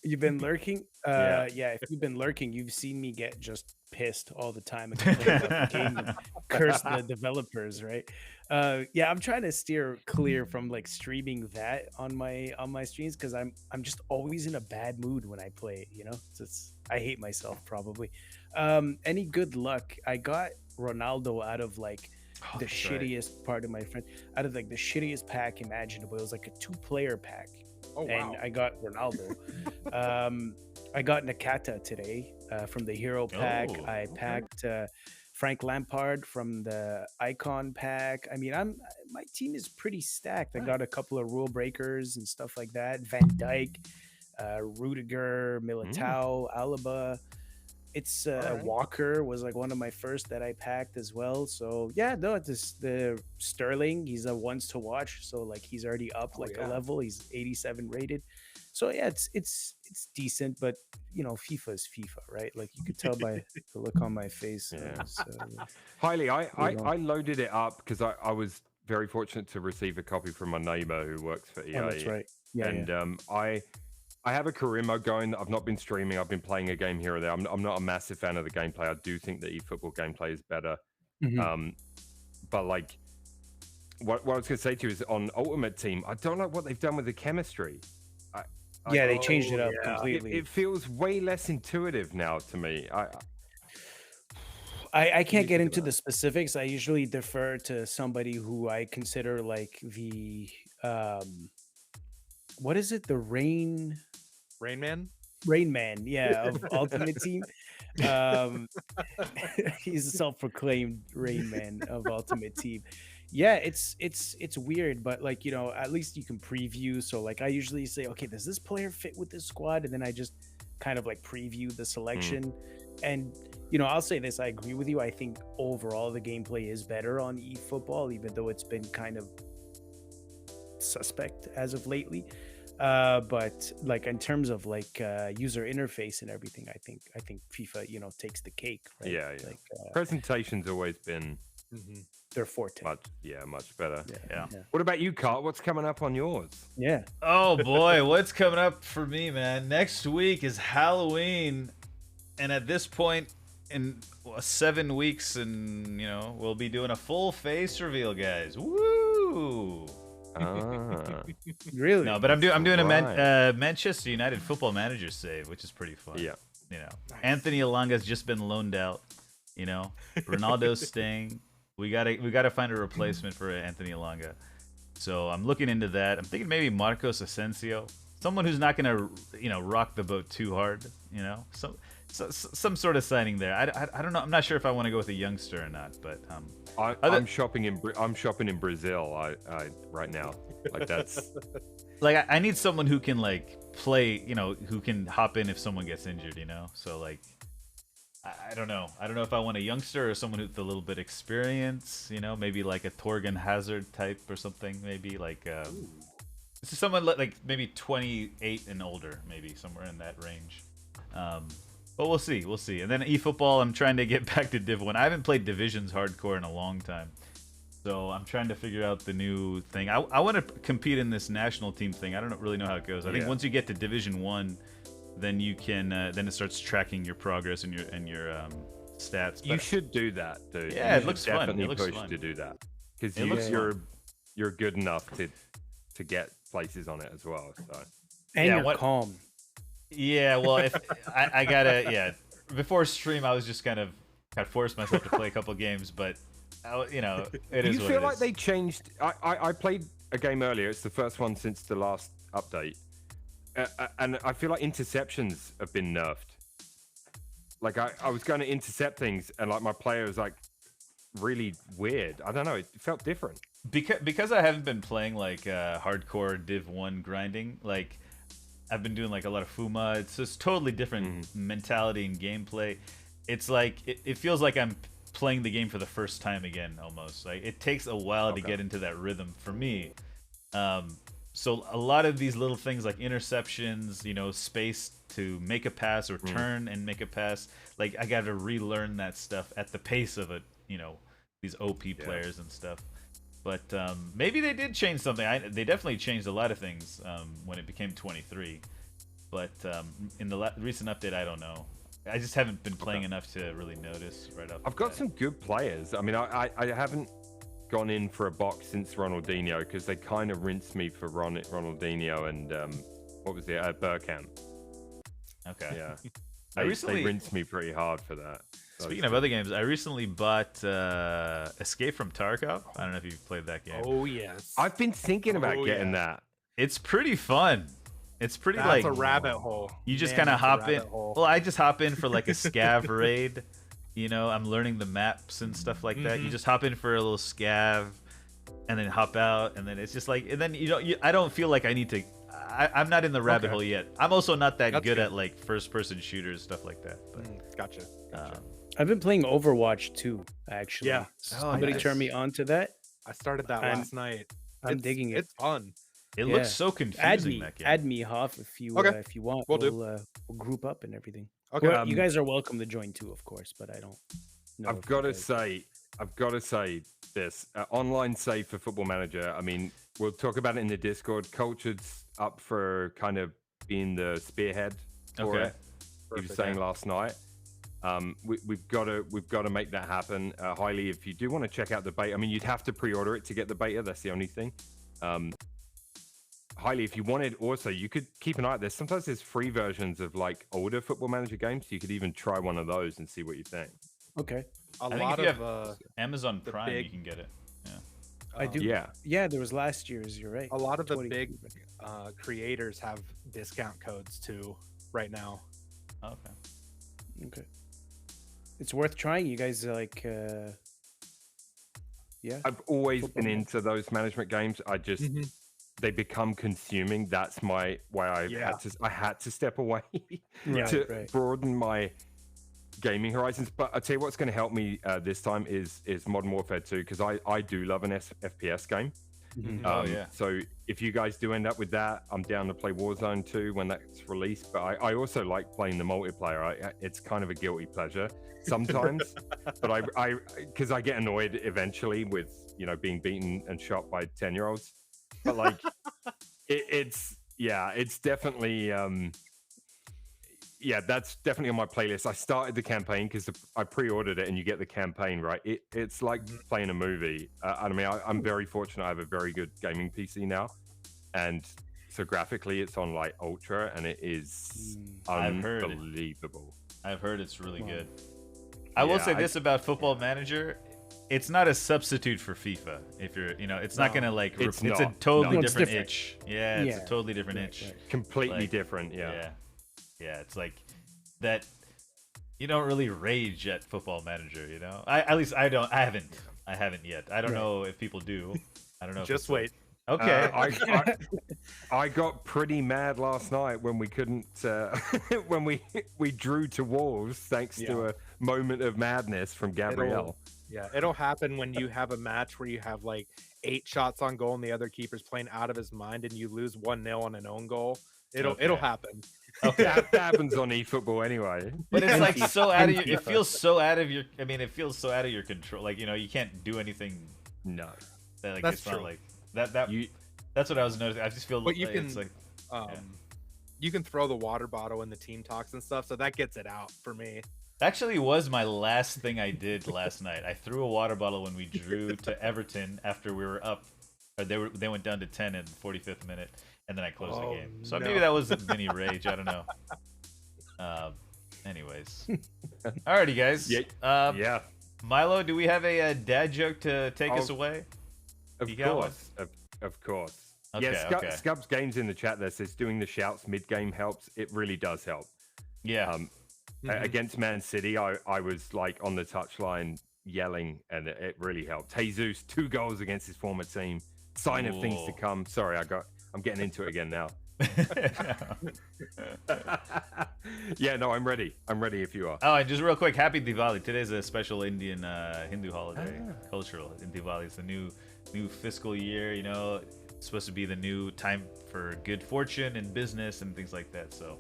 You've been lurking? Yeah, if you've been lurking, you've seen me get just pissed all the time and complain about the game and curse the developers, right? I'm trying to steer clear from like streaming that on my streams because I'm just always in a bad mood when I play it, you know? I hate myself probably. Any good luck? I got Ronaldo out of like the shittiest part of my friend, out of like the shittiest pack imaginable. It was like a 2-player pack. Oh, wow. And I got Ronaldo. I got Nakata today from the hero pack. I packed Frank Lampard from the icon pack. I mean, my team is pretty stacked. I got a couple of rule breakers and stuff like that. Van Dijk, Rudiger, Milotau, Alaba. It's Walker was like one of my first that I packed as well. So yeah, no, it's the Sterling. He's a ones to watch. So like he's already up a level. He's 87 rated. So yeah, it's decent, but you know, FIFA is FIFA, right? Like you could tell by the look on my face. Highly, I loaded it up because I was very fortunate to receive a copy from my neighbor who works for EA. Oh, that's right. Yeah, and I have a career mode going that I've not been streaming. I've been playing a game here or there. I'm not a massive fan of the gameplay. I do think the eFootball gameplay is better. But like, what I was going to say to you is on Ultimate Team, I don't know what they've done with the chemistry. They changed it up completely. It feels way less intuitive now to me. I can't you get think into about the it? specifics. I usually defer to somebody who I consider like the what is it? The Rain Man. Rain Man, yeah, of Ultimate Team. Um he's a self-proclaimed Rain Man of Ultimate Team. Yeah, it's weird, but like, at least you can preview. So like I usually say, okay, does this player fit with this squad? And then I just kind of like preview the selection. And I'll say this, I agree with you. I think overall the gameplay is better on eFootball, even though it's been kind of suspect as of lately. But like in terms of like user interface and everything, I think FIFA takes the cake, right? Yeah. Like Presentation's always been their forte. much better. Yeah. What about you, Carl? What's coming up on yours? Yeah. Oh boy, what's coming up for me, man? Next week is Halloween, and at this point in 7 weeks, and we'll be doing a full face reveal, guys. Woo! Really? No, but I'm doing a Right. Manchester United Football Manager save, which is pretty fun. Yeah. Anthony Elanga's just been loaned out. Ronaldo's staying. We gotta find a replacement for Anthony Elanga. So I'm looking into that. I'm thinking maybe Marcos Asensio, someone who's not gonna rock the boat too hard. Some sort of signing there. I don't know. I'm not sure if I want to go with a youngster or not, but I'm shopping in Brazil. I right now. Like that's like I need someone who can like play. Who can hop in if someone gets injured. So like. I don't know. I don't know if I want a youngster or someone with a little bit experience. Maybe like a Torgan Hazard type or something. Maybe like this is someone like maybe 28 and older, maybe somewhere in that range. But we'll see. We'll see. And then eFootball, I'm trying to get back to Div 1. I haven't played Divisions hardcore in a long time, so I'm trying to figure out the new thing. I want to compete in this national team thing. I don't really know how it goes. I think once you get to Division 1. Then you can then it starts tracking your progress and your stats. you should do that, dude. Yeah, You it looks should fun. definitely It looks push fun. to do that because It looks you're good enough to get places on it as well. So And Yeah, you're calm. Yeah, well, if I gotta before stream I was just kind of forced myself to play a couple games, but it do is you what it feel like is. they changed? I played a game earlier. It's the first one since the last update. And I feel like interceptions have been nerfed. Like I was going to intercept things, and like my player was like really weird. I don't know. It felt different. Because I haven't been playing like hardcore Div 1 grinding. Like I've been doing like a lot of Fuma. It's just totally different mentality and gameplay. It's like it feels like I'm playing the game for the first time again almost. Like it takes a while to get into that rhythm for me. So a lot of these little things like interceptions, space to make a pass or turn and make a pass, like I got to relearn that stuff at the pace of it, these OP players and stuff. But maybe they did change something. They definitely changed a lot of things when it became 23. But in the recent update, I don't know. I just haven't been playing enough to really notice right off. I've got some good players. I mean, I haven't gone in for a box since Ronaldinho because they kind of rinsed me for Ronaldinho and what was it, Bergkamp. Okay. Yeah, They rinsed me pretty hard for that. Speaking of other games, I recently bought Escape from Tarkov. I don't know if you've played that game. Oh yes. I've been thinking about getting that. It's pretty fun. It's pretty That's like a rabbit hole. you just Man, kind of that's a hop in. rabbit hole. Well, I just hop in for like a scav raid. I'm learning the maps and stuff like that. You just hop in for a little scav, and then hop out, and then it's just like, and then I don't feel like I need to. I'm not in the rabbit hole yet. I'm also not that That's good good. at like first-person shooters, stuff like that. But Gotcha. I've been playing Overwatch too, actually. Yeah. Somebody nice. turned me onto that. I started that I'm- last night. I'm digging it. It's fun. it Yeah. looks so confusing. Add that game. me, Hoff, if you Okay. if you want. Will do. We'll group up and everything. Okay. Well, you guys are welcome to join too, of course, but I don't know. I've if got you to guys- say this online save for Football Manager. I mean, we'll talk about it in the Discord. Cultured's up for kind of being the spearhead for Okay. it. He was saying last night. We've got to make that happen. Highly, if you do want to check out the beta, I mean, you'd have to pre-order it to get the beta. That's the only thing. Highly, if you wanted, also you could keep an eye out. Sometimes there's free versions of like older Football Manager games. You could even try one of those and see what you think. Okay. A I think lot if you of have Amazon the Prime, big- you can get it. I do. Yeah. Yeah, there was last year's. You're right. a lot of the 20 big creators have discount codes too right now. Okay. Okay. It's worth trying. You guys like. Yeah. I've always Football been man. into those management games. I just they become consuming. That's why I had to step away Right, to right. broaden my gaming horizons. But I'll tell you what's going to help me this time is Modern Warfare 2, because I do love an FPS game. Oh, yeah. So if you guys do end up with that, I'm down to play Warzone 2 when that's released. But I also like playing the multiplayer. It's kind of a guilty pleasure sometimes, but I because I get annoyed eventually with being beaten and shot by 10-year-olds. But like it's definitely that's definitely on my playlist. I started the campaign because I pre-ordered it, and you get the campaign, right? It's like playing a movie. I mean, I'm very fortunate. I have a very good gaming PC now, and so graphically, it's on like ultra, and it is I've heard it. unbelievable. I've heard it's really Wow. good. I will Yeah, say this about Football Manager. It's not a substitute for FIFA. If you're, it's not gonna like. It's It's a not. totally No. It's different different. itch. Yeah, it's Yeah. a totally different Right, itch. right. Completely Like, different. Yeah. Yeah, it's like that. You don't really rage at Football Manager, At least I don't. I haven't yet. I don't Right. know if people do. I don't know. If Just it's like- wait. Okay. I got pretty mad last night when we couldn't when we drew to Wolves thanks to a moment of madness from Gabrielle. It'll happen when you have a match where you have like 8 shots on goal and the other keeper's playing out of his mind and you lose 1-0 on an own goal. It'll happen. Okay. That happens on eFootball anyway. But it's like so out of your. It feels so out of your. I mean, it feels so out of your control. Like you can't do anything. No. That, like That's it's not true. like that. You That's what I was noticing. I just feel But you like it's can- like You can throw the water bottle in the team talks and stuff, so that gets it out for me. actually was my last thing I did last night. I threw a water bottle when we drew to Everton after we were up. Or they went down to 10 in the 45th minute, and then I closed the Oh, game. So no. maybe that was a mini rage. I don't know. Anyways, alrighty, guys. Yeah. Yeah. Milo, do we have a dad joke to take us away? Of You got one? course. Of course. Okay, yeah, okay. Scubs Games in the chat there says doing the shouts mid-game helps. It really does help. Yeah. Against Man City, I was like on the touchline yelling, and it really helped. Jesus, 2 goals against his former team. Sign of things to Whoa. come. Sorry, I'm getting into it again now. Yeah, no, I'm ready. I'm ready if you are. Oh, and just real quick, happy Diwali. Today's a special Indian Hindu holiday, cultural in Diwali. It's a new fiscal year, It's supposed to be the new time for good fortune in business and things like that. So,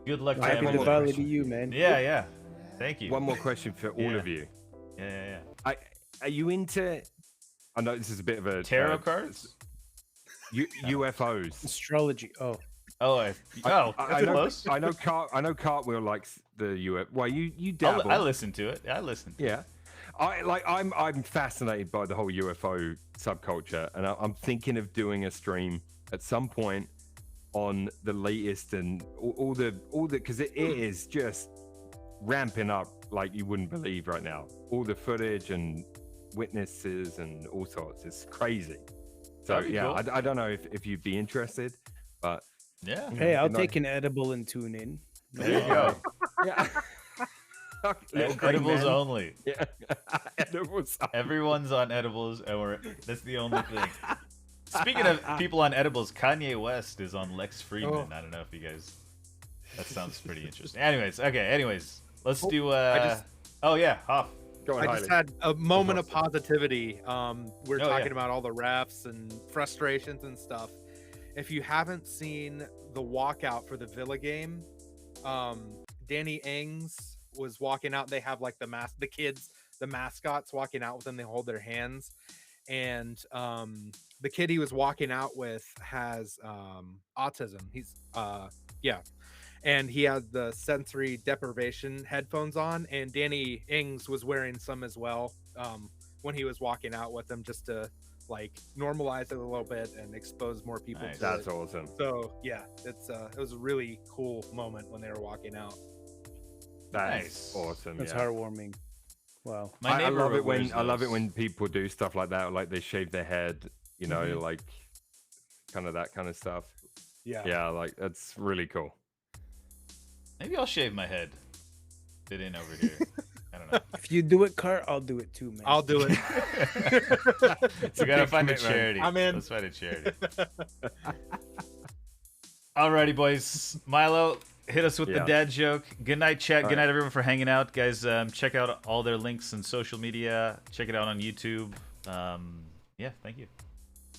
good luck to I have Happy one more everyone. Diwali to question. you, man. Yeah. Thank you. One more question for all Yeah. of you. Yeah. Are you into? I know this is a bit of a Tarot cards? UFOs. Astrology. Oh, That's close. I know Cartwheel likes the UFO. Well, you dabble. I listen to it. I listen. Yeah, I'm fascinated by the whole UFO subculture, and I'm thinking of doing a stream at some point on the latest and all the because it is just ramping up like you wouldn't believe right now. All the footage and witnesses and all sorts. It's crazy. So That'd be yeah, cool. I don't know if you'd be interested, but Yeah. hey, I'll good night. take an edible and tune in. There you go. yeah. Little green Edibles man. only. Yeah. Edibles. Everyone's on edibles, and that's the only thing. Speaking of people on edibles, Kanye West is on Lex Friedman. Oh. I don't know if you guys. That sounds pretty interesting. Anyways, let's do. Oh yeah, Hoff. Go on, I just Hailey. had a moment of awesome. positivity. We're Oh, talking yeah. about all the refs and frustrations and stuff. If you haven't seen the walkout for the Villa game, Danny Ings was walking out. They have like the kids, the mascots walking out with them. They hold their hands, and the kid he was walking out with has autism. He's and he had the sensory deprivation headphones on, and Danny Ings was wearing some as well when he was walking out with them, just to like normalize it a little bit and expose more people Nice. to That's it. awesome. So yeah, it was a really cool moment when they were walking out. That's Nice. awesome. That's yeah. heartwarming. Wow. My I neighbor love it wears those. when people do stuff like that, like they shave their head, you know, like kind of that kind of stuff. Yeah, like that's really cool. Maybe I'll shave my head. Fit in over here. I don't know. If you do it, Cart, I'll do it too, man. I'll do it. So we gotta find a commitment. charity. I'm in. Let's find a charity. Alrighty, boys. Milo, hit us with the Yeah. dad joke. Good night, chat. All Good right. night, everyone, for hanging out, guys. Check out all their links and social media. Check it out on YouTube. Yeah, thank you.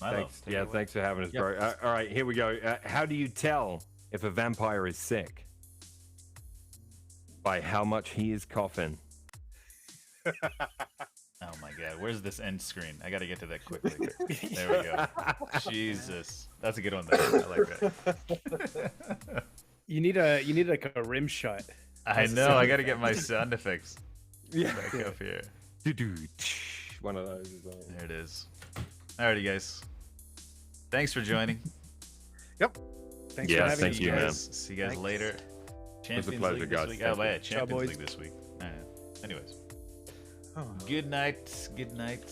Milo, Thanks. take it Yeah, away. thanks for having us, Yep. bro. All right, here we go. How do you tell if a vampire is sick? By how much he is coughing. Oh my god, where's this end screen? I gotta get to that quickly. There we go. Jesus, that's a good one. Though. I like that. You need like a rim shot. I know. I gotta get my sound effects Yeah. back up here. One of those. Is all. There it is. Alrighty, guys. Thanks for joining. Thanks Yeah, for having thank me, you, man. guys. See you guys Thanks. later. Champions pleasure, League this guys. week. Thank Oh, yeah, you. Champions boys. League this week. Anyways, Oh. good night. Good night.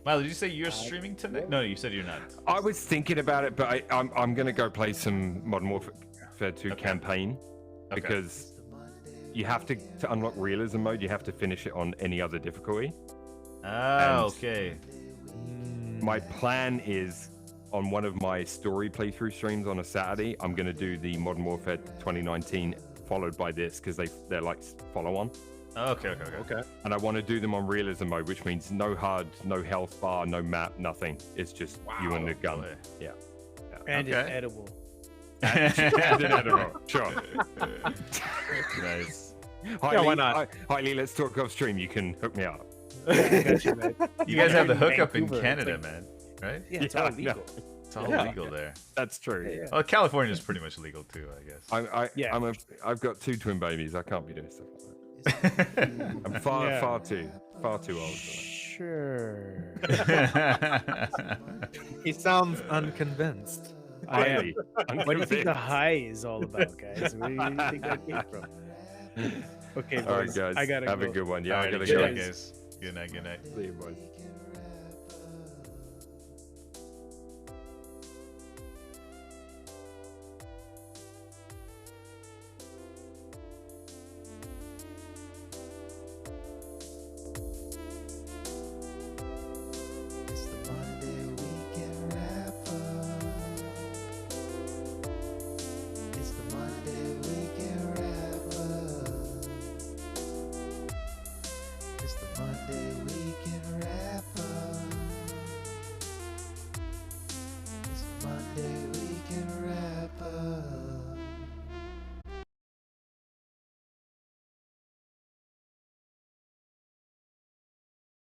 Milo, did you say you're streaming tonight? No, you said you're not. I was thinking about it, but I'm going to go play some Modern Warfare 2 Okay. campaign Okay. because you have to unlock realism mode. You have to finish it on any other difficulty. Oh, And- okay. My plan is on one of my story playthrough streams on a Saturday, I'm going to do the Modern Warfare 2019 followed by this because they're like follow on. Okay. Okay. And I want to do them on realism mode, which means no HUD, no health bar, no map, nothing. It's just you and the gun. Boy. Yeah. And Okay. it's edible. Sure. Nice. Highly, why not? Highly, let's talk off stream. You can hook me up. I got you, man. You guys have the in hookup in Vancouver, Canada, it's man. Right? Yeah, it's Yeah, all I know. legal. It's all Yeah. legal there. That's true. Yeah. Well, California's pretty much legal too, I guess. Yeah. I've got 2 twin babies. I can't be doing stuff like that. I'm far too old for that. Sure. He sounds unconvinced. I am. Highly What do you think the unconvinced. high is all about, guys? Where do you think that came from? Okay, All right, boys. guys. I gotta Have go. a good one. Yeah, I Alrighty, gotta good go. night, guys. Good night. See you, boys.